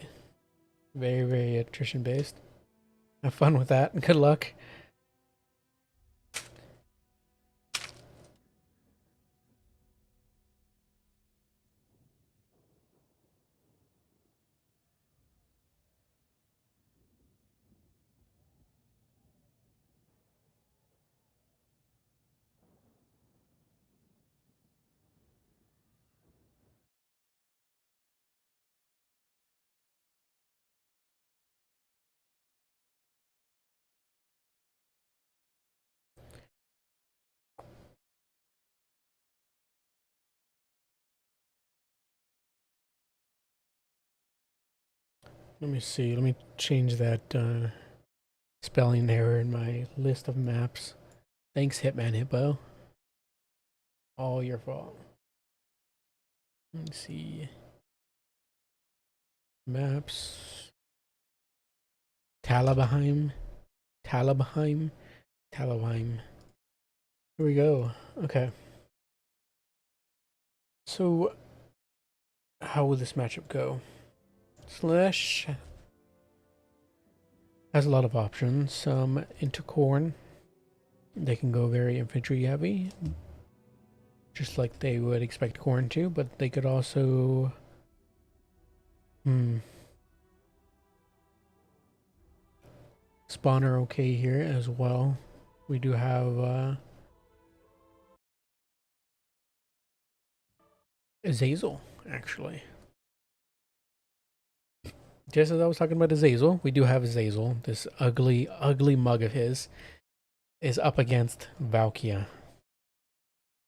Very attrition based. Have fun with that. Good luck. Let me see. Let me change that spelling error in my list of maps. Thanks, Hitman Hippo. All your fault. Let me see. Maps. Talabheim. Talabheim. Talabheim. Here we go. Okay. So, how will this matchup go? Slaanesh has a lot of options. Into Khorne, they can go very infantry heavy, just like they would expect Khorne to, but they could also... Spawn are okay here as well. We do have Azazel, actually. Just as I was talking about Azazel, we do have Azazel. This ugly, ugly mug of his is up against Valkia.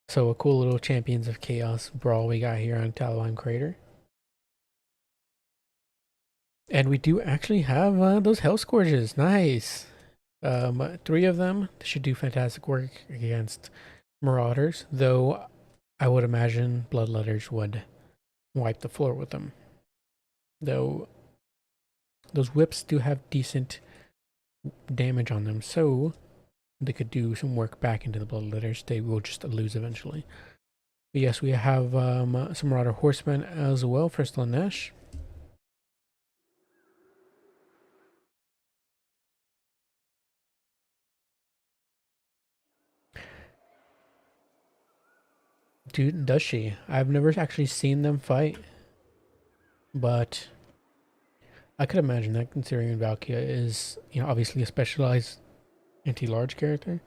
So a cool little Champions of Chaos brawl we got here on Talabheim Crater. And we do actually have those Hell Scourges. Nice. 3 of them should do fantastic work against Marauders, though I would imagine Bloodletters would wipe the floor with them. Though those whips do have decent damage on them, so they could do some work back into the Bloodletters. They will just lose eventually. But yes, we have some Marauder Horsemen as well for Slaanesh. Dude, does she? I've never actually seen them fight, but I could imagine that, considering Valkia is, obviously a specialized anti-large character.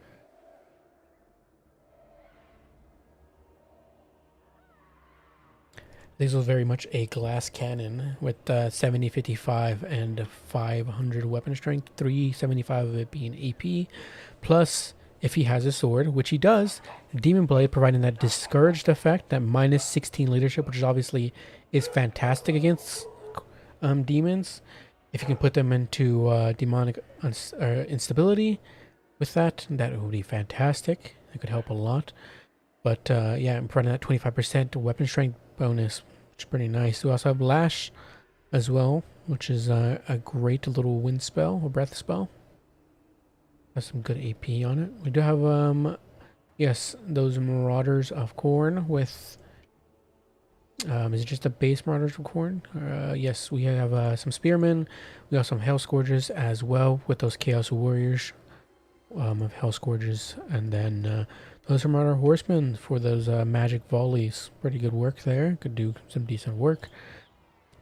This was very much a glass cannon with 70-55 and 500 weapon strength, 375 of it being AP, plus if he has a sword, which he does, Demon Blade providing that discouraged effect, that minus 16 leadership, which is obviously is fantastic against demons. If you can put them into demonic instability with that, that would be fantastic. It could help a lot. But yeah, I'm providing that 25% weapon strength bonus, which is pretty nice. We also have Lash as well, which is a great little wind spell, a breath spell. Has some good AP on it. We do have, yes, those Marauders of Khorne with... is it just a base Marauders of Khorne? Yes, we have some Spearmen. We have some Hell Scourges as well with those Chaos Warriors of Hell Scourges. And then those are Marauder Horsemen for those magic volleys. Pretty good work there. Could do some decent work.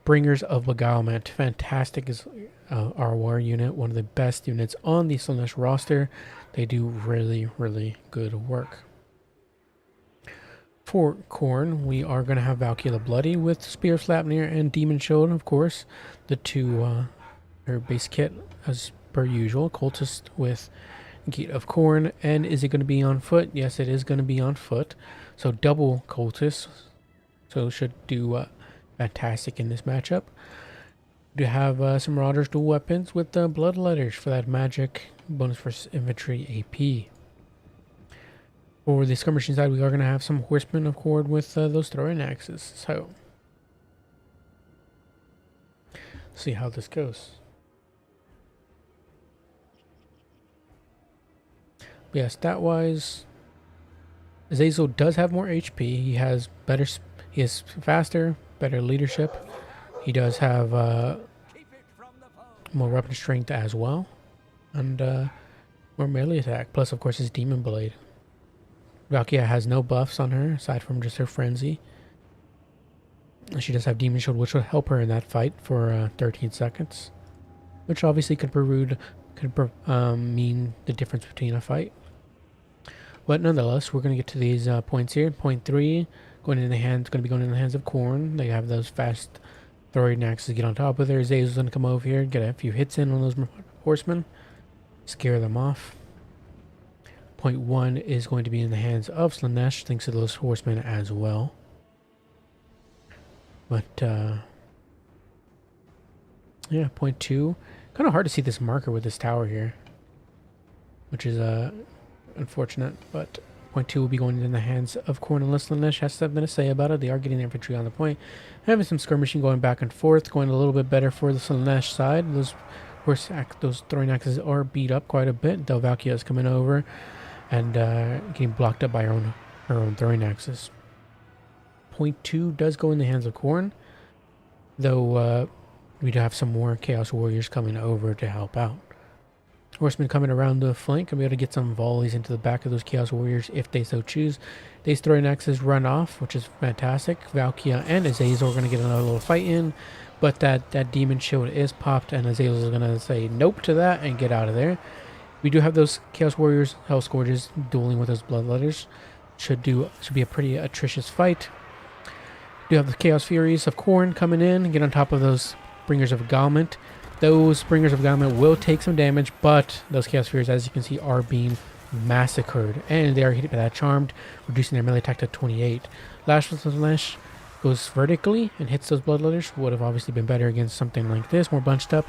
Bringers of Beguilement. Fantastic is our war unit. One of the best units on the Slaanesh roster. They do really, really good work. For Khorne, we are going to have Valkia the Bloody with Spear of Sleipnir and Demon Shield, of course. The two, her base kit as per usual. Cultist with Gate of Khorne. And is it going to be on foot? Yes, it is going to be on foot. So double Cultist. So should do fantastic in this matchup. We do have some Marauders dual weapons with the Bloodletters for that magic bonus for infantry AP. For the skirmishing side, we are going to have some Horsemen of Khorne with those throwing axes. So, see how this goes. But yeah, stat-wise, Azazel does have more HP. He has better, he is faster, better leadership. He does have more weapon strength as well, and more melee attack. Plus, of course, his Demon Blade. Valkia has no buffs on her aside from just her frenzy. She does have Demon Shield, which will help her in that fight for 13 seconds, which obviously could mean the difference between a fight. But nonetheless, we're going to get to these points here. Point 3, going in the hands, going to be going in the hands of Khorne. They have those fast throwing axes to get on top of there. Azazel's going to come over here, get a few hits in on those horsemen, scare them off. Point 1 is going to be in the hands of Slaanesh, thanks to those horsemen as well. But Yeah, point 2. Kind of hard to see this marker with this tower here, which is unfortunate, but point 2 will be going in the hands of Khorne, unless Slaanesh has something to say about it. They are getting the infantry on the point. Having some skirmishing going back and forth, going a little bit better for the Slaanesh side. Those throwing axes are beat up quite a bit. Delvalkia is coming over and getting blocked up by her own throwing axes. Point 2 does go in the hands of Khorne, though we do have some more Chaos Warriors coming over to help out. Horsemen coming around the flank and be able to get some volleys into the back of those Chaos Warriors if they so choose. These throwing axes run off, which is fantastic. Valkia and Azazel are going to get another little fight in, but that demon shield is popped, and Azazel is going to say nope to that and get out of there. We do have those Chaos Warriors, Hell Scourges, dueling with those Bloodletters. Should be a pretty atrocious fight. We do have the Chaos Furies of Khorne coming in and get on top of those Bringers of Galment. Those Bringers of Galment will take some damage, but those Chaos Furies, as you can see, are being massacred, and they are hit by that Charmed, reducing their melee attack to 28. Lash with Lash goes vertically and hits those Bloodletters. Would have obviously been better against something like this, more bunched up,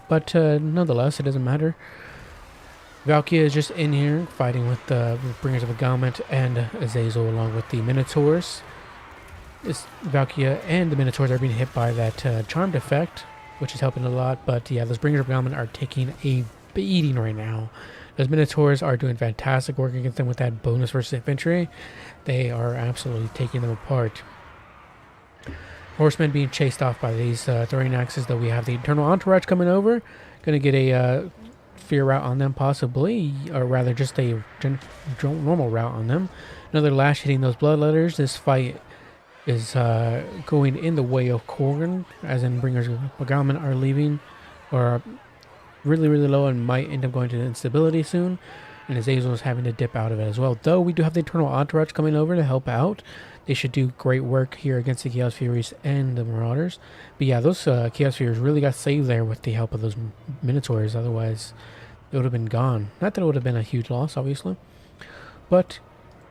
but nonetheless, it doesn't matter. Valkia is just in here fighting with the Bringers of Galment and Azazel along with the Minotaurs. This Valkia and the Minotaurs are being hit by that Charmed effect, which is helping a lot, but yeah, those Bringers of Galment are taking a beating right now. Those Minotaurs are doing fantastic work against them with that bonus versus infantry. They are absolutely taking them apart. Horsemen being chased off by these throwing axes, though we have the Eternal Entourage coming over. Going to get a fear route on them possibly, or rather just a normal route on them. Another lash hitting those Bloodletters. This fight is going in the way of Khorne, as in Bringers of Galment are leaving, or really low, and might end up going to instability soon, and Azazel is having to dip out of it as well. Though we do have the Eternal Entourage coming over to help out. They should do great work here against the Chaos Furies and the Marauders. But yeah, those Chaos Furies really got saved there with the help of those Minotaurs, otherwise it would have been gone. Not that it would have been a huge loss, obviously, but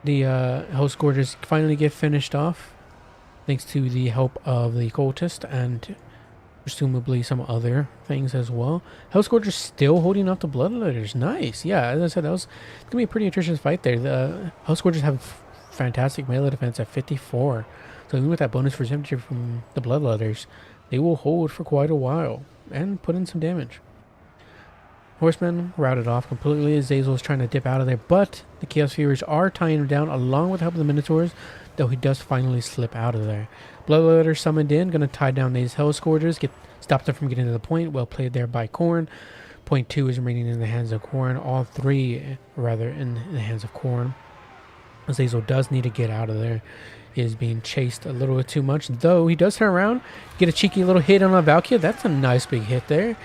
the Hell Scourges finally get finished off, thanks to the help of the Cultist and presumably some other things as well. Hell Scourges still holding off the Bloodletters. Nice. Yeah, as I said, that was going to be a pretty atrocious fight there. The Hell Scourges have fantastic melee defense at 54. So even with that bonus for infantry from the Bloodletters, they will hold for quite a while and put in some damage. Horsemen routed off completely. Azazel is trying to dip out of there, but the Chaos Furies are tying him down along with the help of the Minotaurs, though he does finally slip out of there. Bloodletter summoned in, going to tie down these Hell Scourges, stop them from getting to the point. Well played there by Khorne. Point 2 is remaining in the hands of Khorne. All 3, rather, in the hands of Khorne. Azazel does need to get out of there. He is being chased a little bit too much, though he does turn around, get a cheeky little hit on a Valkia. That's a nice big hit there.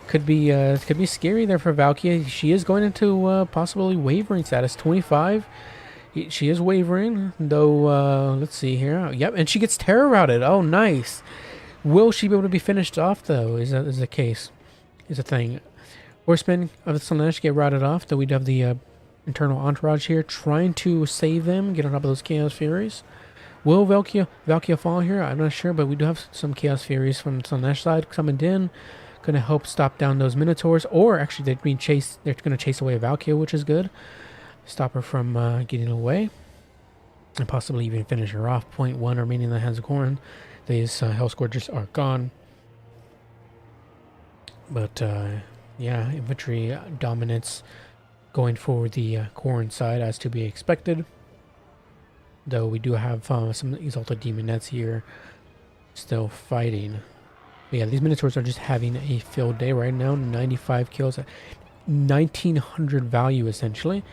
Could be scary there for Valkia. She is going into possibly wavering status. 25. She is wavering, though. Let's see here. Yep, and she gets terror routed. Oh, nice. Will she be able to be finished off, though? Is the case? Is a thing. Horsemen of the Slaanesh get routed off, though we do have the Internal Entourage here trying to save them, get on top of those Chaos Furies. Will Valkia fall here? I'm not sure, but we do have some Chaos Furies from the Slaanesh side coming in. Going to help stop down those Minotaurs, or actually they're being chased. They're going to chase away Valkia, which is good. Stop her from getting away, and possibly even finish her off. Point 1 remaining in the hands of Khorne. These Hell Scourges are gone. But yeah, infantry dominance going for the Khorne side, as to be expected. Though we do have some Exalted Demonettes here still fighting. But yeah, these Minotaurs are just having a field day right now. 95 kills at 1900 value, essentially.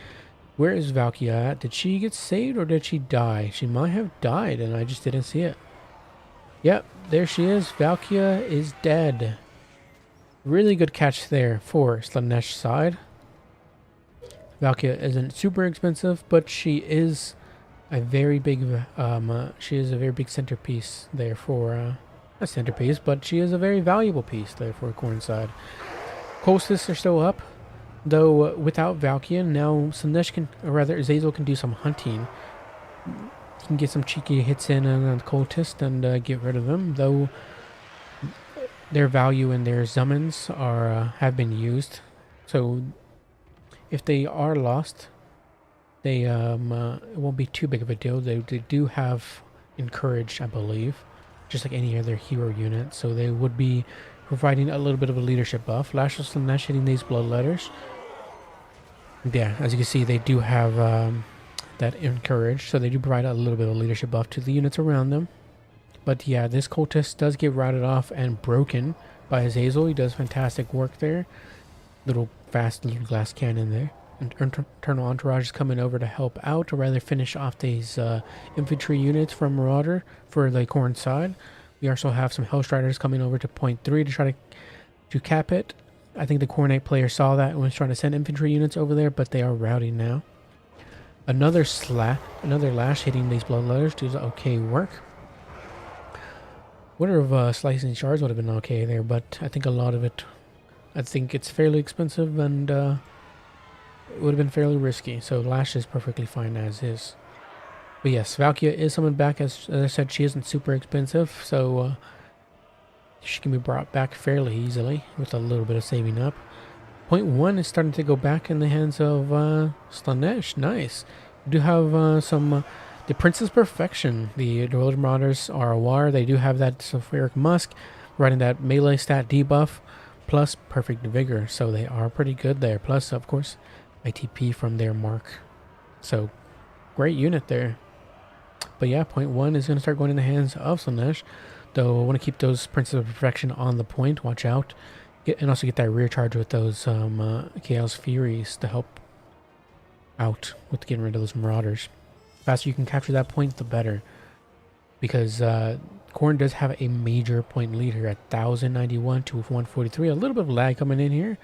Where is Valkia at? Did she get saved or did she die? She might have died and I just didn't see it. Yep, there she is. Valkia is dead. Really good catch there for Slaanesh side. Valkia isn't super expensive, but she is a very big centerpiece there for a centerpiece, but she is a very valuable piece there for Khorne side. Cultists are still up, though without Valkia, now Slaanesh can, or rather Azazel can do some hunting. He can get some cheeky hits in on the Cultist and get rid of them, though their value and their summons are have been used. So if they are lost, they it won't be too big of a deal. They do have encourage, I believe, just like any other hero unit. So they would be providing a little bit of a leadership buff. Lash of Slaanesh hitting these blood letters. Yeah, as you can see, they do have that encourage, so they do provide a little bit of leadership buff to the units around them. But yeah, this cultist does get routed off and broken by Azazel. He does fantastic work there. Little fast little glass cannon there. And Eternal Entourage is coming over to help out, or rather finish off these infantry units from Marauder for the Khorne side. We also have some Hellstriders coming over to point 3 to try to cap it. I think the Khorne player saw that and was trying to send infantry units over there, but they are routing now. Another lash hitting these blood letters does okay work. Wonder if slicing shards would have been okay there, but I think a lot of it, I think it's fairly expensive and it would have been fairly risky. So lash is perfectly fine as is. But yes, Valkia is summoned back. As I said, she isn't super expensive, so she can be brought back fairly easily with a little bit of saving up. Point 1 is starting to go back in the hands of Slaanesh. Nice. We do have some... the Princess Perfection. The Devoted Marauders are a war. They do have that Sulfuric Musk, running that melee stat debuff, plus Perfect Vigor. So they are pretty good there. Plus, of course, ITP from their mark. So, great unit there. But yeah, point 1 is going to start going in the hands of Slaanesh. Though I want to keep those Princess of Perfection on the point. Watch out. And also get that rear charge with those Chaos Furies to help out with getting rid of those Marauders. The faster you can capture that point, the better. Because Khorne does have a major point lead here at 1091 to 143. A little bit of lag coming in here,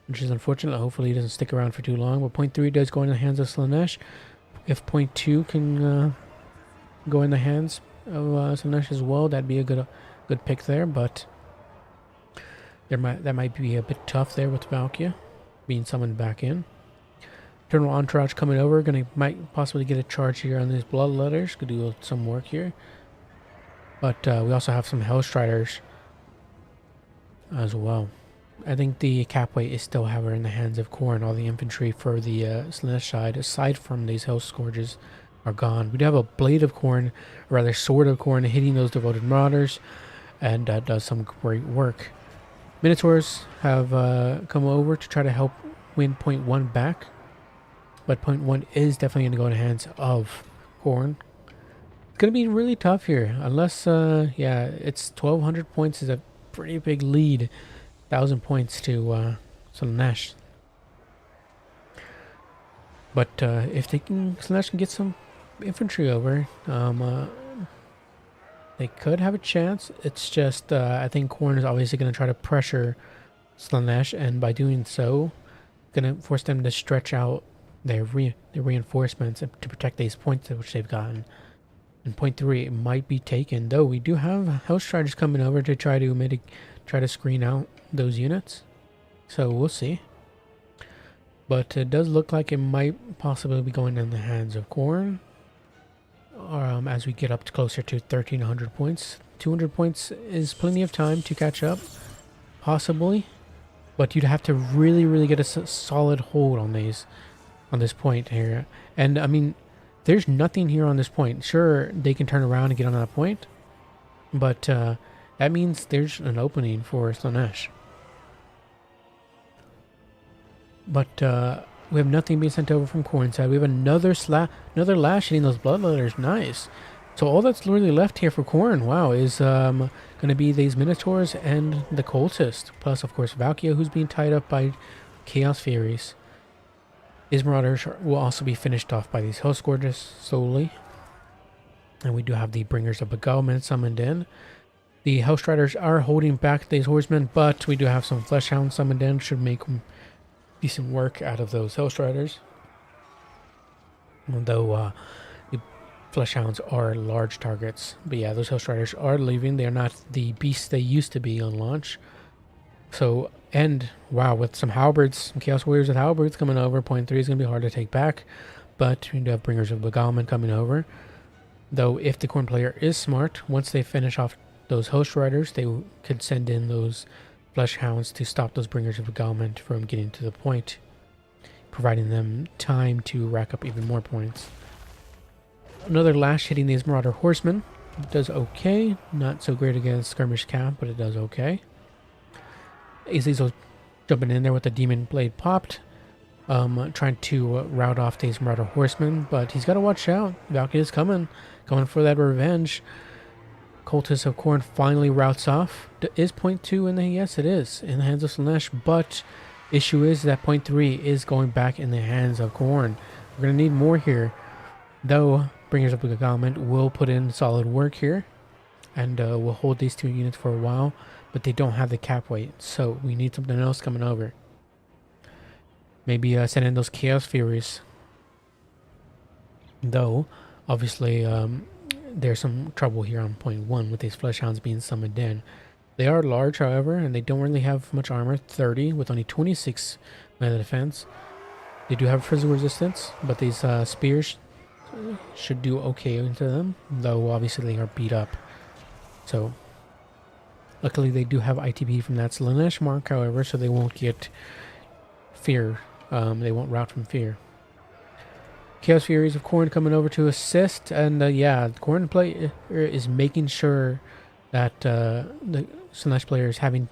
which is unfortunate. Hopefully it doesn't stick around for too long. But point 3 does go in the hands of Slaanesh. If point 2 can go in the hands of Slaanesh as well, that'd be a good pick there. But that might be a bit tough there with Valkia being summoned back in. Eternal Entourage coming over, might possibly get a charge here on these blood letters. Could do some work here. But we also have some Hellstriders as well. I think the cap weight is still, however, in the hands of Khorne. All the infantry for the Slaanesh side, aside from these Hell Scourges, are gone. We do have a Blade of Khorne, or rather Sword of Khorne, hitting those Devoted Marauders, and does some great work. Minotaurs have come over to try to help win point 1 back. But point 1 is definitely going to go in the hands of Khorne. It's going to be really tough here. Unless, yeah, it's 1,200 points is a pretty big lead. 1,000 points to Slaanesh. But if Slaanesh can get some infantry over, they could have a chance. It's just, I think Khorne is obviously going to try to pressure Slaanesh, and by doing so, going to force them to stretch out their reinforcements to protect these points which they've gotten. And point 3 might be taken, though we do have Hellstriders coming over to try to screen out those units. So we'll see. But it does look like it might possibly be going in the hands of Khorne. As we get up closer to 1,300 points. 200 points is plenty of time to catch up, possibly. But you'd have to really, really get a solid hold on this point here. And I mean, there's nothing here on this point. Sure, they can turn around and get on that point, but that means there's an opening for Slaanesh. But we have nothing being sent over from Khorne's side. We have another lash hitting those blood letters. Nice. So all that's really left here for Khorne, wow, is going to be these Minotaurs and the Cultist. Plus, of course, Valkia, who's being tied up by Chaos Furies. His Marauders will also be finished off by these Hell Scourges slowly. And we do have the Bringers of Beguilement summoned in. The Hellstriders are holding back these Horsemen, but we do have some Fleshhounds summoned in. Should make decent work out of those Hellstriders. Although the Fleshhounds are large targets. But yeah, those Hellstriders are leaving. They're not the beasts they used to be on launch. So, and wow, with some Halberds, some Chaos Warriors with Halberds coming over, point 3 is going to be hard to take back. But we do have Bringers of Beguilement coming over. Though, if the Khorne player is smart, once they finish off those host riders, they could send in those flesh hounds to stop those bringers of beguilement from getting to the point, providing them time to rack up even more points. Another lash hitting these marauder horsemen. It does okay. Not so great against skirmish cap, but it does okay. Azazel jumping in there with the demon blade popped. Trying to rout off these marauder horsemen, but he's got to watch out. Valkyrie is coming for that revenge. Cultist of Khorne finally routs off. Is point 2 in the... Yes, it is. In the hands of Slaanesh, but issue is that point 3 is going back in the hands of Khorne. We're going to need more here. Though, Bringers of Beguilement will put in solid work here. And we'll hold these 2 units for a while. But they don't have the cap weight. So we need something else coming over. Maybe send in those Chaos Furies. Though, obviously... there's some trouble here on point 1 with these flesh hounds being summoned in. They are large, however, and they don't really have much armor. 30 with only 26 melee defense. They do have physical resistance, but these spears should do okay into them, though obviously they are beat up. So, luckily they do have ITB from that Slaanesh mark, however, so they won't get fear. They won't rout from fear. Chaos Furies of Khorne coming over to assist, and yeah, Khorne player is making sure that the Slaanesh player is having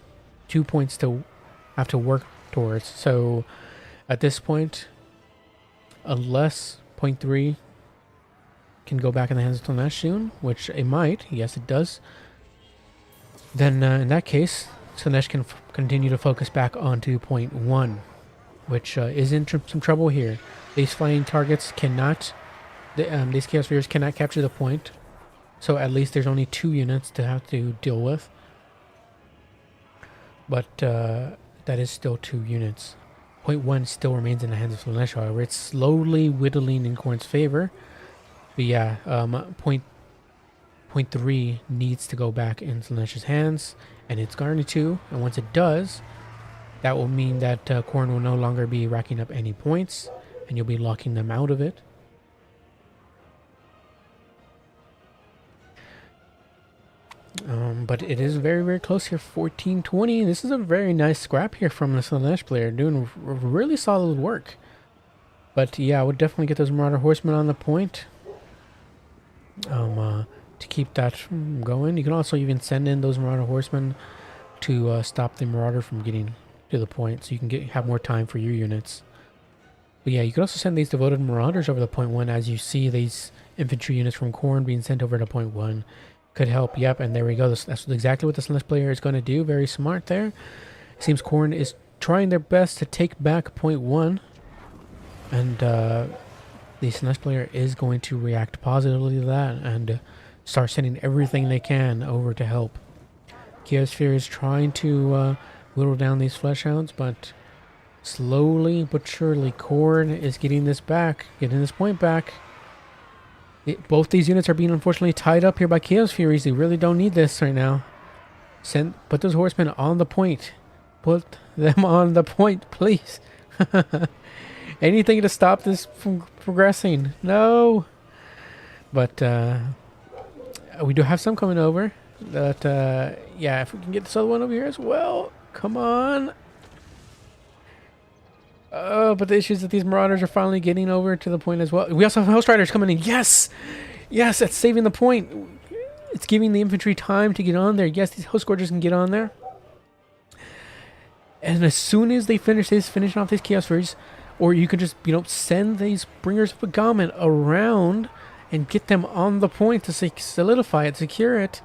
2 points to have to work towards. So at this point, unless point 3 can go back in the hands of Slaanesh soon, which it might, yes it does, then in that case, Slaanesh can continue to focus back onto point 1, which is in some trouble here. These flying targets cannot, these Chaos Warriors cannot capture the point. So at least there's only 2 units to have to deal with. But that is still 2 units. Point 1 still remains in the hands of Slaanesh, however. It's slowly whittling in Khorne's favor. But yeah, point 3 needs to go back in Slaanesh's hands. And it's going to. And once it does, that will mean that Khorne will no longer be racking up any points. And you'll be locking them out of it. But it is very, very close here. 14-20. This is a very nice scrap here from the Slaanesh player. Doing really solid work. But yeah, I would definitely get those Marauder Horsemen on the point. To keep that going. You can also even send in those Marauder Horsemen to stop the Marauder from getting to the point. So you can have more time for your units. But yeah, you can also send these Devoted Marauders over to point 1 as you see these infantry units from Khorne being sent over to point 1. Could help, yep, and there we go. That's exactly what the Slaanesh player is going to do. Very smart there. It seems Khorne is trying their best to take back point 1. And the Slaanesh player is going to react positively to that and start sending everything they can over to help. Chaos Fear is trying to whittle down these Flesh Hounds, but... slowly but surely, Khorne is getting this back, getting this point back. Both these units are being unfortunately tied up here by Chaos Furies. They really don't need this right now. Put those horsemen on the point. Put them on the point, please. Anything to stop this from progressing. No. But we do have some coming over. But yeah, if we can get this other one over here as well. Come on. But the issue is that these Marauders are finally getting over to the point as well. We also have Host Riders coming in. Yes! Yes, that's saving the point. It's giving the infantry time to get on there. Yes, these Host Scourgers can get on there. And as soon as they finishing off these Chaos Furies, or you could just, send these Bringers of Beguilement around and get them on the point to solidify it, secure it.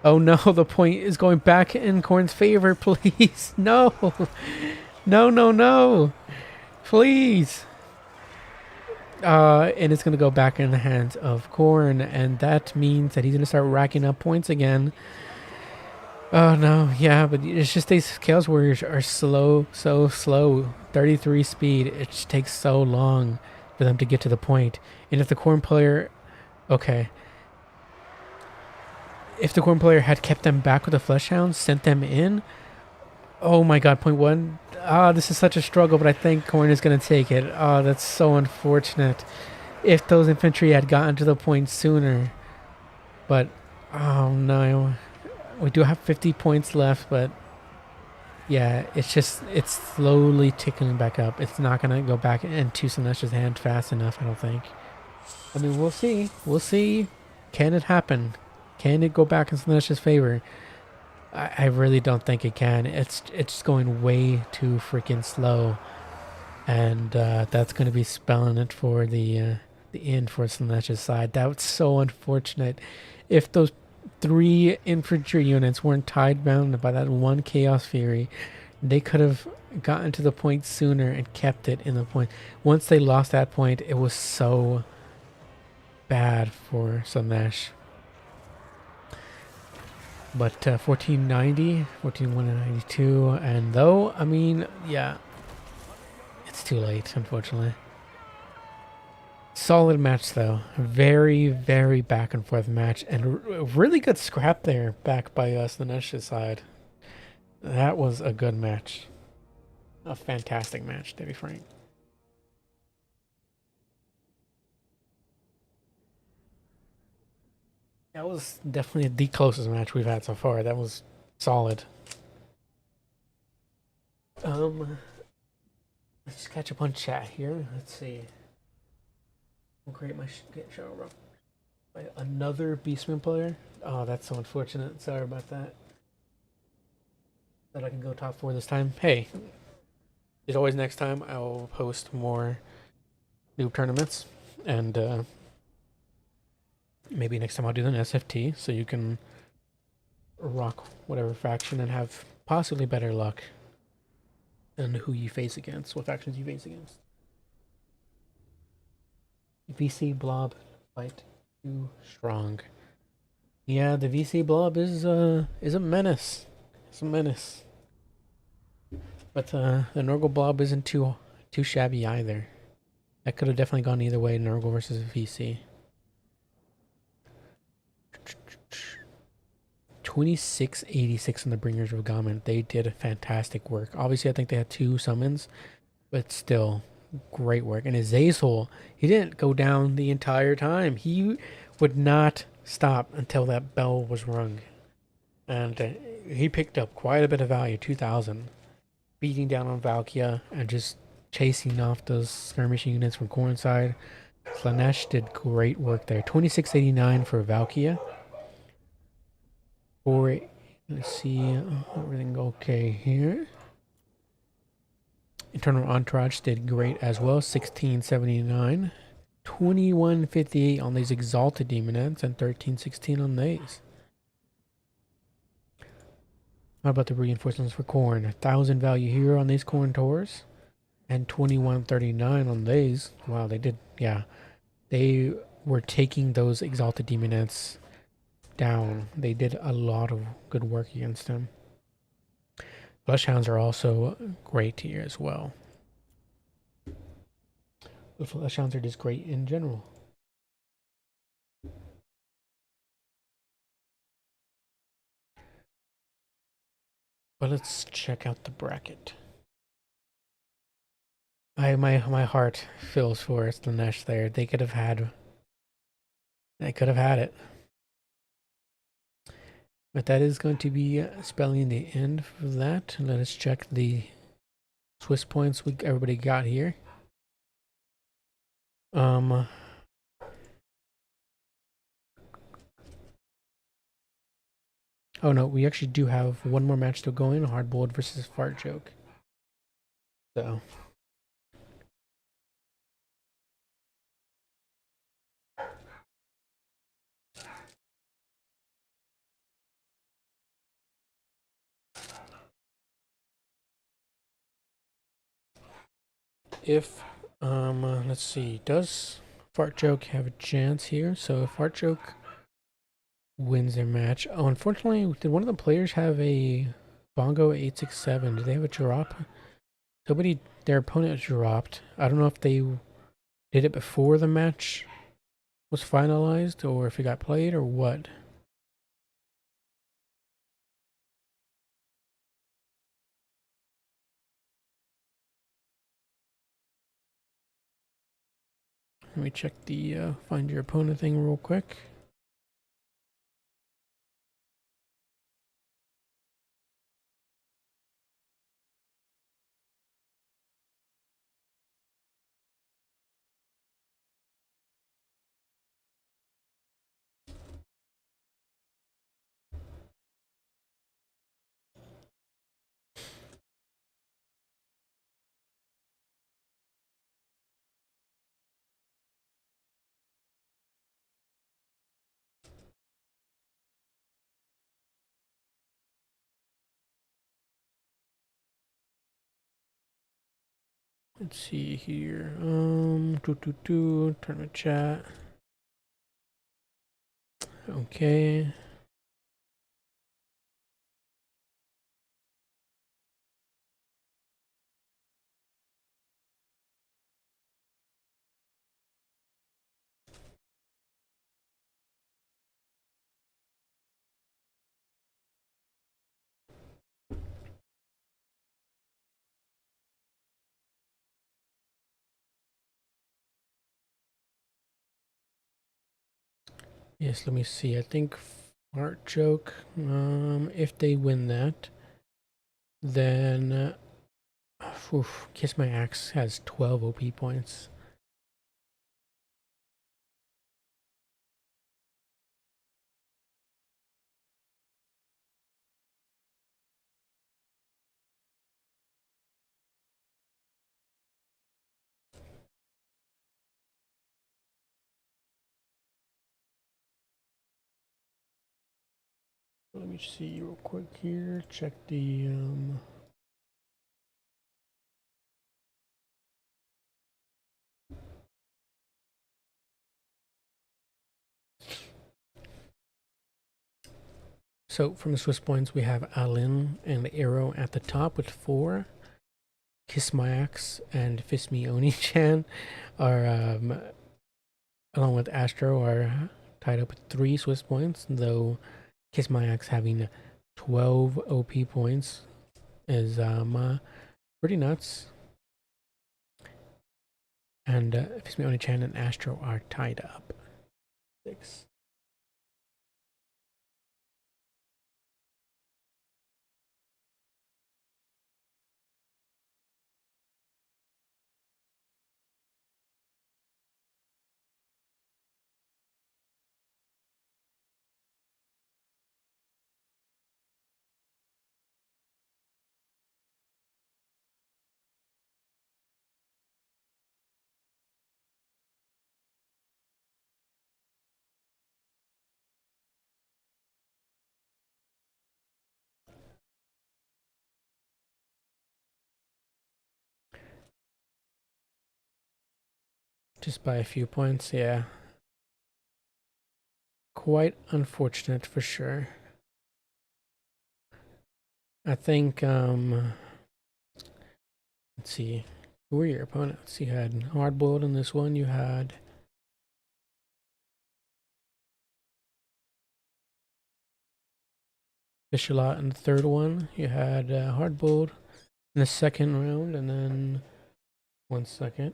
Oh no, the point is going back in Khorne's favor, please. No. No, no, no. Please. And it's going to go back in the hands of Khorne, and that means that he's going to start racking up points again. Oh, no. Yeah, but it's just these Chaos Warriors are slow, so slow. 33 speed. It just takes so long for them to get to the point. And if the Khorne player... Okay. If the Khorne player had kept them back with the Flesh Hounds, sent them in... Oh my god, point 1. This is such a struggle, but I think Khorne is going to take it. Oh, that's so unfortunate. If those infantry had gotten to the point sooner. But, oh no. we do have 50 points left, but yeah, it's slowly ticking back up. It's not gonna go back into Slaanesh's hand fast enough, I don't think. I mean, we'll see. We'll see. Can it happen? Can it go back in Slaanesh's favor? I really don't think it can. It's going way too freaking slow, and that's going to be spelling it for the end for Slaanesh's side. That was so unfortunate. If those 3 infantry units weren't tied bound by that 1 Chaos Fury, they could have gotten to the point sooner and kept it in the point. Once they lost that point, it was so bad for Slaanesh. But 1490, 14192, and though, I mean, yeah, it's too late, unfortunately. Solid match, though. Very, very back and forth match, and a really good scrap there back by Slaanesh's side. That was a good match. A fantastic match, to be frank. That was definitely the closest match we've had so far. That was solid. Let's catch up on chat here. Let's see. We'll create my show by another Beastmen player. Oh, that's so unfortunate. Sorry about that. That I can go top 4 this time. Hey, as always, next time I'll post more noob tournaments, and maybe next time I'll do an SFT so you can rock whatever faction and have possibly better luck than who you face against, what factions you face against. VC blob fight too strong. Yeah, the VC blob is a menace. It's a menace. But the Nurgle blob isn't too shabby either. That could have definitely gone either way, Nurgle versus VC. 2686 on the Bringers of Gammon. They did fantastic work. Obviously, I think they had 2 summons, but still, great work. And his Azazel, he didn't go down the entire time. He would not stop until that bell was rung. And he picked up quite a bit of value, 2,000. Beating down on Valkia and just chasing off those skirmishing units from Khorne side. Slaanesh did great work there. 2689 for Valkia. Let's see, everything okay here. Internal Entourage did great as well. 1679. 2158 on these Exalted Demonettes and 1316 on these. How about the reinforcements for Khorne? 1,000 value here on these Khorne Tours. And 2139 on these. Wow, they did, yeah. They were taking those Exalted Demonettes down. They did a lot of good work against them. Fleshhounds are also great here as well. The Fleshhounds are just great in general. But let's check out the bracket. My heart feels for Slaanesh there. They could have had it. But that is going to be spelling the end for that. Let us check the Swiss points everybody got here. Oh no, we actually do have one more match still going. Hardboiled versus Fart Joke. So if let's see, does Fart Joke have a chance here? So if Fart Joke wins their match. Oh, unfortunately, did one of the players have a Bongo 867? Did they have a drop? Somebody, their opponent dropped. I don't know if they did it before the match was finalized or if it got played or what. Let me check the find your opponent thing real quick. Let's see here. Tournament chat. Okay. Yes, let me see. I think Fart Joke. If they win that, then Kiss My Axe has 12 OP points. Let me see real quick here. Check the So from the Swiss points, we have Alin and the Arrow at the top with 4. Kiss My Axe and Fist Me Oni-chan are, along with Astro, are tied up with 3 Swiss points, though Kiss My Axe having 12 OP points is pretty nuts. And Fist Me Oni-chan and Astro are tied up. 6. Just by a few points, yeah. Quite unfortunate for sure. I think, let's see, who were your opponents? You had Hardboiled in this one, you had Fishalot in the third one, you had Hardboiled in the second round, and then, 1 second.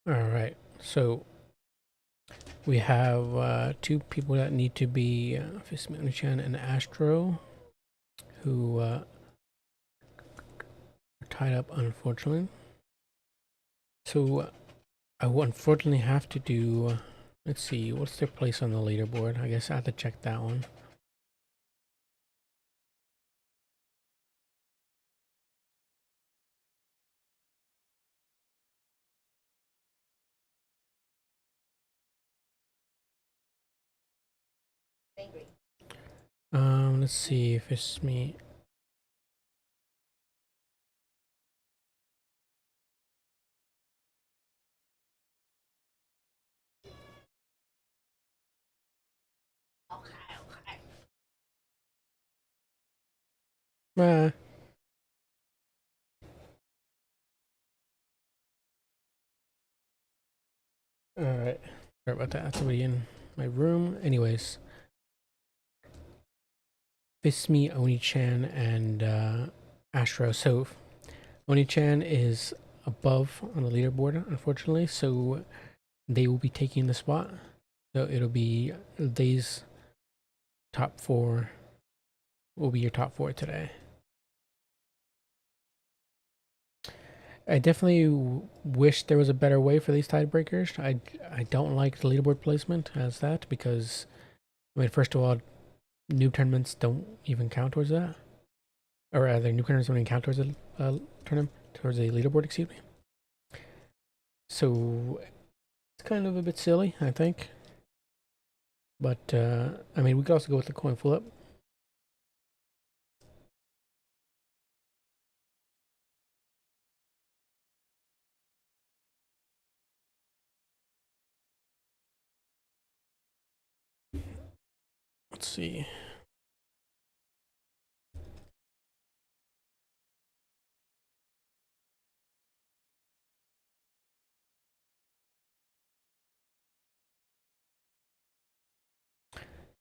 Alright, so we have 2 people that need to be Fistmanu-chan and Astro, who are tied up, unfortunately. So I will unfortunately have to do, let's see, what's their place on the leaderboard? I guess I have to check that one. Let's see if it's me. Alright. Sorry about that. Somebody in my room. Anyways. It's me, Oni-chan, and Astro. So Oni-chan is above on the leaderboard, unfortunately, so they will be taking the spot. So it'll be these top four will be your top four today. I definitely wish there was a better way for these tiebreakers. I don't like the leaderboard placement as that because, I mean, first of all, noob tournaments don't even count towards that. Or rather, noob tournaments don't even count towards a tournament, towards a leaderboard, excuse me. So it's kind of a bit silly, I think. But, I mean, we could also go with the coin flip. Let's see.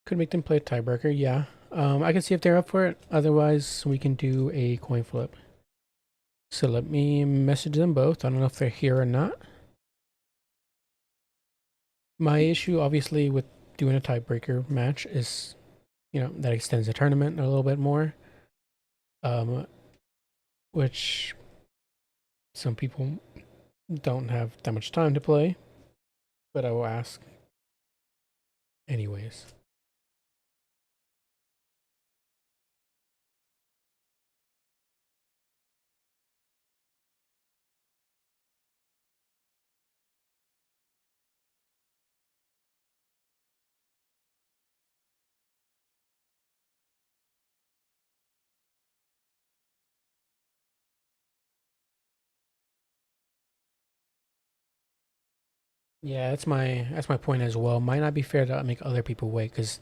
Could make them play a tiebreaker, yeah. I can see if they're up for it. Otherwise, we can do a coin flip. So let me message them both. I don't know if they're here or not. My issue, obviously, with doing a tiebreaker match is, you know, that extends the tournament a little bit more. Which some people don't have that much time to play. But I will ask anyways. Yeah, that's my point as well. Might not be fair to make other people wait because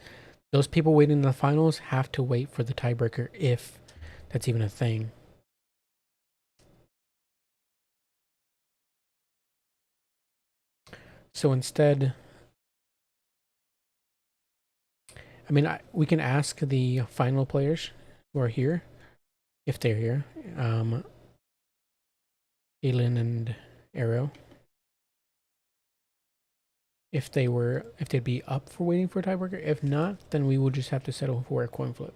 those people waiting in the finals have to wait for the tiebreaker if that's even a thing. So instead, I mean, we can ask the final players who are here if they're here. Aelin and Arrow. If they'd be up for waiting for a tiebreaker. If not, then we will just have to settle for a coin flip.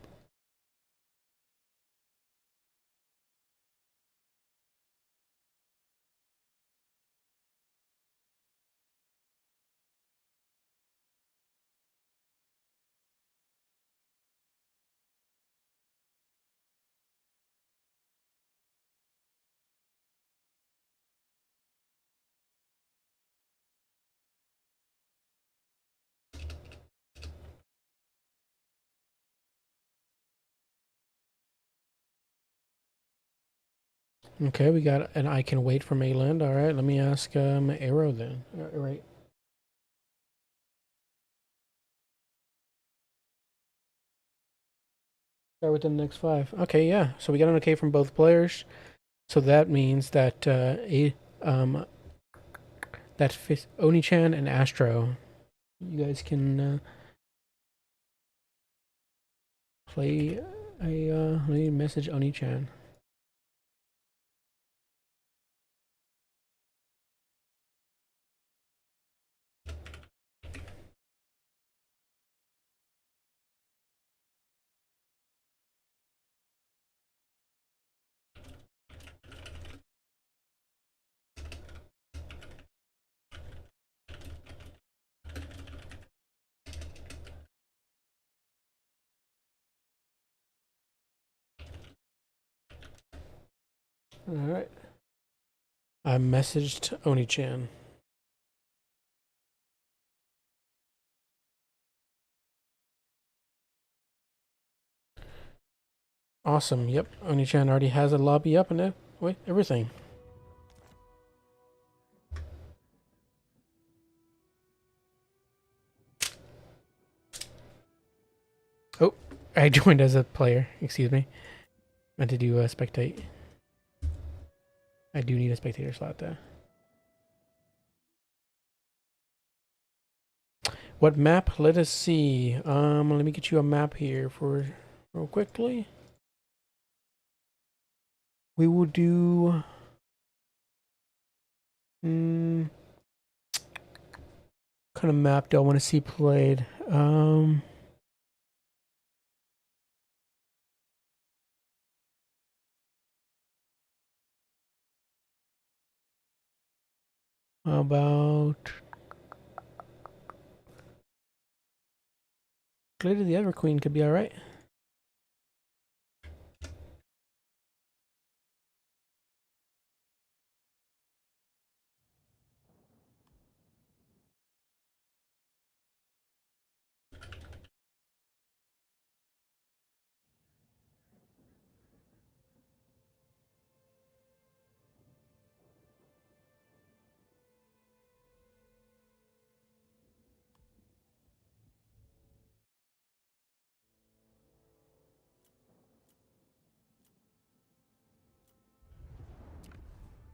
Okay, we got an I can wait from Aelin. All right, let me ask Arrow then. All right. Start with the next five. Okay, yeah. So we got an okay from both players. So that means that Oni-chan and Astro, you guys can play a let me message Oni-chan. All right. I messaged Oni-chan. Awesome. Yep. Oni-chan already has a lobby up and everything. Oh, I joined as a player. Excuse me. Meant to do a spectate. I do need a spectator slot though. What map? Let us see. Let me get you a map here for real quickly. We will do. What kind of map do I want to see played? How about Glade of the Ever Queen could be all right.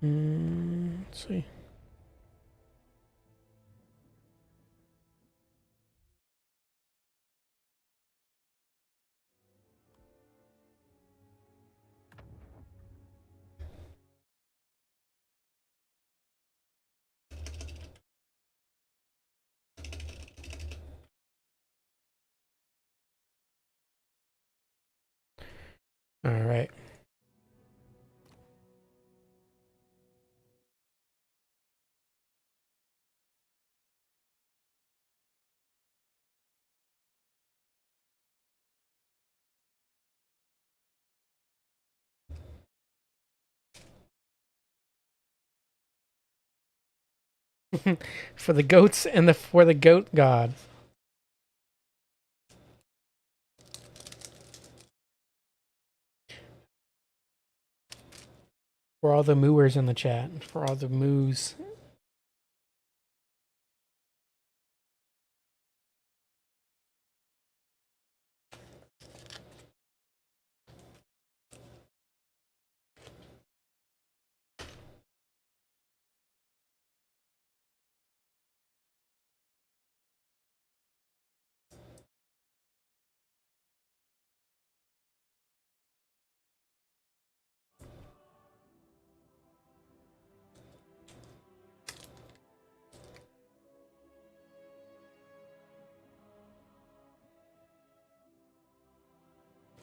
Let's see. All right. For the goats and for the goat god. For all the mooers in the chat. For all the moos.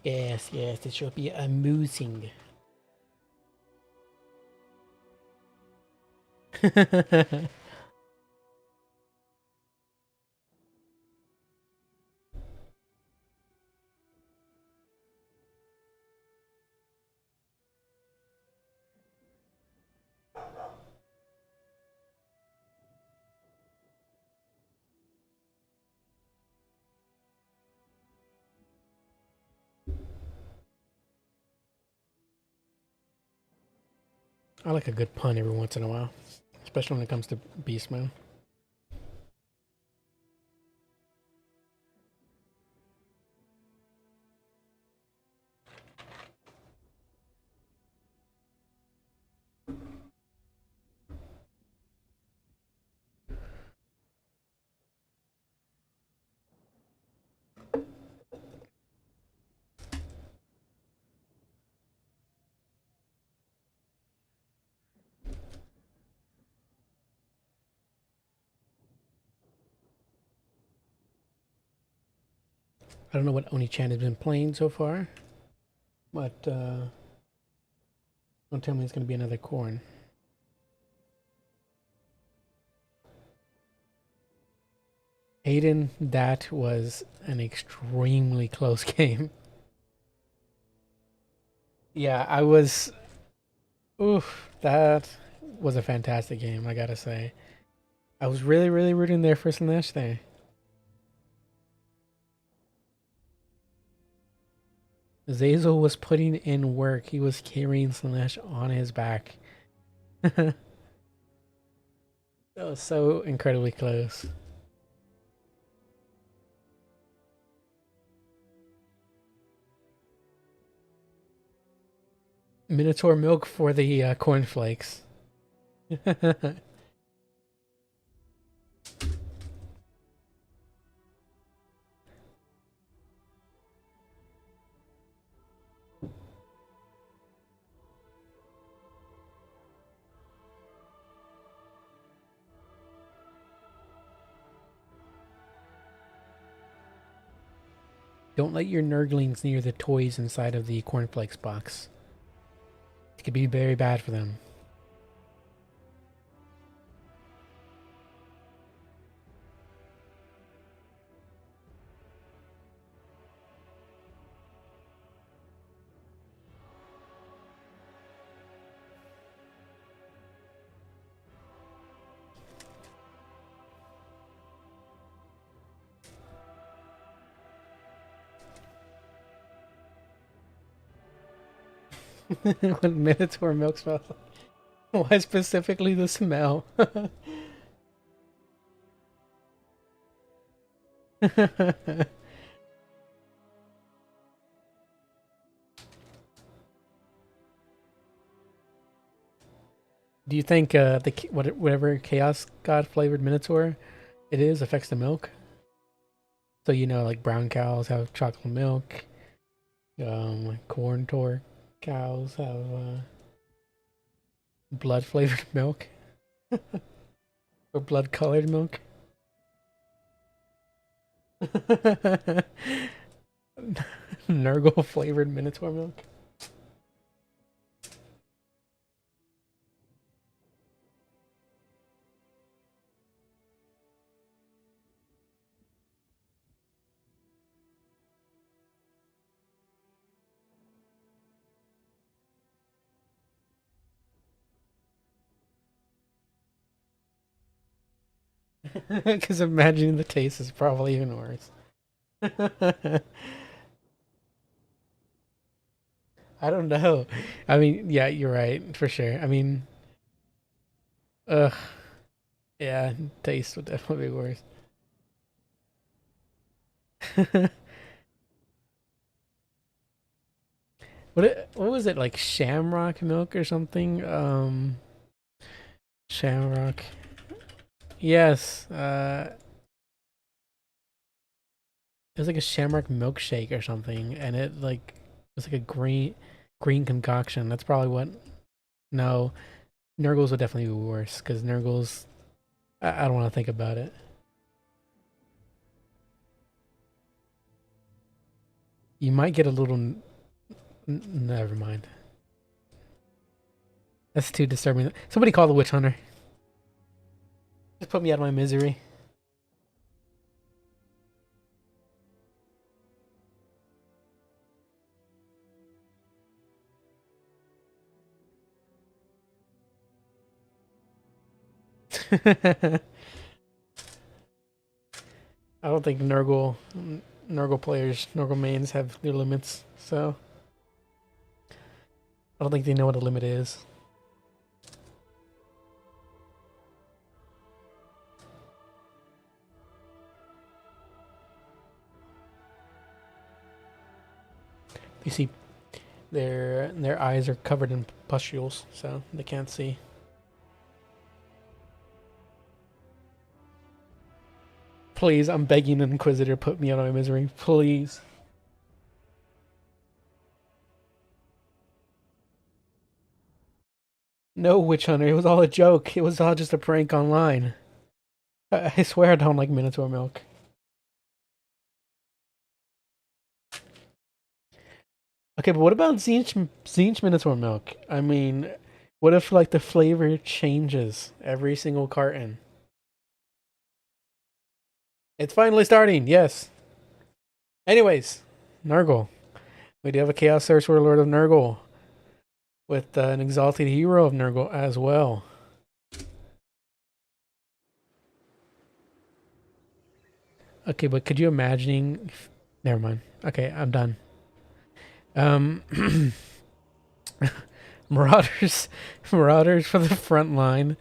Yes, yes, it should be amusing. I like a good pun every once in a while, especially when it comes to Beastmen. I don't know what Oni-chan has been playing so far, but don't tell me it's going to be another Khorne. Aiden, that was an extremely close game. Yeah, I was. Oof, that was a fantastic game, I gotta say. I was really, really rooting there for Slaanesh there. Zazel was putting in work. He was carrying Slaanesh on his back. That was so incredibly close. Minotaur milk for the cornflakes. don't let your Nurglings near the toys inside of the cornflakes box. It could be very bad for them. What Minotaur milk smells like? Why specifically the smell? Do you think whatever Chaos God flavored Minotaur it is affects the milk? So you know, like brown cows have chocolate milk. Corn tor cows have blood flavored milk or blood colored milk. Nurgle flavored Minotaur milk. Because imagining the taste is probably even worse. I don't know. I mean, yeah, you're right for sure. I mean, ugh, yeah, taste would definitely be worse. What was it like shamrock milk or something? Shamrock. Yes. It was like a shamrock milkshake or something, and it was like a green concoction. That's probably what. No, Nurgles would definitely be worse because Nurgles. I don't want to think about it. You might get a little. Never mind. That's too disturbing. Somebody call the witch hunter. Just put me out of my misery. I don't think Nurgle players, Nurgle mains have their limits, so I don't think they know what a limit is. You see, their eyes are covered in pustules, so they can't see. Please, I'm begging an Inquisitor, put me out of my misery. Please. No, Witch Hunter, it was all a joke. It was all just a prank online. I swear I don't like Minotaur milk. Okay, but what about Tzeentch Minotaur milk? I mean, what if like the flavor changes every single carton? It's finally starting, yes. Anyways, Nurgle. We do have a Chaos Sorcerer Lord of Nurgle with an Exalted Hero of Nurgle as well. Okay, but could you imagine? Never mind. Okay, I'm done. Marauders, Marauders for the front line.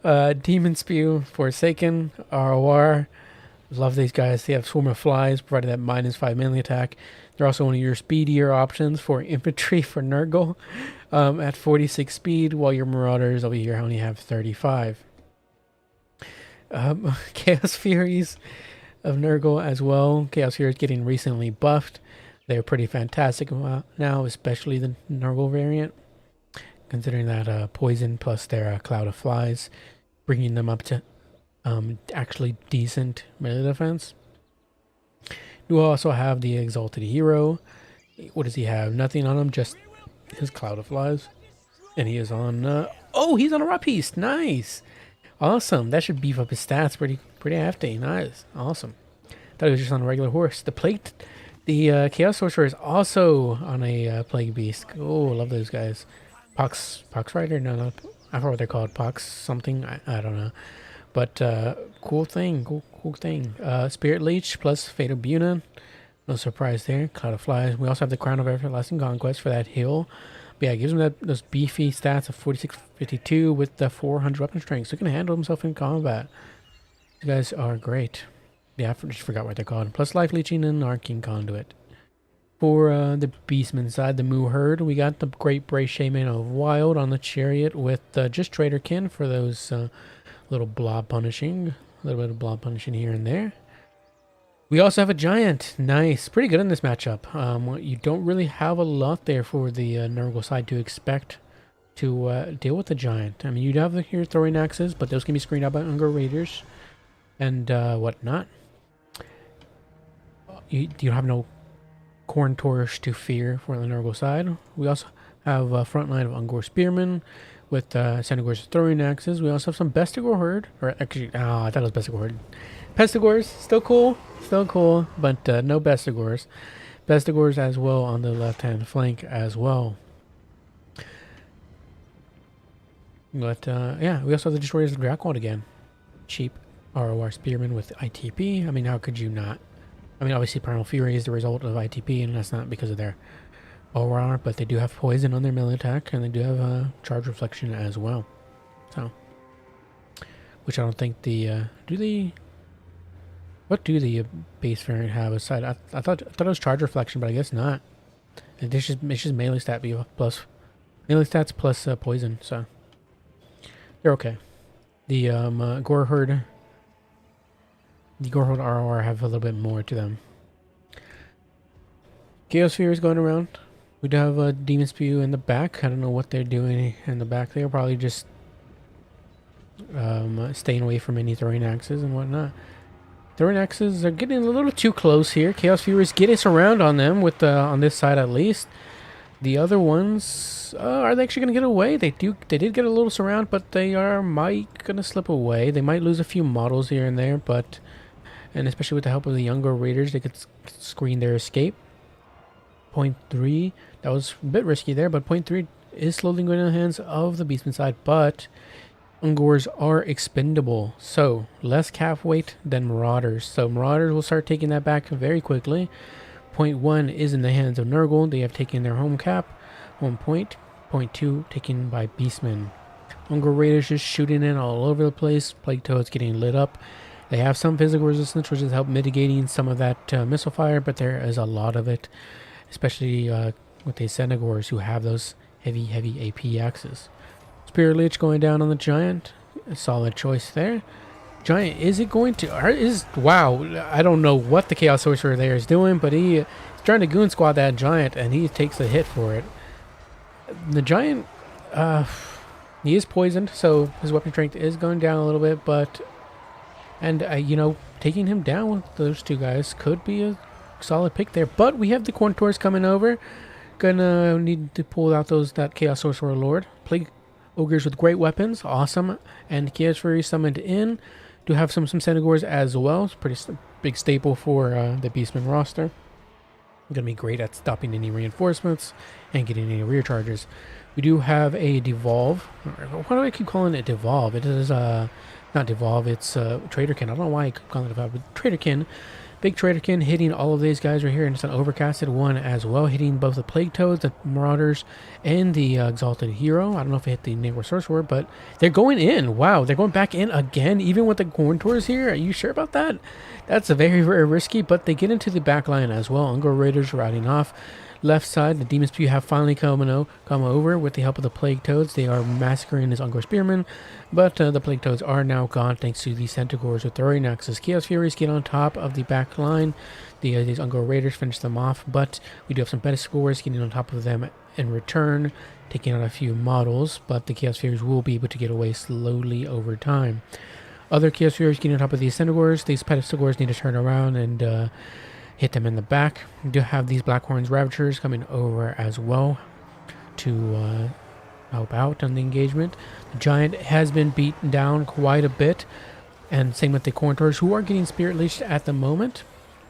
Demon Spew, Forsaken, ROR. Love these guys. They have Swarm of Flies, provided that -5 melee attack. They're also one of your speedier options for infantry for Nurgle at 46 speed, while your Marauders over here only have 35. Chaos Furies of Nurgle as well. Chaos Furies getting recently buffed. They're pretty fantastic now, especially the Nurgle variant, considering that poison plus their Cloud of Flies, bringing them up to actually decent melee defense. You also have the Exalted Hero. What does he have? Nothing on him, just his Cloud of Flies. And he is on, oh, he's on a Raw Piece. Nice. Awesome. That should beef up his stats pretty hefty. Nice. Awesome. Thought he was just on a regular horse. The Chaos Sorcerer is also on a Plague Beast. Oh, love those guys. Pox Rider? No, I forgot what they're called. Pox something? I don't know. But cool thing. Cool thing. Spirit Leech plus Fatal Buna. No surprise there. Cloud of Flies. We also have the Crown of Everlasting Conquest for that heal. But yeah, it gives him those beefy stats of 46, 52 with the 400 weapon strength. So he can handle himself in combat. You guys are great. Yeah, I just forgot what they're called. Plus life leeching and arcane conduit. For the Beastmen side, the Moo Herd, we got the Great Bray Shaman of Wild on the chariot with just Traderkin for those little blob punishing. A little bit of blob punishing here and there. We also have a Giant. Nice. Pretty good in this matchup. You don't really have a lot there for the Nurgle side to expect to deal with the Giant. I mean, you'd have your throwing axes, but those can be screened out by Unger Raiders and whatnot. You have no Khorne Torish to fear for the Nurgle side. We also have a front line of Ungor Spearmen with Senegor's throwing axes. We also have some Bestigor Herd. Or actually, I thought it was Bestigor Herd. Pestigors, still cool, but no Bestigors. Bestigors as well on the left-hand flank as well. But yeah, we also have the Destroyers of Drakon again. Cheap ROR Spearmen with ITP. I mean, how could you not? I mean, obviously Primal Fury is the result of ITP, and that's not because of their OR, but they do have poison on their melee attack, and they do have charge reflection as well. So, which I don't think the what do the base variant have aside? I thought it was charge reflection, but I guess not. It's just melee stat plus melee stats plus poison, so they're okay. The Gorherd RR have a little bit more to them. Chaos Sphere is going around. We do have a Demon Spew in the back. I don't know what they're doing in the back. They're probably just staying away from any throwing axes and whatnot. Throwing axes are getting a little too close here. Chaos Furies get us around on them with on this side at least. The other ones, are they actually going to get away? They did get a little surround, but they might going to slip away. They might lose a few models here and there, but and especially with the help of the younger raiders, they could screen their escape. 0.3, that was a bit risky there, but 0.3 is slowly going in the hands of the Beastman side, but Ungors are expendable, so less cap weight than Marauders. So Marauders will start taking that back very quickly. 0.1 is in the hands of Nurgle. They have taken their home cap. 1 point. 0.2 taken by Beastmen. Unger Raiders just shooting in all over the place. Plague Toads getting lit up. They have some physical resistance, which has helped mitigating some of that missile fire, but there is a lot of it, especially with the Senegors who have those heavy AP axes. Spirit Lich going down on the Giant. A solid choice there. Giant, is it going to... wow, I don't know what the Chaos Sorcerer there is doing, but he's trying to Goon Squad that Giant, and he takes a hit for it. The Giant, he is poisoned, so his weapon strength is going down a little bit, but... And, you know, taking him down with those two guys could be a solid pick there. But we have the Khorne Tours coming over. Gonna need to pull out that Chaos Sorcerer Lord. Plague Ogres with great weapons. Awesome. And Chaos Fury summoned in. Do have some Senegors as well. It's a pretty big staple for the Beastman roster. Gonna be great at stopping any reinforcements and getting any rear charges. We do have a Devolve. Why do I keep calling it Devolve? It is not Devolve, it's Traderkin. I don't know why I keep calling it Devolve, but Traderkin. Big Traderkin hitting all of these guys right here, and it's an overcasted one as well, hitting both the Plague Toads, the Marauders, and the Exalted Hero. I don't know if it hit the Neighbor Sorcerer, but they're going in. Wow, they're going back in again, even with the Khorne Tours here. Are you sure about that? That's very, very risky, but they get into the back line as well. Unger Raiders riding off. Left side, the Demon Spew have finally come over with the help of the Plague Toads. They are massacring his Ungor Spearmen, but the Plague Toads are now gone thanks to the Centaurs with throwing axes. Chaos Furies get on top of the back line. These Ungor Raiders finish them off, but we do have some Betiscores getting on top of them in return, taking out a few models, but the Chaos Furies will be able to get away slowly over time. Other Chaos Furies getting on top of these Centaurs. These Betiscores need to turn around and hit them in the back. We do have these Black Horns Ravagers coming over as well to help out on the engagement. The Giant has been beaten down quite a bit, and same with the Khorne, who are getting Spirit Leached at the moment.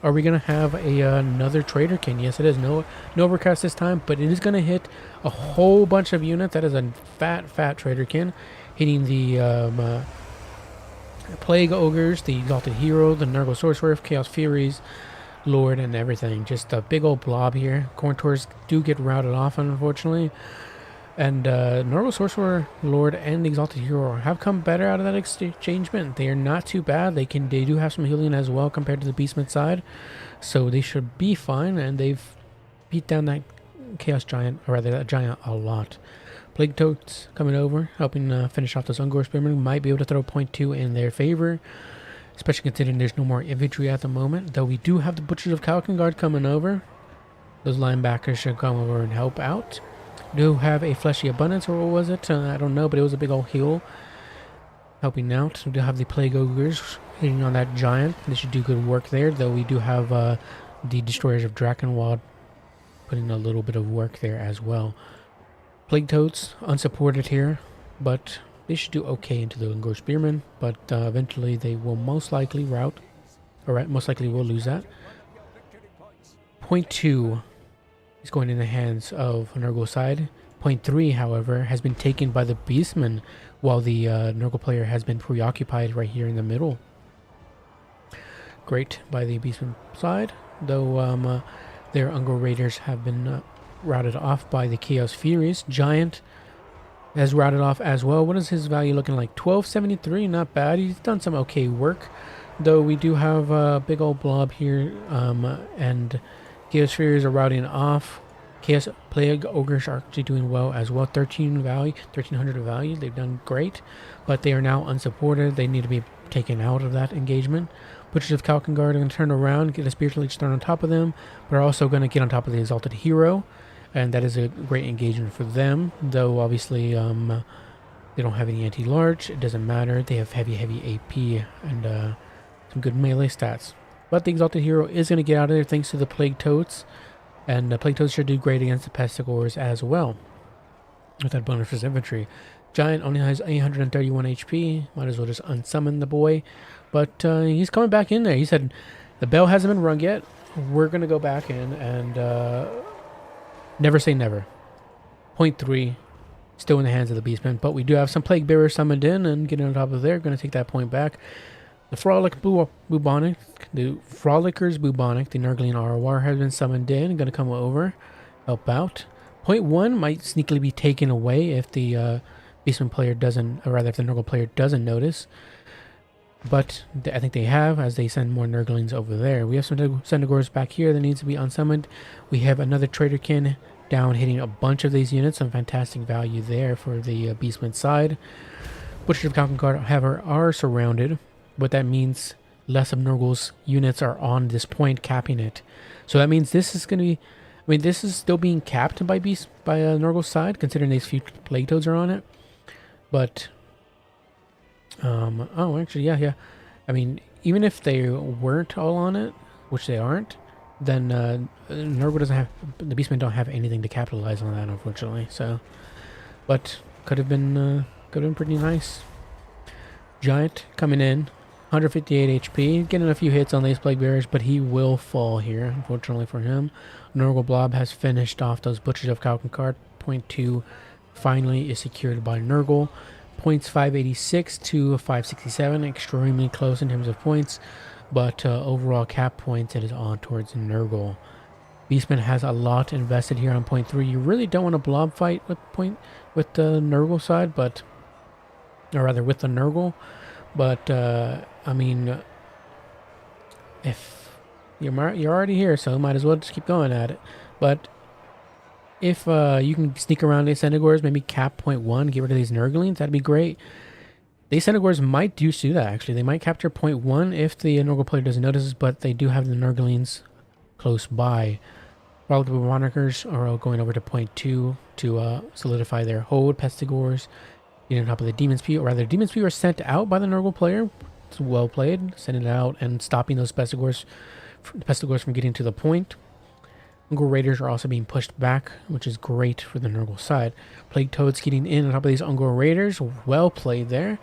Are we going to have another Trader King? Yes, it is. No Overcast this time, but it is going to hit a whole bunch of units. That is a fat Trader King, hitting the Plague Ogres, the Exalted Hero, the Nurgle Sorcerer, Chaos Furies, Lord, and everything. Just a big old blob here. Khorne do get routed off, unfortunately. And Nurgle Sorcerer, Lord, and the Exalted Hero have come better out of that exchangement. They are not too bad. They do have some healing as well compared to the Beastmen side. So they should be fine, and they've beat down that Chaos Giant, or rather that Giant, a lot. Plague Toads coming over, helping finish off those Ungor Spearmen. Might be able to throw 0.2 in their favor, especially considering there's no more infantry at the moment. Though we do have the Butchers of Kalkengard coming over. Those linebackers should come over and help out. Do have a Fleshy Abundance, or what was it? I don't know, but it was a big old heal helping out. We do have the Plague Ogres hitting on that Giant. They should do good work there, though we do have the Destroyers of Drakenwald putting a little bit of work there as well. Plague Toads unsupported here, but they should do okay into the Ungor Spearmen, but eventually they will most likely rout, or most likely will lose that. 0.2 is going in the hands of Nurgle side. 0.3, however, has been taken by the Beastmen, while the Nurgle player has been preoccupied right here in the middle. Great by the Beastmen side, though their Ungor Raiders have been routed off by the Chaos Furies. Giant has routed off as well. What is his value looking like? 1273, not bad. He's done some okay work, though we do have a big old blob here, and Chaos Furies are routing off. Chaos Plague Ogres are actually doing well as well. 1300 value. They've done great, but they are now unsupported. They need to be taken out of that engagement. Butchers of Kalkengard are going to turn around, get a Spiritual Leech thrown on top of them, but are also going to get on top of the Exalted Hero, and that is a great engagement for them, though obviously they don't have any anti-large. It doesn't matter. They have heavy AP and some good melee stats. But the Exalted Hero is going to get out of there thanks to the Plague Toads, and the Plague Toads should do great against the Pestigores as well with that bonus for his infantry. Giant only has 831 HP. Might as well just unsummon the boy. But he's coming back in there. He said the bell hasn't been rung yet. We're going to go back in and never say never. 0.3 still in the hands of the Beastmen. But we do have some Plague Bearers summoned in and getting on top of there. Going to take that point back. The Frolickers Bubonic, the Nurgling ROR has been summoned in. Going to come over, help out. 0.1 might sneakily be taken away if the Beastman player doesn't, or rather if the Nurgle player doesn't notice. But I think they have, as they send more Nurglings over there. We have some Cendagors back here that needs to be unsummoned. We have another Traderkin down hitting a bunch of these units. Some fantastic value there for the Beastman side. Butchers of Kalkengard, however, are surrounded. What that means, less of Nurgle's units are on this point, capping it. So that means this is going to be, I mean, this is still being capped by Nurgle's side, considering these few Plague Toads are on it. But, oh, actually, yeah. I mean, even if they weren't all on it, which they aren't, then Nurgle doesn't have, the Beastmen don't have anything to capitalize on that, unfortunately. So, but could have been pretty nice. Giant coming in. 158 HP, getting a few hits on these Plague Bearers, but he will fall here, unfortunately for him. Nurgle Blob has finished off those Butchers of Kalkengard. 0.2 finally is secured by Nurgle. Points 586 to 567, extremely close in terms of points, but overall cap points, it is on towards Nurgle. Beastman has a lot invested here on 0.3. You really don't want a blob fight with the Nurgle side, but, or rather with the Nurgle. But, I mean, if you're already here, so might as well just keep going at it. But if you can sneak around these Cendagors, maybe cap 0.1, get rid of these Nurglings, that'd be great. These Cendagors might do that, actually. They might capture 0.1 if the Nurgle player doesn't notice, but they do have the Nurglings close by. All the Monikers are going over to 0.2 to solidify their hold. Pestigores getting on top of the Demon Spew, or rather, Demon Spew are sent out by the Nurgle player. It's well played, sending it out and stopping those Pestigores the Pestilgores from getting to the point. Nurgle Raiders are also being pushed back, which is great for the Nurgle side. Plague Toads getting in on top of these Nurgle Raiders. Well played there.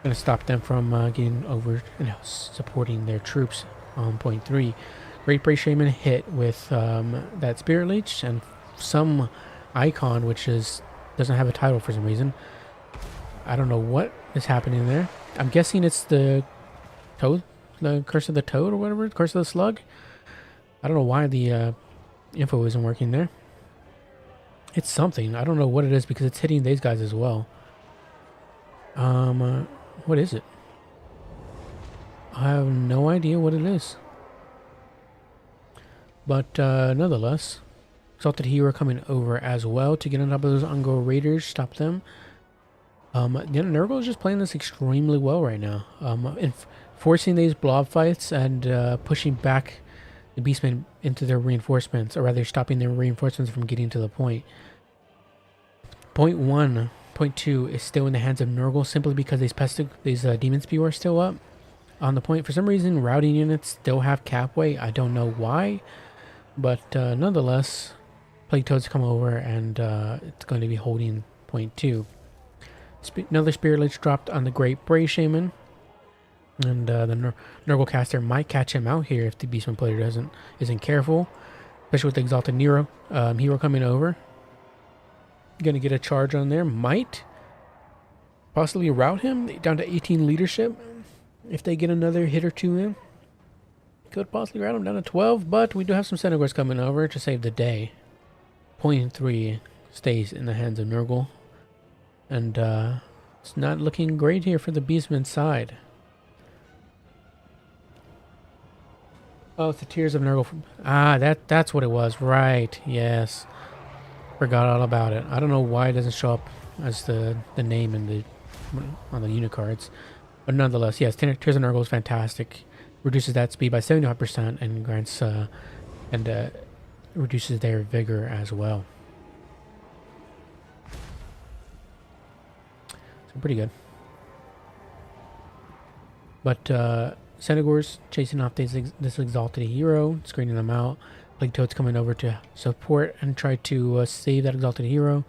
Going to stop them from getting over, supporting their troops on point 3. Great Bray Shaman hit with that Spirit Leech and some icon, which doesn't have a title for some reason. I don't know what is happening there. I'm guessing it's the Toad, the Curse of the Toad or whatever, Curse of the Slug. I don't know why the info isn't working there. It's something. I don't know what it is because it's hitting these guys as well. What is it? I have no idea what it is. But nonetheless, Exalted Hero coming over as well to get on top of those Nurgle Raiders, stop them. Nurgle is just playing this extremely well right now. Forcing these blob fights and pushing back the Beastmen into their reinforcements, or rather stopping their reinforcements from getting to the point. Point 1, point 2 is still in the hands of Nurgle simply because these Demon Spew are still up on the point. For some reason, routing units still have cap weight. I don't know why, but nonetheless, Plague Toads come over and it's going to be holding point 2. Another Spirit Leech dropped on the Great Bray Shaman. And the Nurgle caster might catch him out here if the Beastman player isn't careful. Especially with the Exalted Hero coming over. Gonna get a charge on there. Might possibly rout him down to 18 leadership. If they get another hit or two in. Could possibly rout him down to 12. But we do have some Centaurs coming over to save the day. Point 3 stays in the hands of Nurgle. And it's not looking great here for the Beastman side. Oh, it's the Tears of Nurgle. That's what it was. Right. Yes. Forgot all about it. I don't know why it doesn't show up as the name in on the unit cards. But nonetheless, yes, Tears of Nurgle is fantastic. Reduces that speed by 75% and grants reduces their vigor as well. So pretty good. But Centaurs chasing off this Exalted Hero, screening them out. Plague Toad's coming over to support and try to save that Exalted Hero.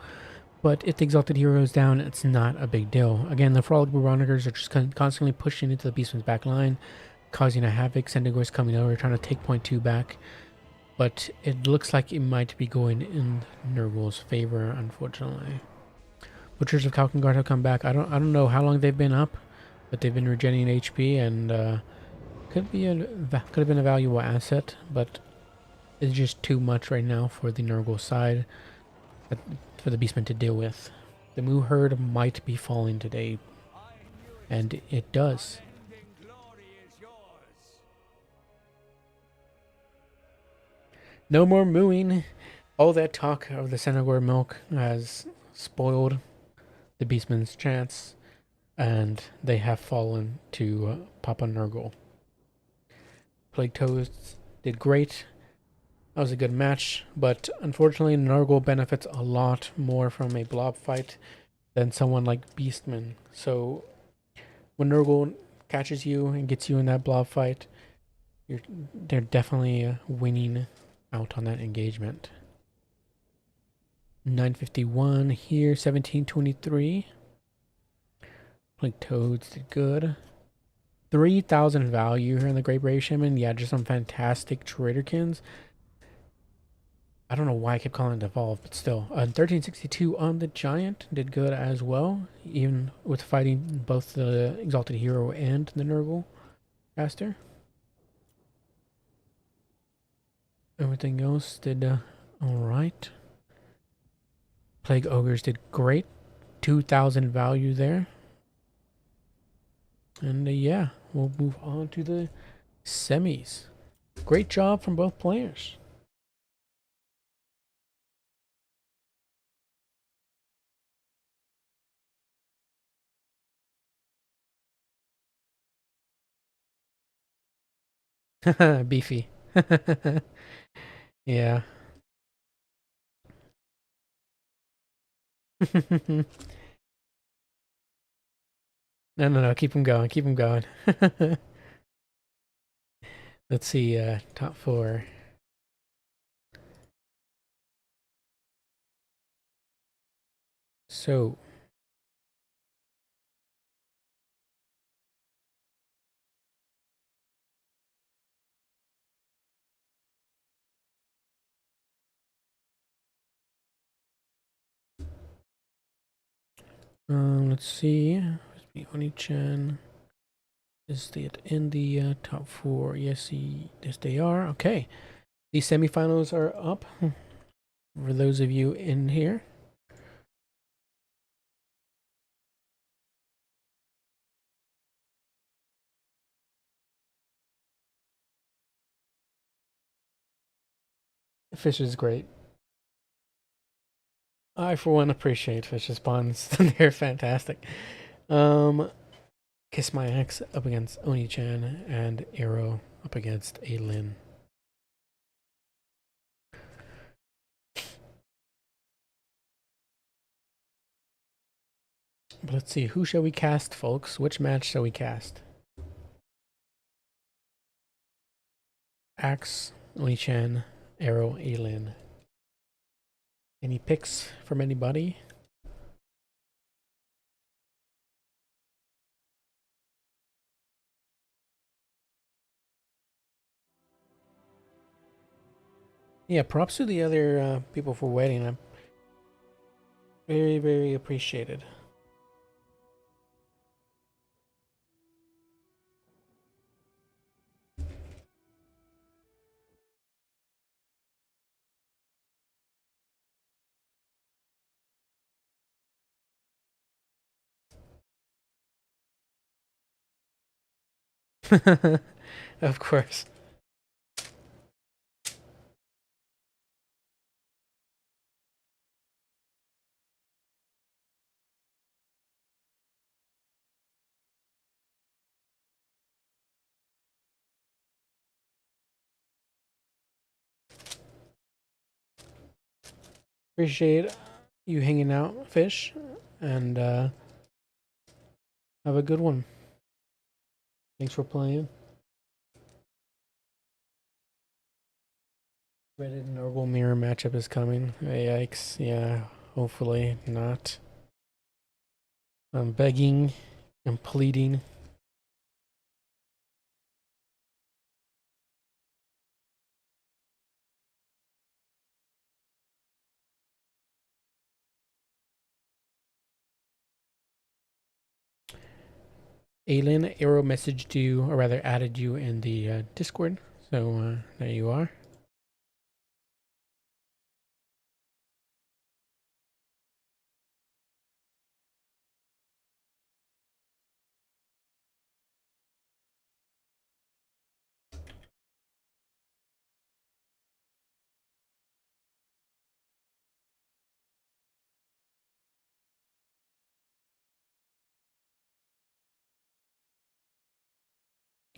But if the Exalted Hero is down, it's not a big deal. Again, the Frolic Baronicers are just constantly pushing into the Beastman's back line, causing a havoc. Centaurs coming over, trying to take point 2 back. But it looks like it might be going in Nurgle's favor, unfortunately. Butchers of Kalkengard have come back. I don't know how long they've been up, but they've been regenerating HP and could have been a valuable asset, but it's just too much right now for the Nurgle side for the Beastmen to deal with. The Moo herd might be falling today, and it does. No more mooing. All that talk of the Centaur milk has spoiled the Beastmen's chance, and they have fallen to Papa Nurgle. Plague Toads did great. That was a good match, but unfortunately Nurgle benefits a lot more from a blob fight than someone like Beastmen. So when Nurgle catches you and gets you in that blob fight, they're definitely winning out on that engagement. 951 here, 1723. Plague Toads did good. 3,000 value here in the Great Brave Shaman. Yeah, just some fantastic Traderkins. I don't know why I kept calling it Evolve, but still. 1362 on the Giant did good as well, even with fighting both the Exalted Hero and the Nurgle caster. Everything else did alright. Plague Ogres did great. 2,000 value there. And yeah, we'll move on to the semis. Great job from both players. Beefy. Yeah. No. Keep him going. Keep him going. Let's see, top 4. So, let's see. Oni-chan. Is it in the top 4? Yes, yes, they are. Okay. The semifinals are up for those of you in here. Fish is great. I, for one, appreciate Fish's puns. They're fantastic. Kiss My Ex up against Oni-chan, and Arrow up against Aylin. But let's see, who shall we cast, folks? Which match shall we cast? Axe, Oni-chan, Arrow, Aylin. Any picks from anybody? Yeah, props to the other people for waiting. I'm very, very appreciated. Of course. Appreciate you hanging out, Fish, and have a good one. Thanks for playing. Reddit Nurgle mirror matchup is coming. Yikes. Yeah, hopefully not. I'm begging and pleading. Aylin, Arrow messaged you, or rather added you in the Discord. So there you are.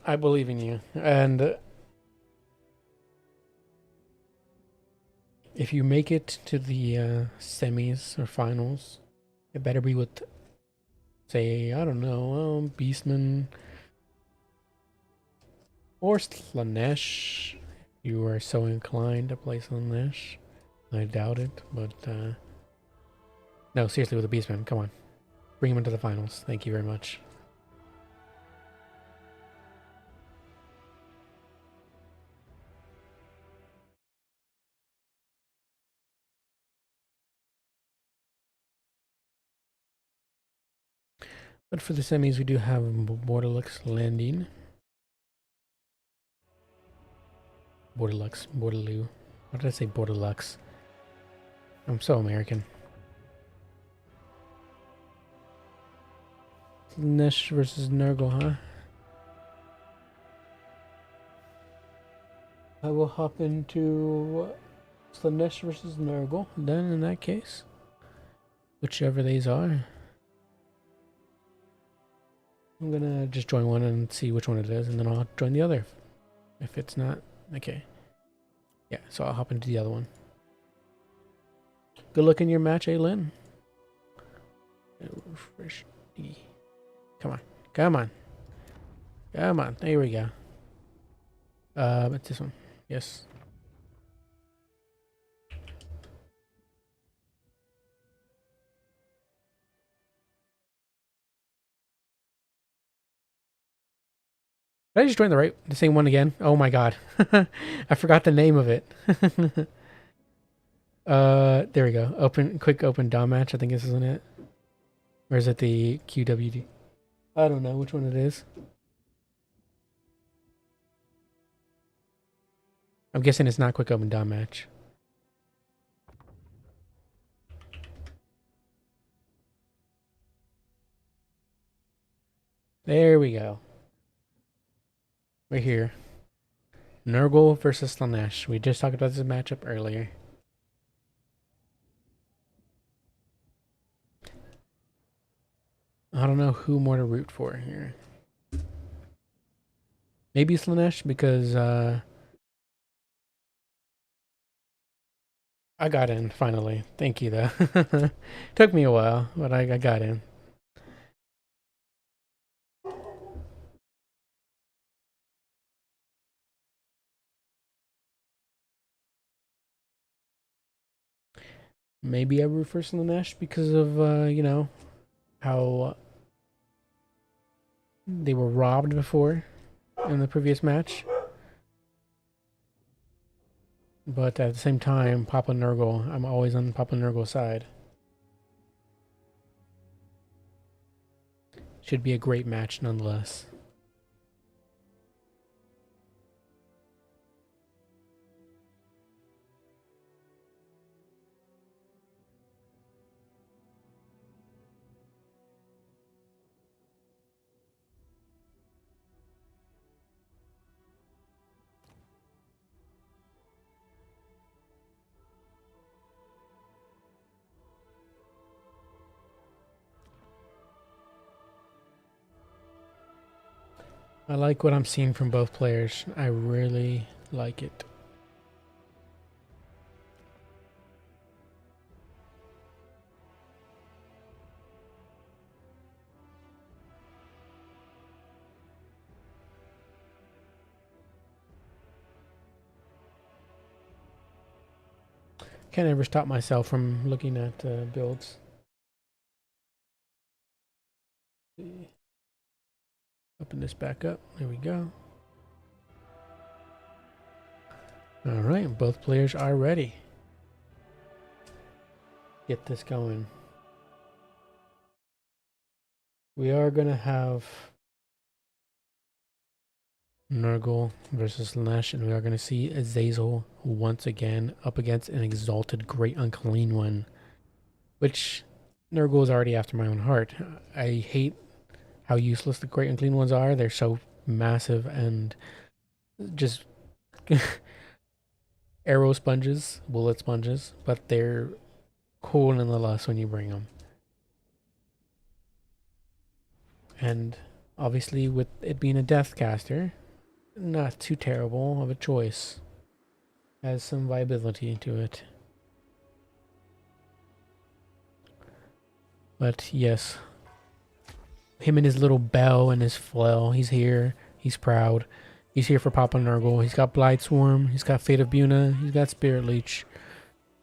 I believe in you. And if you make it to the semis or finals, it better be with, say, I don't know, Beastmen or Slaanesh. You are so inclined to play Slaanesh. I doubt it, but no, seriously, with the Beastmen, come on. Bring him into the finals. Thank you very much. But for the semis, we do have Borderlux landing. Borderloo. Why did I say Borderlux? I'm so American. Nesh versus Nurgle, huh? I will hop into Slaanesh versus Nurgle, then in that case. Whichever these are. I'm gonna just join one and see which one it is, and then I'll join the other. If it's not, okay. Yeah, so I'll hop into the other one. Good luck in your match, Aylin. Come on. Come on. Come on. There we go. It's this one. Yes. Did I just join the same one again? Oh my god. I forgot the name of it. There we go. Quick open DOM match, I think this isn't it. Or is it the QWD? I don't know which one it is. I'm guessing it's not quick open DOM match. There we go. We're here. Nurgle versus Slaanesh. We just talked about this matchup earlier. I don't know who more to root for here. Maybe Slaanesh because I got in finally. Thank you though. Took me a while, but I got in. Maybe I root for Slaanesh because of you know, how they were robbed before in the previous match. But at the same time, Papa Nurgle, I'm always on Papa Nurgle's side. Should be a great match nonetheless. I like what I'm seeing from both players. I really like it. Can't ever stop myself from looking at builds. Open this back up. There we go. All right, both players are ready. Get this going. We are gonna have Nurgle versus Slaanesh, and we are gonna see Azazel once again up against an exalted Great Unclean One, which Nurgle is already after my own heart. I hate how useless the Great Unclean Ones are. They're so massive and just arrow sponges, bullet sponges, but they're cool nonetheless when you bring them. And obviously, with it being a Deathcaster, not too terrible of a choice. Has some viability to it. But yes, him and his little bell and his flail, he's here. He's proud. He's here for Papa Nurgle. He's got Blight Swarm. He's got Fate of Buna. He's got Spirit Leech.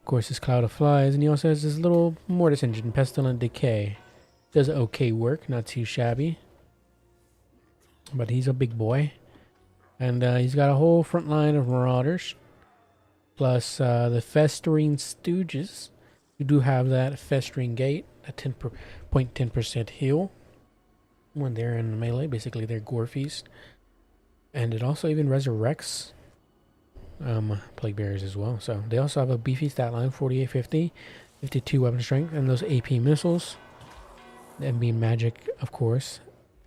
Of course, his Cloud of Flies. And he also has this little Mortis Engine, Pestilent Decay. Does okay work, not too shabby. But he's a big boy. And he's got a whole front line of Marauders. Plus the Festering Stooges. You do have that Festering Gate, a 10% heal when they're in melee. Basically, they're Gore Feast. And it also even resurrects Plague Bearers as well. So they also have a beefy stat line, 4850, 52 weapon strength, and those AP missiles. And being magic, of course.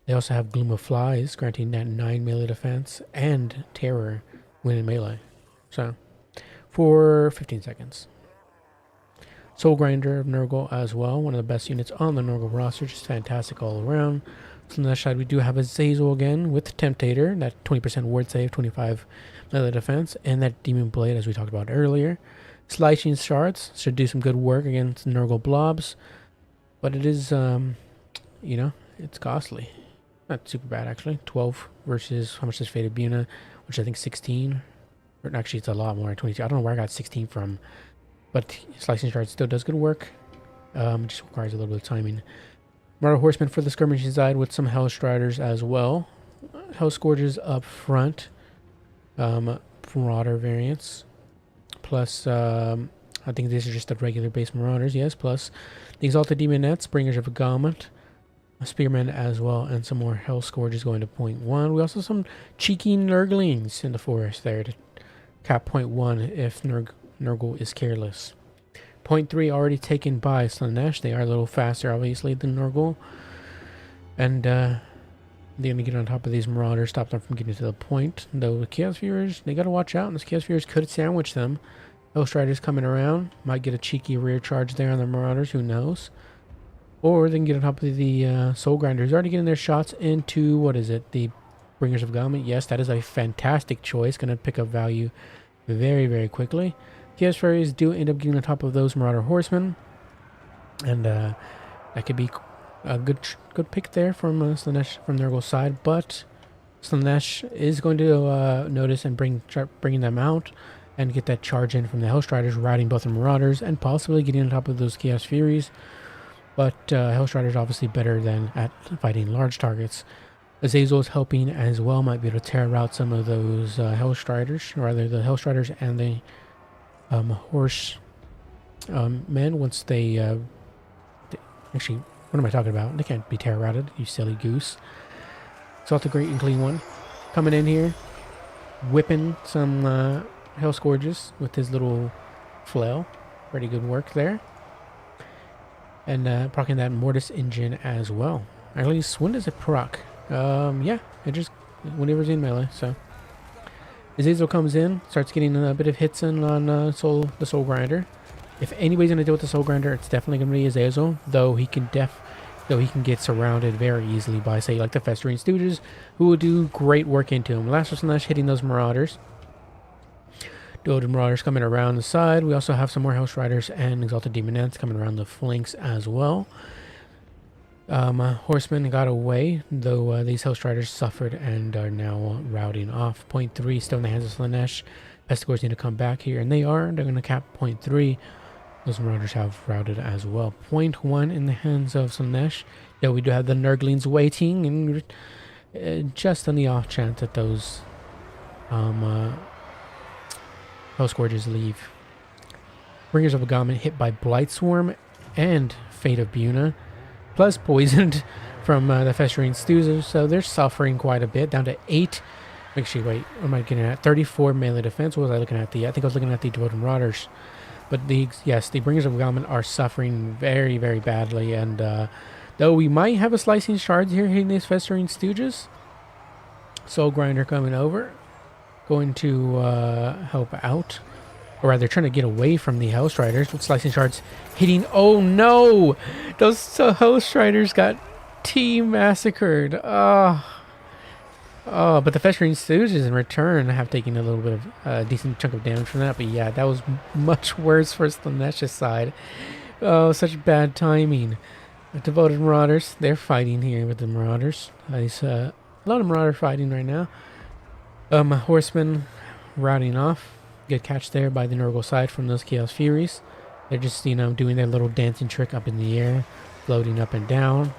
They also have Gloom of Flies, granting that 9 melee defense, and Terror when in melee. So, for 15 seconds. Soul Grinder of Nurgle as well, one of the best units on the Nurgle roster, just fantastic all around. So on the side we do have Azazel again with Temptator, that 20% ward save, 25 melee defense, and that Demon Blade as we talked about earlier. Slicing Shards should do some good work against Nurgle blobs, but it is, you know, it's costly. Not super bad actually. 12 versus, how much is Fate of Buna? which I think 16, or actually it's a lot more, 22. I don't know where I got 16 from, but Slicing Shards still does good work. It just requires a little bit of timing. Marauder Horsemen for the skirmishing side with some Hell Striders as well. Hell Scourges up front. Marauder variants. Plus, I think these are just the regular base Marauders, yes. Plus, the Exalted Demonettes, Bringers of a Garment, Spearmen as well, and some more Hell Scourges going to point 1. We also have some cheeky Nurglings in the forest there to cap point 1 if Nurgle is careless. Point 3 already taken by Slaanesh. They are a little faster, obviously, than Nurgle. And they're going to get on top of these Marauders, stop them from getting to the point. Though the Chaos Furies, they got to watch out, and the Chaos Furies could sandwich them. Ghost Riders coming around. Might get a cheeky rear charge there on the Marauders, who knows. Or they can get on top of the Soul Grinders. Already getting their shots into, what is it, the Bringers of Garment. Yes, that is a fantastic choice. Going to pick up value very, very quickly. Chaos Furies do end up getting on top of those Marauder Horsemen. And that could be a good pick there from Slaanesh from Nurgle's side. But Slaanesh is going to notice and bringing them out and get that charge in from the Hellstriders, routing both the Marauders and possibly getting on top of those Chaos Furies. But Hellstriders obviously better than at fighting large targets. Azazel is helping as well, might be able to tear out some of those Hellstriders, or rather the Hellstriders and the horse men once they actually, what am I talking about? They can't be tear routed, you silly goose. Exalted Great and Clean One coming in here, whipping some Hell Scourges with his little flail. Pretty good work there. And proccing that Mortis engine as well. At least, when does it proc? Yeah, it just, whenever it's in melee, so. Azazel comes in, starts getting a bit of hits in on the Soul Grinder. If anybody's going to deal with the Soul Grinder, it's definitely going to be Azazel, though he can get surrounded very easily by, say, like the Festering Stooges, who will do great work into him. Last Slash hitting those Marauders. Dual Marauders coming around the side. We also have some more House Riders and Exalted Demonettes coming around the flanks as well. Horsemen got away, though these House Riders suffered and are now routing off. Point 3 still in the hands of Slaanesh. Pestigores need to come back here, and they are. They're going to cap point 3. Those Marauders have routed as well. Point 1 in the hands of Slaanesh. Though we do have the Nurglings waiting, and just on the off chance that those Hell Scourges leave. Bringers of a Garment hit by Blightswarm and Fate of Buna, plus poisoned from the Festering Stooges, so they're suffering quite a bit, down to 8. Actually, wait, what am I getting at? 34 melee defense. What was I looking at? I think I was looking at the Devoted Marauders. But the Bringers of a Garment are suffering very, very badly, and though we might have a Slicing Shards here hitting these Festering Stooges, Soul Grinder coming over, going to help out, or rather trying to get away from the Hell Striders with Slicing Shards hitting. Oh no, those Hell Striders got massacred. But the Festering Stooges in return have taken a little bit of a decent chunk of damage from that. But yeah, that was much worse for Slaanesh's side. Oh, such bad timing. The Devoted Marauders, they're fighting here with the Marauders. A lot of Marauder fighting right now. Horsemen routing off. Good catch there by the Nurgle side from those Chaos Furies. They're just, doing their little dancing trick up in the air, floating up and down.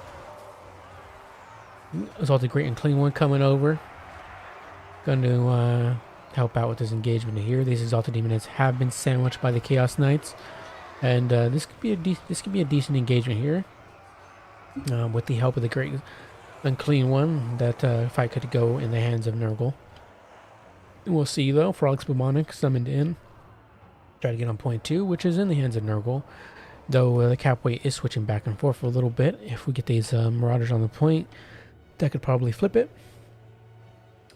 Exalted Great and Clean One coming over. Going to help out with this engagement here. These Exalted Demonettes have been sandwiched by the Chaos Knights, and this could be a decent engagement here. With the help of the Great and Clean One, that fight could go in the hands of Nurgle. We'll see, though. Frog's Bubonic summoned in. Try to get on point 2, which is in the hands of Nurgle. Though the cap weight is switching back and forth a little bit. If we get these Marauders on the point, that could probably flip it.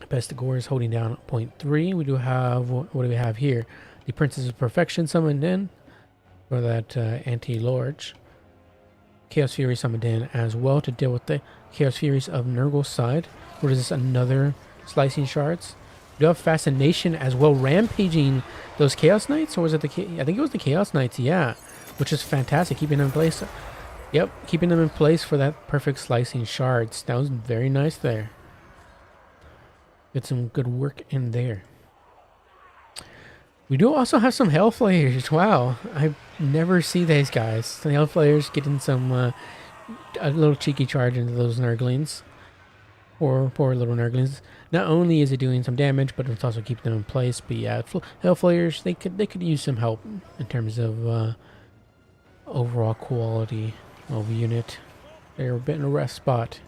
Pestigore is holding down point 3. We do have, what do we have here? The Princess of Perfection summoned in for that anti-large. Chaos Fury summoned in as well to deal with the Chaos Furies of Nurgle's side. What is this? Another Slicing Shards? We do have Fascination as well, rampaging those Chaos Knights, or was it I think it was the Chaos Knights, yeah, which is fantastic, keeping them in place. Yep, keeping them in place for that perfect Slicing Shards. That was very nice there. Get some good work in there. We do also have some Hellflayers. Wow, I never see these guys. The Hellflayers getting some a little cheeky charge into those Nurglings. Poor little Nurglings. Not only is it doing some damage, but it's also keeping them in place. But yeah, Hellflayers, they could use some help in terms of overall quality of unit. They're a bit in a rough spot.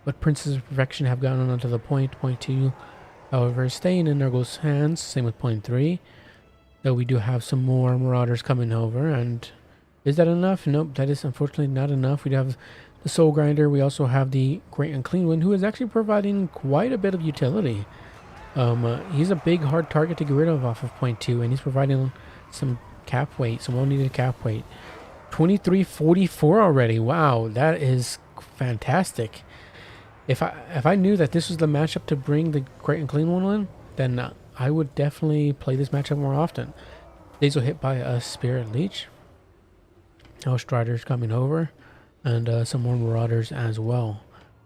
But Princes of Perfection have gotten onto the point 2. However, staying in Nurgle's hands. Same with point 3. Though we do have some more Marauders coming over. And is that enough? Nope, that is unfortunately not enough. We have the Soul Grinder. We also have the Great Unclean One, who is actually providing quite a bit of utility. He's a big, hard target to get rid of off of point 2. And he's providing some cap weight, some well-needed cap weight. 2344 already. Wow, that is fantastic. If I knew that this was the matchup to bring the Great and Clean One in, then I would definitely play this matchup more often. These will hit by a Spirit Leech. House Striders coming over, and some more Marauders as well.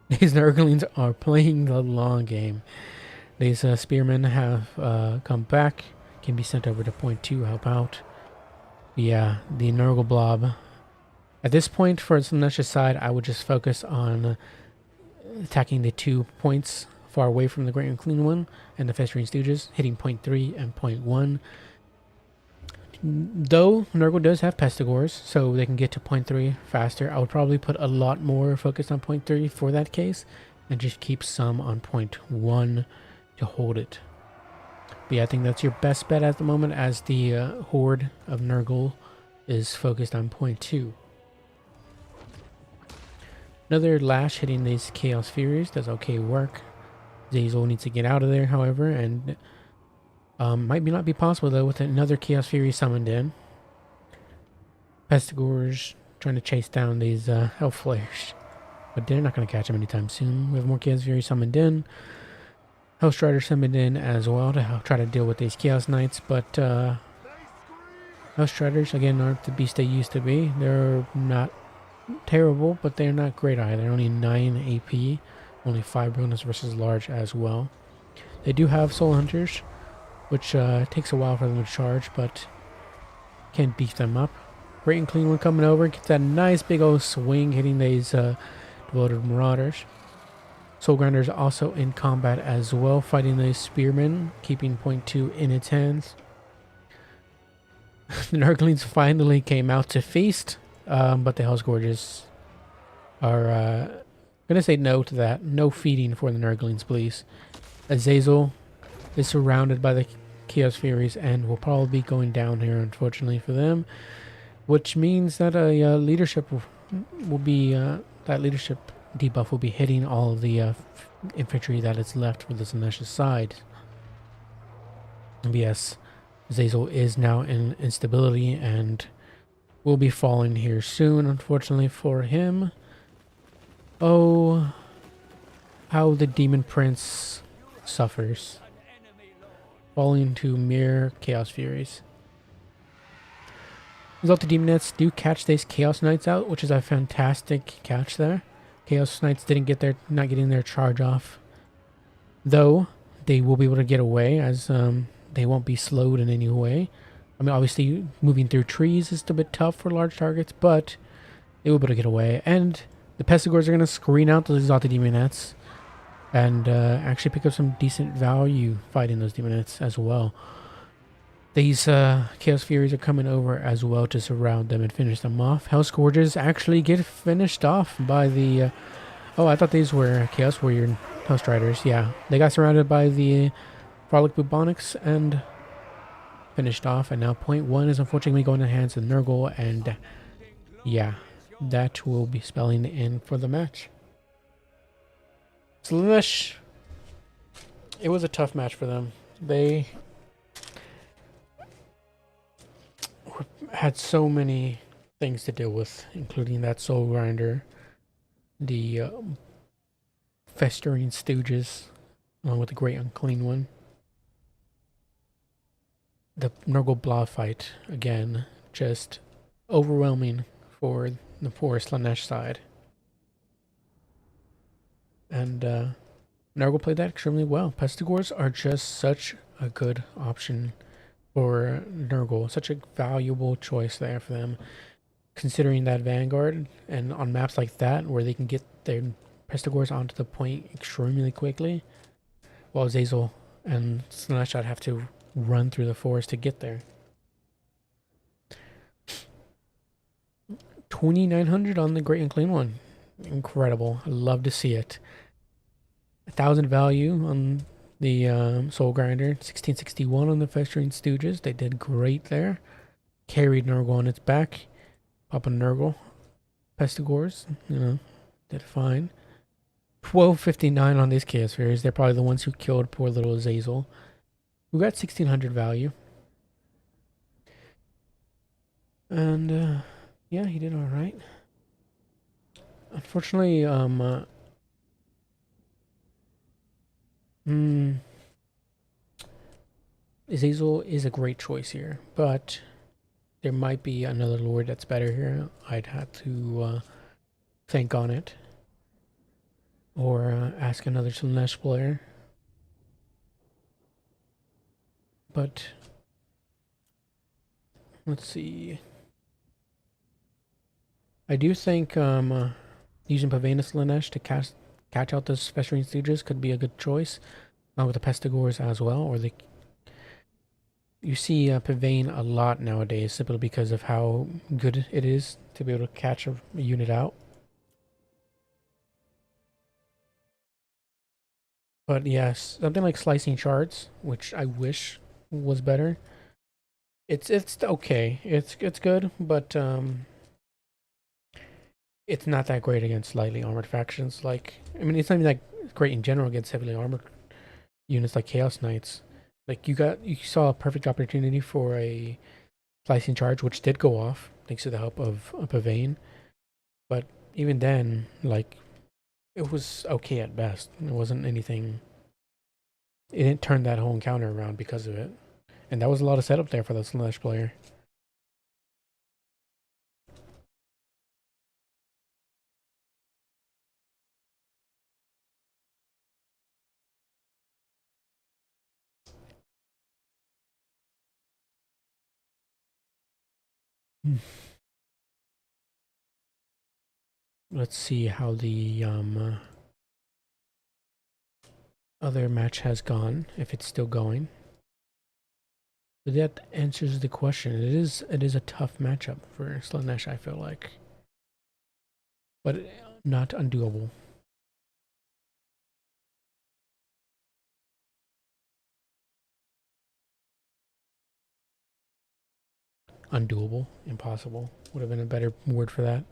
These Nurglings are playing the long game. These Spearmen have come back, can be sent over to point 2, help out. Yeah, the Nurgle Blob. At this point, for Slaanesh's side, I would just focus on attacking the 2 points far away from the Great and Clean One and the Festering Stooges, hitting point 3 and point 1. Though Nurgle does have Pestigores, so they can get to point 3 faster, I would probably put a lot more focus on point 3 for that case, and just keep some on point 1 to hold it. But yeah, I think that's your best bet at the moment, as the horde of Nurgle is focused on point 2. Another Lash hitting these Chaos Furies does okay work. Zazel needs to get out of there, however, and might not be possible though with another Chaos Fury summoned in. Pestigores trying to chase down these Hellflayers, but they're not going to catch him anytime soon. We have more Chaos Fury summoned in. House Strider summoned in as well to try to deal with these Chaos Knights, but House Striders again aren't the beast they used to be. They're not terrible, but they're not great either. Only 9 AP, only 5 bonus versus large as well. They do have Soul Hunters, which takes a while for them to charge, but can beef them up. Great and Clean One coming over, gets that nice big old swing hitting these devoted Marauders. Soul Grinder's also in combat as well, fighting these Spearmen, keeping point 2 in its hands. The Nurglings finally came out to feast, but the Hellscourges are going to say no to that. No feeding for the Nurglings, please. Azazel is surrounded by the Chaos Furies and will probably be going down here, unfortunately for them, which means that a leadership will be that leadership debuff will be hitting all of the infantry that is left for the Slaanesh side. Yes, Zazel is now in instability and will be falling here soon, unfortunately for him. Oh, how the Demon Prince suffers, falling to mere Chaos Furies. Result, the Demonettes do catch these Chaos Knights out, which is a fantastic catch there. Chaos Knights not getting their charge off, though they will be able to get away, as they won't be slowed in any way. I mean, obviously moving through trees is a bit tough for large targets, but they will be able to get away. And the Pestigores are going to screen out those exalted Demonettes and actually pick up some decent value fighting those Demonettes as well. These Chaos Furies are coming over as well to surround them and finish them off. Hellscourges actually get finished off by the... oh, I thought these were Chaos Warrior House Riders. Yeah, they got surrounded by the Frolic Bubonics and finished off. And now point 1 is unfortunately going to the hands of Nurgle. And yeah, that will be spelling the end for the match. Slaanesh, it was a tough match for them. They had so many things to deal with, including that Soul Grinder, the Festering Stooges, along with the Great Unclean One. The Nurgle Blob fight, again, just overwhelming for the poor Slaanesh side. And Nurgle played that extremely well. Pestigores are just such a good option for Nurgle. Such a valuable choice there for them, considering that Vanguard and on maps like that where they can get their Pestigores onto the point extremely quickly, while Zazel and Slaanesh have to run through the forest to get there. 2,900 on the Great and Clean one. Incredible. I love to see it. 1,000 value on the Soul Grinder. 1661 on the Festering Stooges. They did great there. Carried Nurgle on its back. Papa Nurgle. Pestigores, did fine. 1259 on these Chaos Fairies. They're probably the ones who killed poor little Zazel. We got 1,600 value. And, yeah, he did alright. Unfortunately, Zazel is a great choice here, but there might be another lord that's better here. I'd have to think on it, or ask another Slaanesh player. But let's see. I do think using Pavana Slaanesh to catch out those Festering Stooges could be a good choice, with the Pestigores as well, or the. You see Pavane a lot nowadays simply because of how good it is to be able to catch a unit out. But yes, something like Slicing Shards, which I wish was better. It's okay. It's good, but it's not that great against lightly armored factions. Like, I mean, it's not even that great in general against heavily armored units like Chaos Knights. Like, you saw a perfect opportunity for a Slicing Charge, which did go off thanks to the help of Pavane. But even then, like, it was okay at best. It wasn't anything. It didn't turn that whole encounter around because of it. And that was a lot of setup there for the Slaanesh player. Let's see how the other match has gone, if it's still going. But that answers the question. It is a tough matchup for Slaanesh, I feel like. But not undoable. Undoable. Impossible. Would have been a better word for that.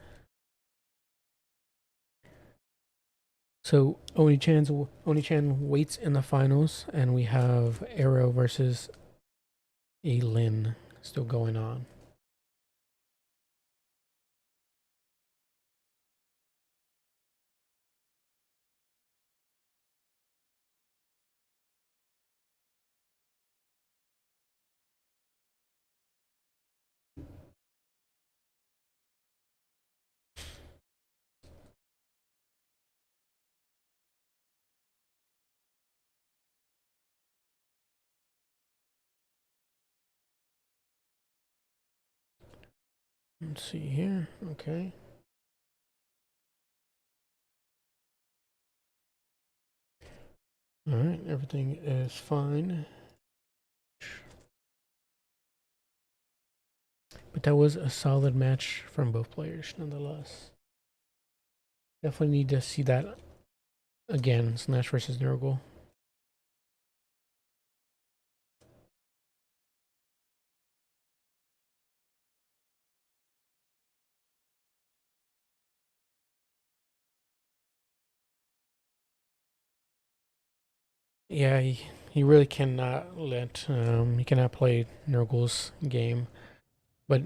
So Oni-chan waits in the finals, and we have Arrow versus Lin still going on. Let's see here. Okay. Alright, everything is fine. But that was a solid match from both players, nonetheless. Definitely need to see that again, Slaanesh versus Nurgle. Yeah, he really cannot he cannot play Nurgle's game. But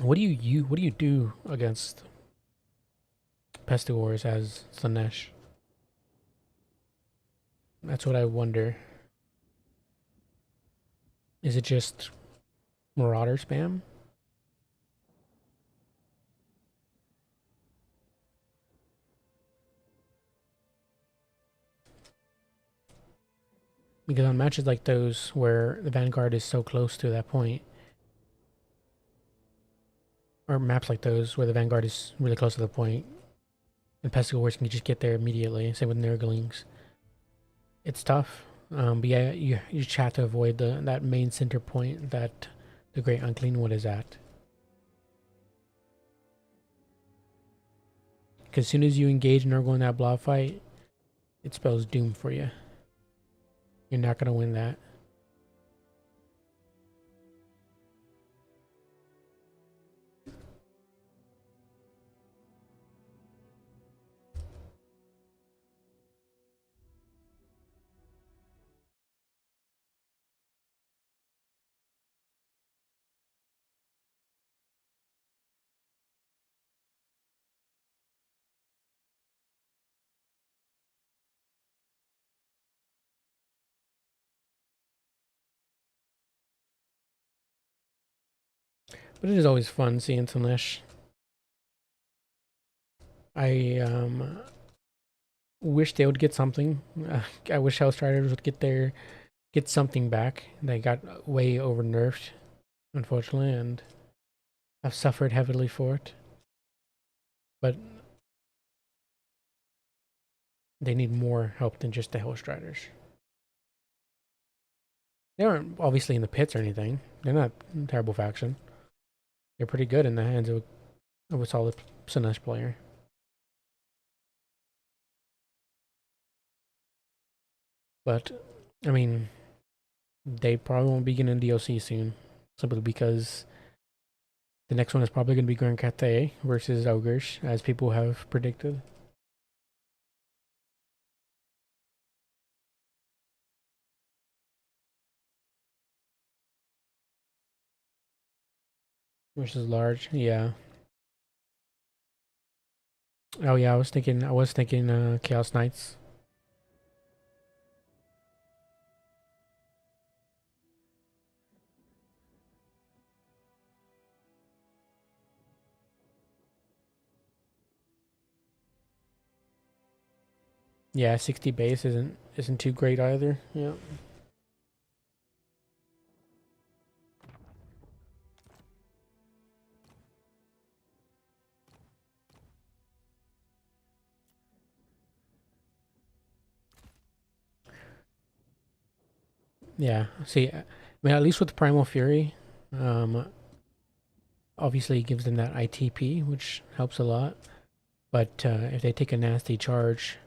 what do you do against Pestigores as Slaanesh? That's what I wonder. Is it just Marauder spam? Because on matches like those where the Vanguard is so close to that point, or maps like those where the Vanguard is really close to the point, and Pestigores can just get there immediately, same with Nurglings. It's tough. But yeah, you just have to avoid that main center point that the Great Unclean One is at. Because as soon as you engage Nurgle in that blob fight, it spells doom for you. You're not going to win that. But it is always fun seeing Slaanesh. I wish they would get something. I wish House Riders would get something back. They got way over nerfed, unfortunately, and I've suffered heavily for it. But they need more help than just the Hellstriders. They aren't obviously in the pits or anything. They're not a terrible faction. They're pretty good in the hands of a solid Slaanesh player. But, I mean, they probably won't be getting a DLC soon. Simply because the next one is probably going to be Grand Cathay versus Ogres, as people have predicted. Versus large, yeah. Oh yeah, I was thinking Chaos Knights. Yeah, 60 base isn't too great either. Yeah. Yeah. See, I mean, at least with Primal Fury, obviously it gives them that ITP, which helps a lot. But if they take a nasty charge,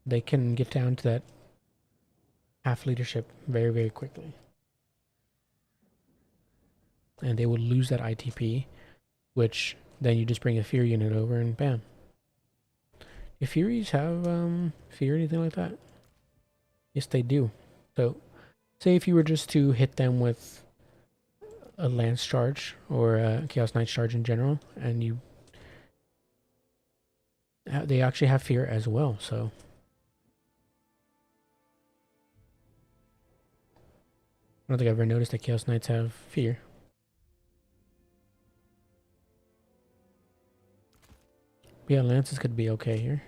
they can get down to that half leadership very, very quickly. And they will lose that ITP, which then you just bring a Fury unit over and bam. Do Furies have fear or anything like that? Yes, they do. So, say if you were just to hit them with a Lance charge or a Chaos Knight charge in general, and they actually have fear as well, so. I don't think I've ever noticed that Chaos Knights have fear. But yeah, Lances could be okay here.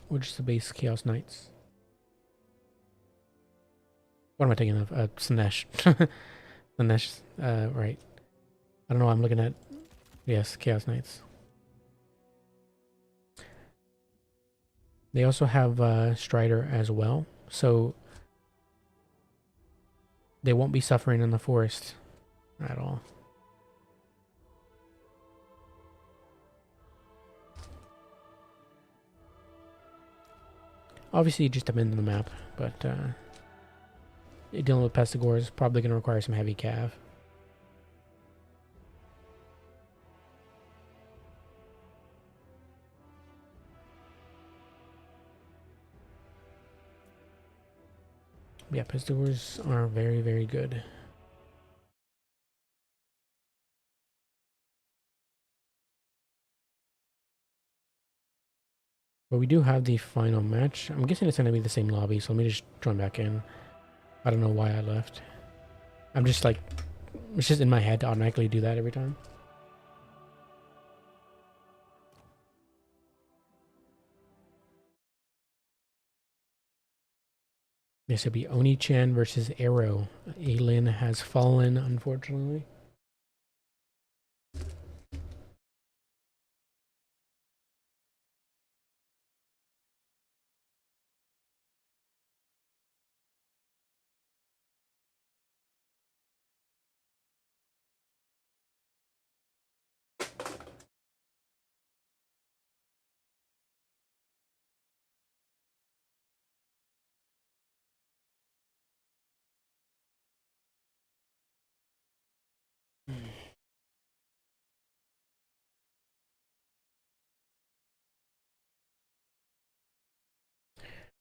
Which is the base Chaos Knights. What am I thinking of? Slaanesh. Slaanesh, right. I don't know, I'm looking at, yes, Chaos Knights. They also have Strider as well, so they won't be suffering in the forest at all. Obviously, it just depends on the map, but dealing with Pestigore is probably going to require some heavy cav. Yeah, Pestigores are very, very good. But we do have the final match. I'm guessing it's going to be the same lobby, so let me just join back in. I don't know why I left. I'm just like, it's just in my head to automatically do that every time. This will be Oni-chan versus Arrow. Aelin has fallen, unfortunately.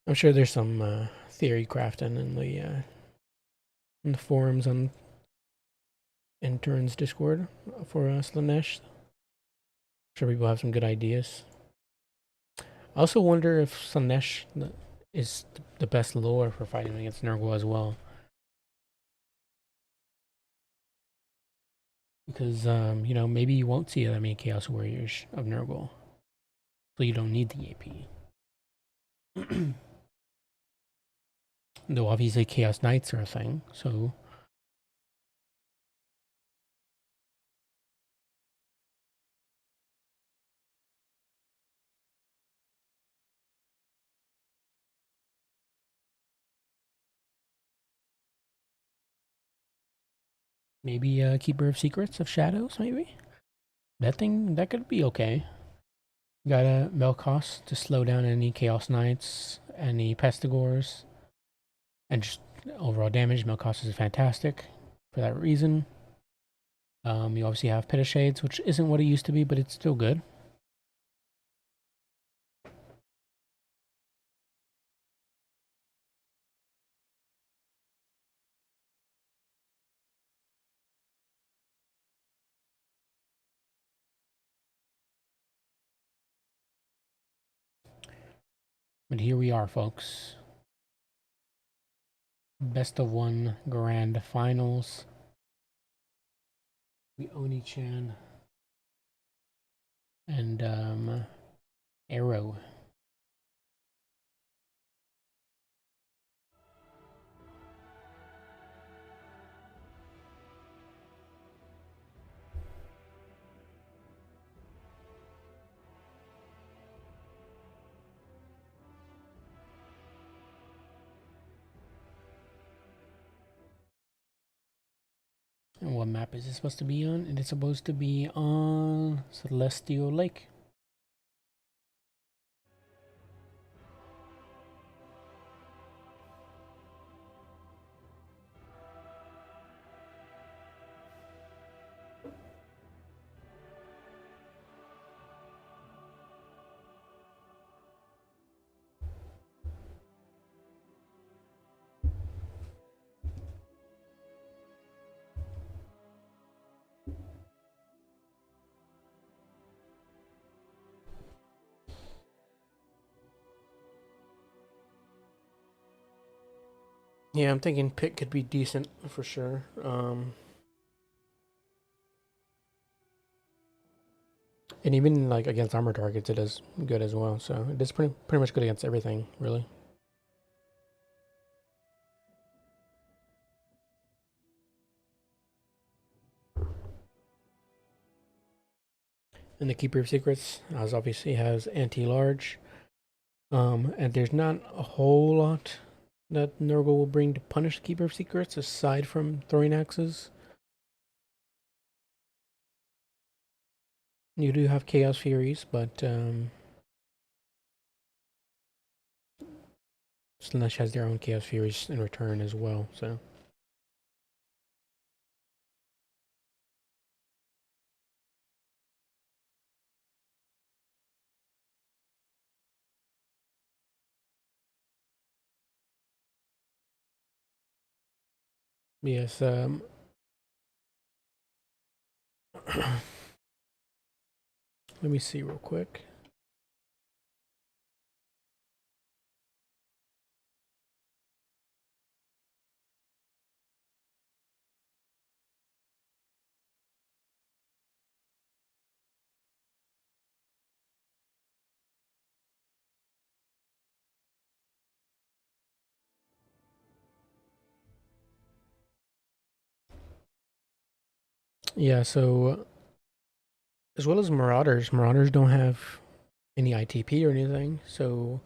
I'm sure there's some theory crafting in the forums on Intern's Discord for Slaanesh. I'm sure people have some good ideas. I also wonder if Slaanesh is the best lore for fighting against Nurgle as well. Because, you know, maybe you won't see that many Chaos Warriors of Nurgle. So you don't need the AP. Though obviously Chaos Knights are a thing, so... Maybe Keeper of Secrets of Shadows, maybe? That could be okay. Got a Melkos to slow down any Chaos Knights, any Pestigors, and just overall damage. Melkos is fantastic for that reason. You obviously have Pit of Shades, which isn't what it used to be, but it's still good. But here we are, folks. Best of one grand finals. We Oni-chan and Arrow. And what map is it supposed to be on? It is supposed to be on Celestial Lake. Yeah, I'm thinking Pit could be decent for sure. And even like against armor targets, it is good as well. So it is pretty much good against everything, really. And the Keeper of Secrets, as obviously has anti-large. And there's not a whole lot that Nurgle will bring to punish the Keeper of Secrets aside from throwing axes. You do have Chaos Furies, but Slaanesh has their own Chaos Furies in return as well, so. Yes, let me see real quick. Yeah, so as well as Marauders don't have any ITP or anything, so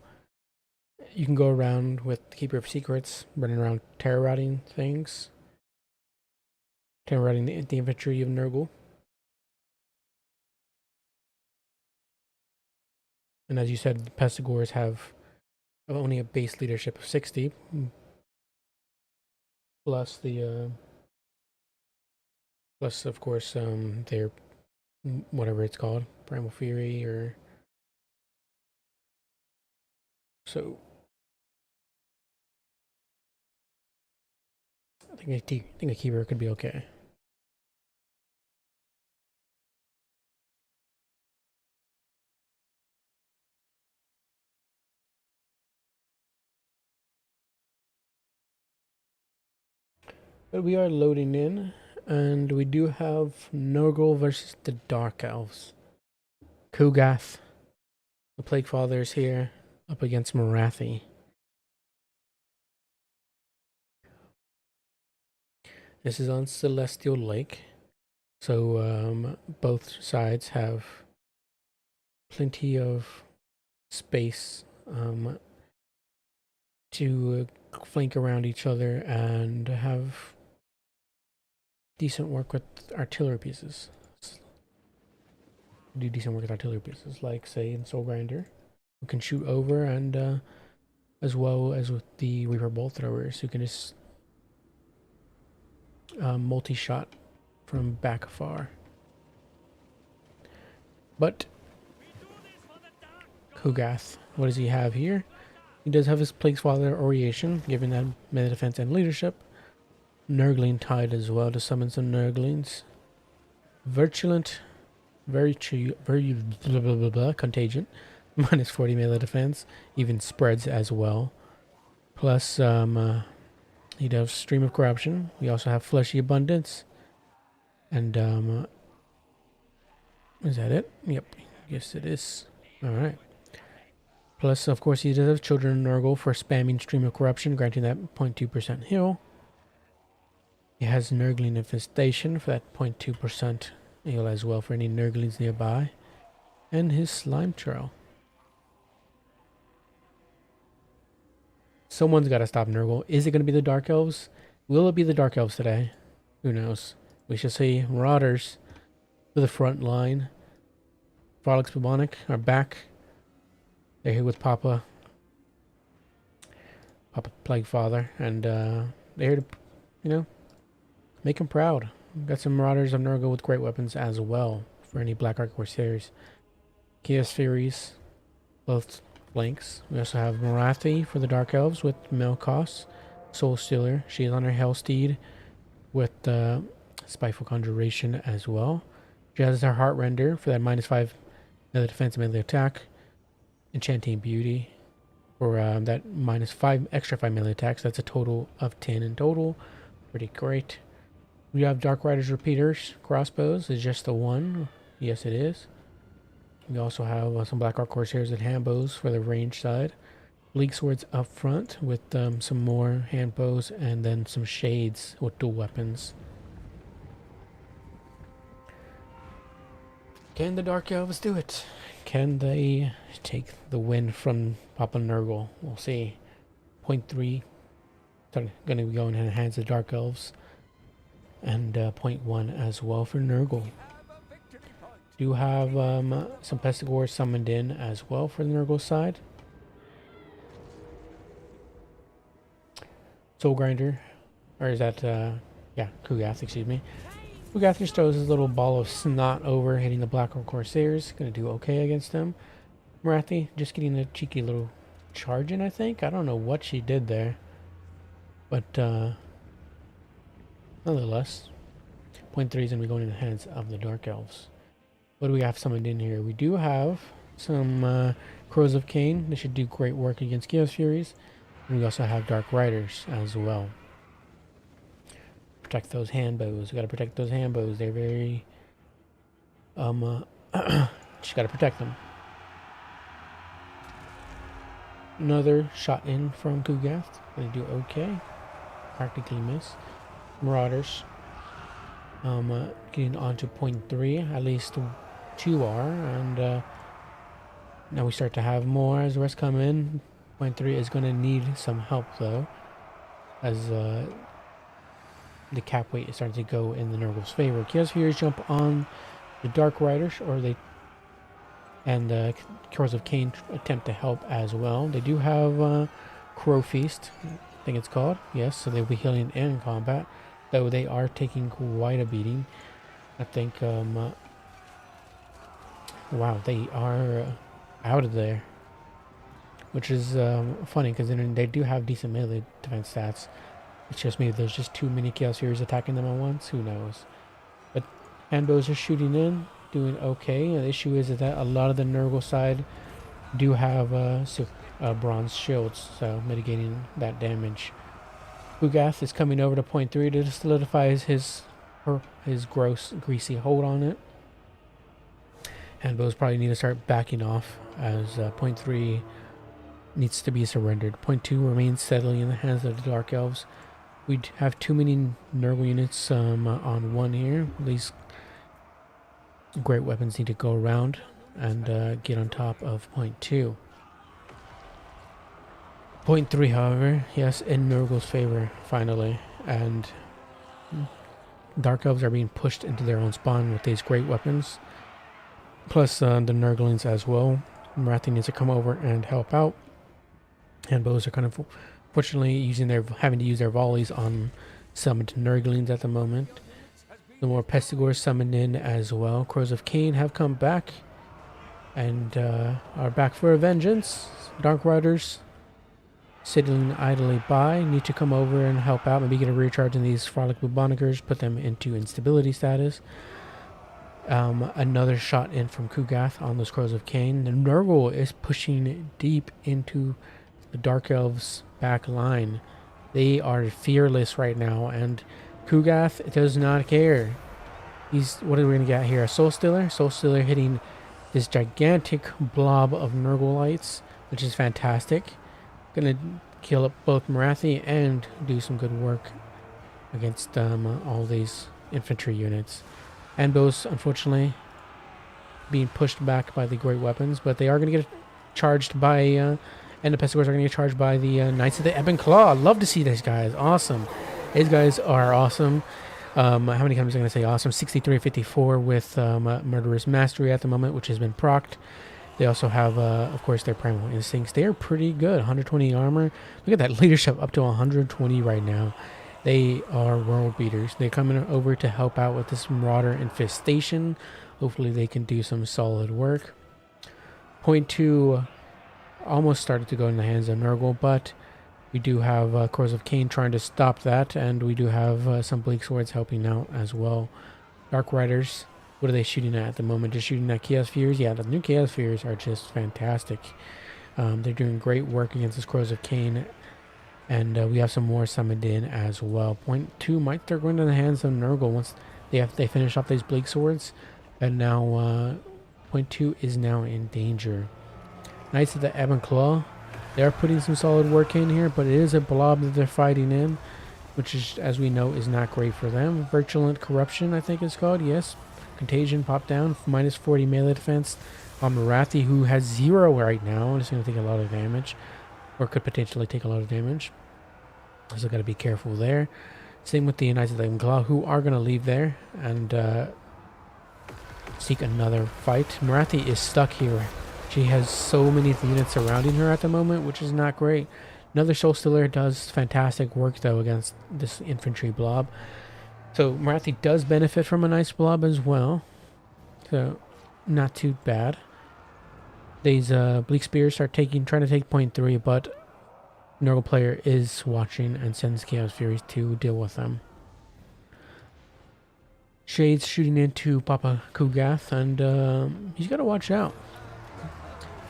you can go around with Keeper of Secrets, running around terror-routing things, terror-routing the infantry of Nurgle. And as you said, the Pestigors have only a base leadership of 60, plus plus of course their whatever it's called, Primal Fury or so. I think a keeper could be okay. But we are loading in, and we do have Nurgle versus the Dark Elves. Kugath, the Plague Father, is here, up against Marathi. This is on Celestial Lake, so both sides have plenty of space to flank around each other and have decent work with artillery pieces. Do decent work with artillery pieces, like say in Soul Grinder, who can shoot over, and as well as with the Reaper Bolt throwers, who can just multi-shot from back afar. But Kugath, what does he have here? He does have his Plague's Father Oriation, giving that melee defense and leadership. Nurgling Tide as well to summon some Nurglings. Virulent, very blah, blah, blah, blah, Contagion, minus 40 melee defense, even spreads as well. Plus, he does Stream of Corruption. We also have Fleshy Abundance. And, is that it? Yep, yes it is. Alright. Plus, of course, he does have Children of Nurgle for spamming Stream of Corruption, granting that 0.2% heal. He has Nurgling Infestation for that 0.2% heal as well for any Nurglings nearby. And his Slime Trail. Someone's got to stop Nurgle. Is it going to be the Dark Elves? Will it be the Dark Elves today? Who knows? We shall see. Marauders to the front line. Frolics Bubonic are back. They're here with Papa Plague Father, and they're here to, make him proud. We've got some Marauders of Nurgle with great weapons as well for any Black Ark Corsairs. Chaos Furies, both flanks. We also have Marathi for the Dark Elves with Melkos, Soul Stealer. She is on her Hellsteed with Spiteful Conjuration as well. She has her Heart Render for that -5 melee defense and melee attack. Enchanting Beauty for that -5 extra 5 melee attacks. That's a total of 10 in total. Pretty great. We have Dark Riders Repeaters. Crossbows is just the one. Yes, it is. We also have some Black Ark Corsairs and handbows for the range side. League Swords up front with some more handbows, and then some Shades with dual weapons. Can the Dark Elves do it? Can they take the win from Papa Nurgle? We'll see. 0.3 going to be going in the hands of Dark Elves, and 0.1 as well for Nurgle. Do have some Pestigors summoned in as well for the Nurgle side. Soul Grinder, or is that yeah, Kugath, excuse me. Kugath just throws his little ball of snot over, hitting the Black Ark Corsairs. Gonna do okay against them. Marathi just getting a cheeky little charge in, I think. I don't know what she did there, but nonetheless, 0.3 is gonna be going in the hands of the Dark Elves. What do we have summoned in here? We do have some Crows of Cain. They should do great work against Chaos Furies. And we also have Dark Riders as well. Protect those handbows. We gotta protect those handbows. They're very just gotta protect them. Another shot in from Kugath. Gonna do okay. Practically miss. Marauders. Getting on to point 3, at least 2 are, and now we start to have more as the rest come in. Point 3 is going to need some help though, as the cap weight is starting to go in the Nurgle's favor. Chaos Furies jump on the Dark Riders, and Khorne of Khorne attempt to help as well. They do have Crow Feast, I think it's called. Yes, so they'll be healing in combat, though they are taking quite a beating. I think, wow, they are out of there, which is funny because they do have decent melee defense stats. It's just maybe there's just too many Chaos Furies attacking them at once. Who knows? But handbows are shooting in, doing okay. The issue is that a lot of the Nurgle side do have bronze shields, so mitigating that damage. Khorne is coming over to point 3 to solidify his gross, greasy hold on it. Handbows probably need to start backing off as point 3 needs to be surrendered. Point 2 remains steadily in the hands of the Dark Elves. We have too many Nurgle units on 1 here. These great weapons need to go around and get on top of point 2. Point 3, however, yes, in Nurgle's favor, finally. And Dark Elves are being pushed into their own spawn with these great weapons. Plus the Nurglings as well. Morathi needs to come over and help out. Handbows are kind of fortunately having to use their volleys on summoned Nurglings at the moment. The more Pestigors summoned in as well. Crows of Khorne have come back and are back for a vengeance. Dark Riders sitting idly by need to come over and help out. Maybe get a recharge in these Frolic Bubonikers, put them into instability status. Another shot in from Khorne on those Crows of Khorne. The Nurgle is pushing deep into the Dark Elves' back line. They are fearless right now, and Khorne does not care. What are we going to get here? A Soul Stealer? Soul Stealer hitting this gigantic blob of Nurgle-lights, which is fantastic. Gonna kill up both Morathi and do some good work against all these infantry units. Handbows, unfortunately, being pushed back by the great weapons, but they are going to get charged by, and the Pestigors are going to get charged by the Knights of the Ebon Claw. Love to see these guys. Awesome. These guys are awesome. How many times am I going to say awesome? 63-54 with Murderous Mastery at the moment, which has been procced. They also have, of course, their Primal Instincts. They are pretty good. 120 armor. Look at that leadership up to 120 right now. They are world beaters. They're coming over to help out with this Marauder infestation. Hopefully they can do some solid work. Point 2 almost started to go in the hands of Nurgle, but we do have Khorne of Khorne trying to stop that, and we do have some Bleak Swords helping out as well. Dark Riders, what are they shooting at the moment? Just shooting at Chaos Furies? Yeah, the new Chaos Furies are just fantastic. They're doing great work against this Khorne of Khorne. And we have some more summoned in as well. Point 2 might start going to the hands of Nurgle once they finish off these Bleak Swords. And now point 2 is now in danger. Knights of the Ebon Claw, they're putting some solid work in here, but it is a blob that they're fighting in, which is, as we know, is not great for them. Virulent Corruption, I think it's called, yes. Contagion popped down, minus 40 melee defense on Morathi, who has 0 right now. It's going to take a lot of damage, or could potentially take a lot of damage. So got to be careful there. Same with the Knights of the Ebon Claw, who are going to leave there and seek another fight. Morathi is stuck here. She has so many units surrounding her at the moment, which is not great. Another Soul Stealer does fantastic work, though, against this infantry blob. So Morathi does benefit from a nice blob as well. So not too bad. These Bleak Spears are trying to take point 3, but Nurgle player is watching and sends Chaos Furies to deal with them. Shade's shooting into Papa Khorne, and he's got to watch out.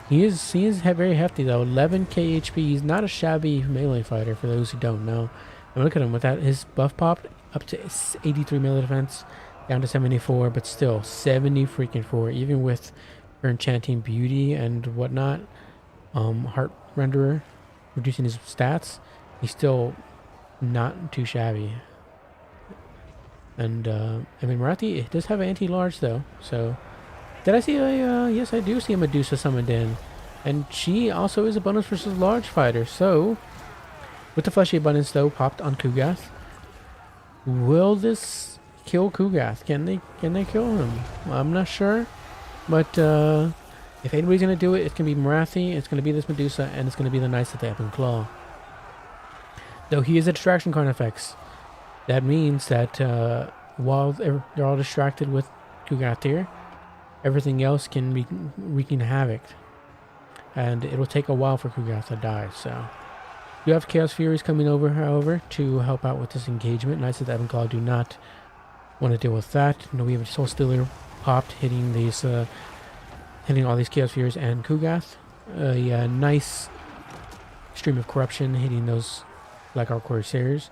He is very hefty though, 11k HP. He's not a shabby melee fighter for those who don't know. And look at him with that, his buff popped up to 83 melee defense, down to 74, but still 70 freaking 4, even with her enchanting beauty and whatnot. Heart renderer, reducing his stats. He's still not too shabby. And I mean, Marathi does have anti-large though. So did I see a? Yes, I do see a Medusa summoned in, and she also is a bonus versus large fighter. So with the fleshy abundance though popped on Kugath, will this kill Kugath? Can they kill him? I'm not sure, but if anybody's gonna do it, it's gonna be Marathi. It's gonna be this Medusa, and it's gonna be the Knights of the Ebon Claw. Though he is a distraction card effects, that means that while they're all distracted with Kugath here, everything else can be wreaking havoc. And it'll take a while for Kugath to die, so. You have Chaos Furies coming over, however, to help out with this engagement. Knights of the Ebon Claw do not want to deal with that. No, we have a Soul Stealer popped, hitting these, hitting all these Chaos Furies and Kugath. A nice Stream of Corruption hitting those Black Orc Corsairs.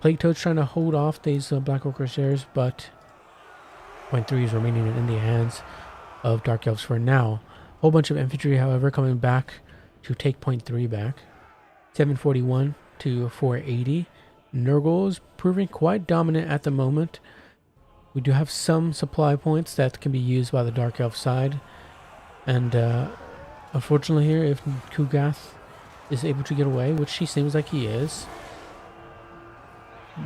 Plague Toad's trying to hold off these Black Orc Corsairs, but 0.3 is remaining in the hands of Dark Elves for now. Whole bunch of infantry, however, coming back to take 0.3 back. 741 to 480. Nurgle is proving quite dominant at the moment. We do have some supply points that can be used by the Dark Elf side. And unfortunately here, if Kugath is able to get away, which he seems like he is,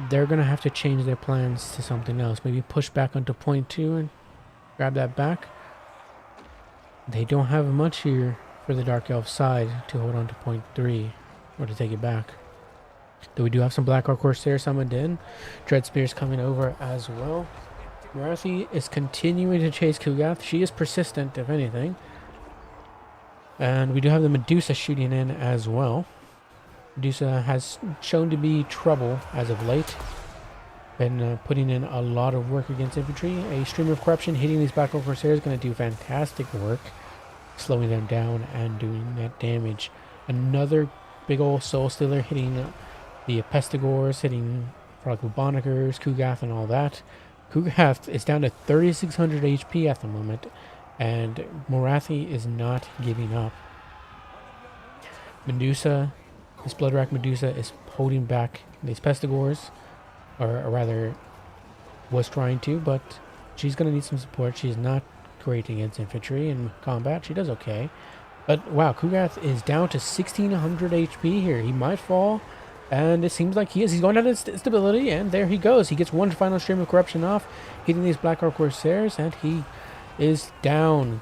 they're going to have to change their plans to something else. Maybe push back onto 0.2 and grab that back. They don't have much here for the Dark Elf side to hold on to 0.3 or to take it back. Though we do have some Black Orc Corsair summoned in. Dread Spear's coming over as well. Marathi is continuing to chase Kugath. She is persistent, if anything. And we do have the Medusa shooting in as well. Medusa has shown to be trouble as of late. Been putting in a lot of work against infantry. A Stream of Corruption hitting these Black Orc Corsairs is going to do fantastic work, slowing them down and doing that damage. Another big old Soul Stealer hitting the Pestigors, hitting Frog Bubonikers, Kugath, and all that. Kugath is down to 3,600 HP at the moment, and Marathi is not giving up. Medusa, this Bloodrack Medusa, is holding back these Pestigors, or rather, was trying to, but she's going to need some support. She's not great against infantry in combat. She does okay. But wow, Kugath is down to 1,600 HP here. He might fall, and it seems like he is. He's going down to stability, and there he goes. He gets one final Stream of Corruption off, hitting these Black Orc Corsairs, and he is down.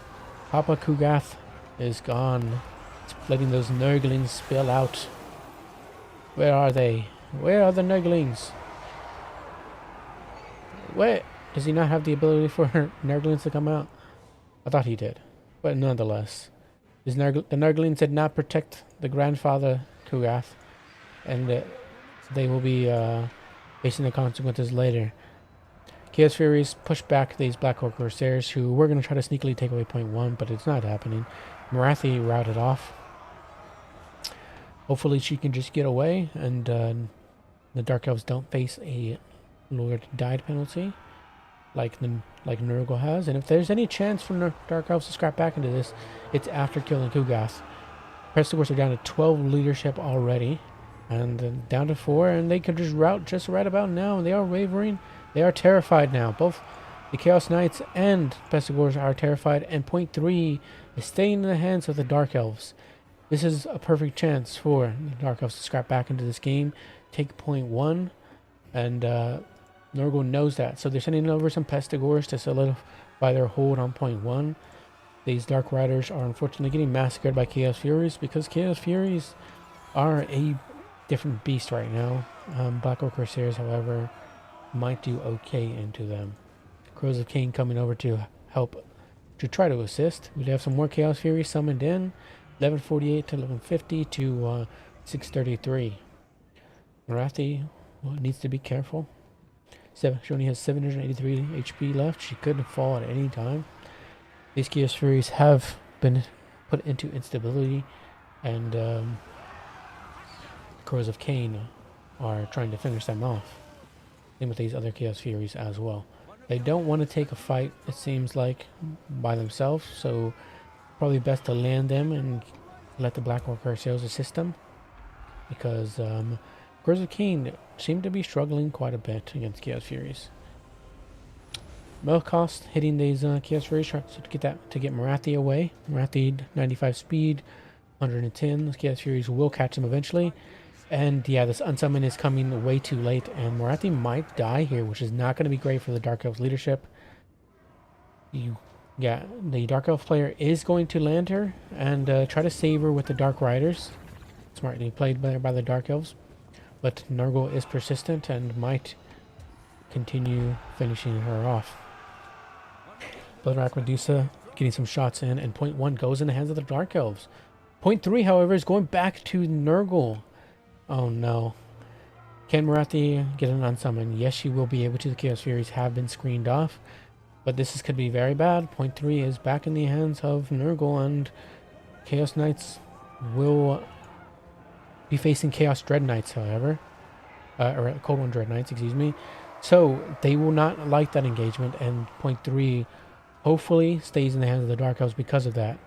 Papa Kugath is gone. It's letting those Nurglings spill out. Where are they? Where are the Nurglings? Where? Does he not have the ability for Nurglings to come out? I thought he did. But nonetheless, the Nurglings did not protect the grandfather Kugath, and they will be facing the consequences later. Chaos Furies push back these Black Orc Corsairs, who we're going to try to sneakily take away 0.1, but it's not happening. Marathi routed off. Hopefully she can just get away, and the Dark Elves don't face a Lord Died penalty like Nurgle has. And if there's any chance for Dark Elves to scrap back into this, it's after killing Kugath. Pestigors are down to 12 leadership already, and down to 4, and they could just rout just right about now. They are wavering. They are terrified now. Both the Chaos Knights and Pestigors are terrified, and 0.3 is staying in the hands of the Dark Elves. This is a perfect chance for the Dark Elves to scrap back into this game, take 0.1, and Nurgle knows that. So they're sending over some Pestigors to solidify their hold on 0.1. These Dark Riders are unfortunately getting massacred by Chaos Furies, because Chaos Furies are a different beast right now. Black Orc Corsairs, however, might do okay into them. Crows of Cain coming over to help, to try to assist. We have some more Chaos Furies summoned in. 1148 to 1150 to 633. Marathi needs to be careful. She only has 783 HP left. She could fall at any time. These Chaos Furies have been put into instability, and Crows of Cain are trying to finish them off. Same with these other Chaos Furies as well. They don't want to take a fight, it seems like, by themselves, so probably best to land them and let the Black Orc Corsairs assist them, because Crows of Cain seem to be struggling quite a bit against Chaos Furies. Milk cost hitting these Chaos Furies so to get Marathi away. Marathi 95 speed, 110. The Chaos Furies will catch him eventually. And yeah, this unsummon is coming way too late, and Marathi might die here, which is not going to be great for the Dark Elves leadership. Yeah, the Dark Elf player is going to land her and try to save her with the Dark Riders. Smartly played by the Dark Elves. But Nurgle is persistent and might continue finishing her off. Bloodrock Medusa getting some shots in, and point 1 goes in the hands of the Dark Elves. Point 3, however, is going back to Nurgle. Oh no. Can Marathi get an unsummon? Yes, she will be able to. The Chaos Furies have been screened off. But this could be very bad. Point 3 is back in the hands of Nurgle, and Chaos Knights will be facing Chaos Dread Knights, however. Or Cold One Dread Knights, excuse me. So they will not like that engagement, and point 3 hopefully stays in the hands of the Dark Elves because of that.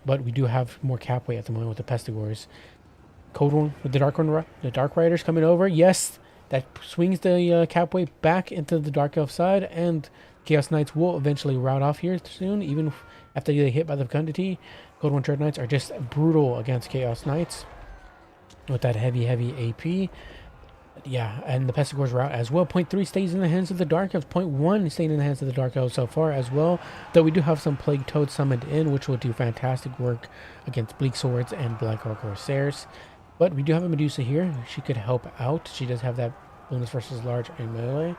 But we do have more cap weight at the moment with the Pestigores. Cold One with the Dark Riders coming over. Yes, that swings the cap weight back into the Dark Elf side, and Chaos Knights will eventually rout off here soon, even after they get hit by the Fecundity. Cold One Dread Knights are just brutal against Chaos Knights with that heavy AP. Yeah, and the Pestigores route as well. Point 3 stays in the hands of the Dark Elves. Point 1 staying in the hands of the Dark Elves so far as well. Though we do have some Plague Toads summoned in, which will do fantastic work against Bleak Swords and Black Orc Corsairs. But we do have a Medusa here. She could help out. She does have that bonus versus large and melee.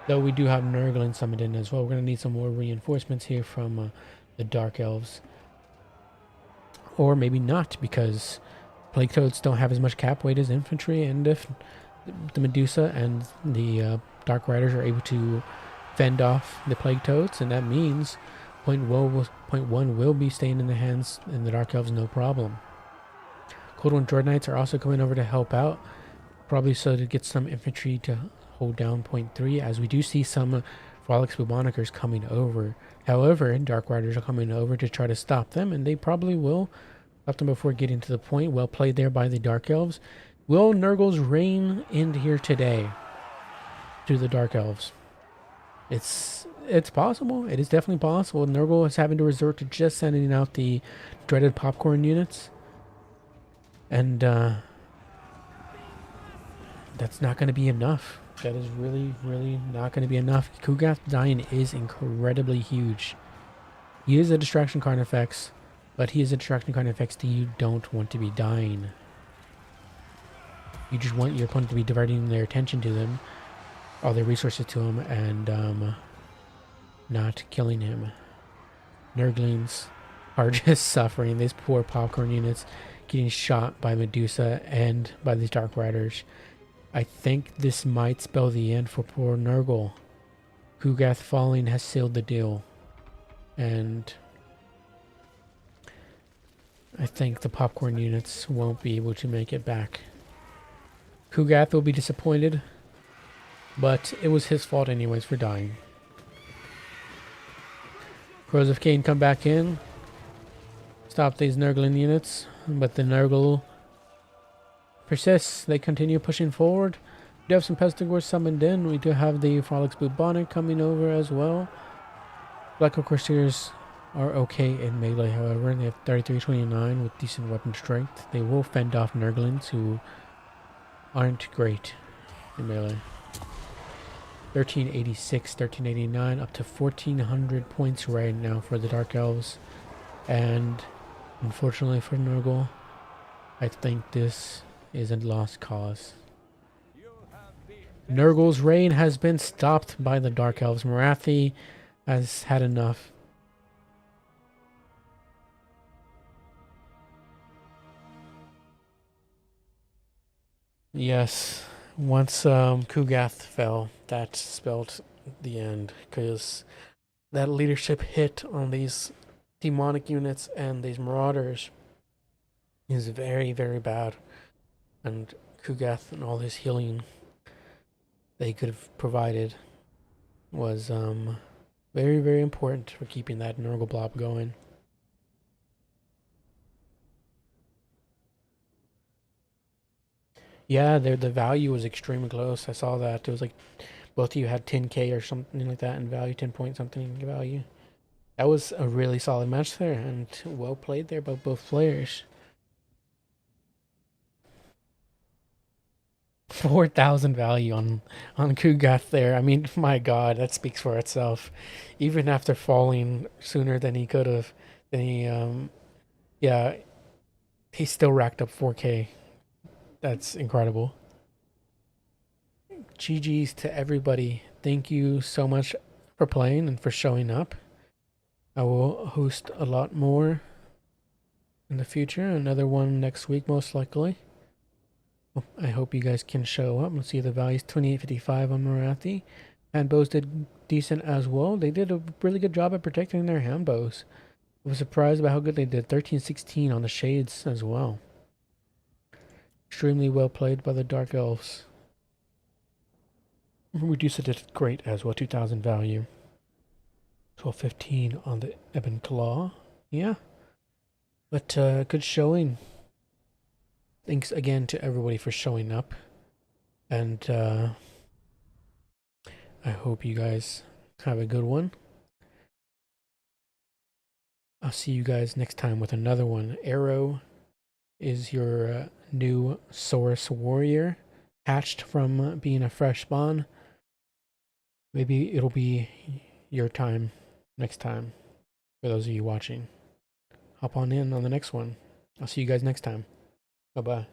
Though we do have Nurgle summoned in as well. We're going to need some more reinforcements here from the Dark Elves. Or maybe not, because Plague Toads don't have as much cap weight as infantry, and if the Medusa and the Dark Riders are able to fend off the Plague Toads, and that means point 1 will be staying in the hands in the Dark Elves, no problem. Cold One Dread Knights are also coming over to help out, probably so to get some infantry to hold down point 3, as we do see some Frolics Bubonikers coming over. However, Dark Riders are coming over to try to stop them, and they probably will stop them before getting to the point. Well played there by the Dark Elves. Will Nurgle's reign end here today to the Dark Elves? It's possible. It is definitely possible. Nurgle is having to resort to just sending out the dreaded popcorn units. And that's not going to be enough. That is really, really not going to be enough. Kugath dying is incredibly huge. He is a distraction Carnifex, but he is a distraction Carnifex that you don't want to be dying. You just want your opponent to be diverting their attention to them, all their resources to him, and not killing him. Nurglings are just suffering. These poor popcorn units getting shot by Medusa and by these Dark Riders. I think this might spell the end for poor Nurgle. Kugath falling has sealed the deal. And I think the popcorn units won't be able to make it back. Kugath will be disappointed, but it was his fault anyways for dying. Crows of Cain come back in, stop these Nurgling units, but the Nurgle persists. They continue pushing forward. We do have some Pestigores summoned in. We do have the Frolics Bubonic coming over as well. Black Orc Corsairs are okay in melee, however. They have 33-29 with decent weapon strength. They will fend off Nurglings who aren't great in melee. 1386, 1389, up to 1400 points right now for the Dark Elves. And unfortunately for Nurgle, I think this is a lost cause. Nurgle's reign has been stopped by the Dark Elves. Marathi has had enough. Yes, once Kugath fell, that spelled the end, because that leadership hit on these demonic units and these marauders is very, very bad. And Kugath and all his healing they could have provided was very, very important for keeping that Nurgle blob going. Yeah, the value was extremely close. I saw that. It was like Both of you had 10k or something like that in value, 10 point something in value. That was a really solid match there, and well played there by both players. 4,000 value on Kugath there. I mean, my God, that speaks for itself. Even after falling sooner than he could have, then yeah, he still racked up 4k. That's incredible. GG's to everybody. Thank you so much for playing and for showing up. I will host a lot more in the future. Another one next week, most likely. I hope you guys can show up. Let's see, the value's 2855 on Marathi. Handbows did decent as well. They did a really good job at protecting their handbows. I was surprised by how good they did. 1316 on the shades as well. Extremely well played by the Dark Elves. Reducer did great as well, 2000 value. 1215 on the Ebon Claw. Yeah. But good showing. Thanks again to everybody for showing up. And I hope you guys have a good one. I'll see you guys next time with another one. Arrow is your new Saurus warrior, hatched from being a fresh spawn. Maybe it'll be your time next time for those of you watching. Hop on in on the next one. I'll see you guys next time. Bye-bye.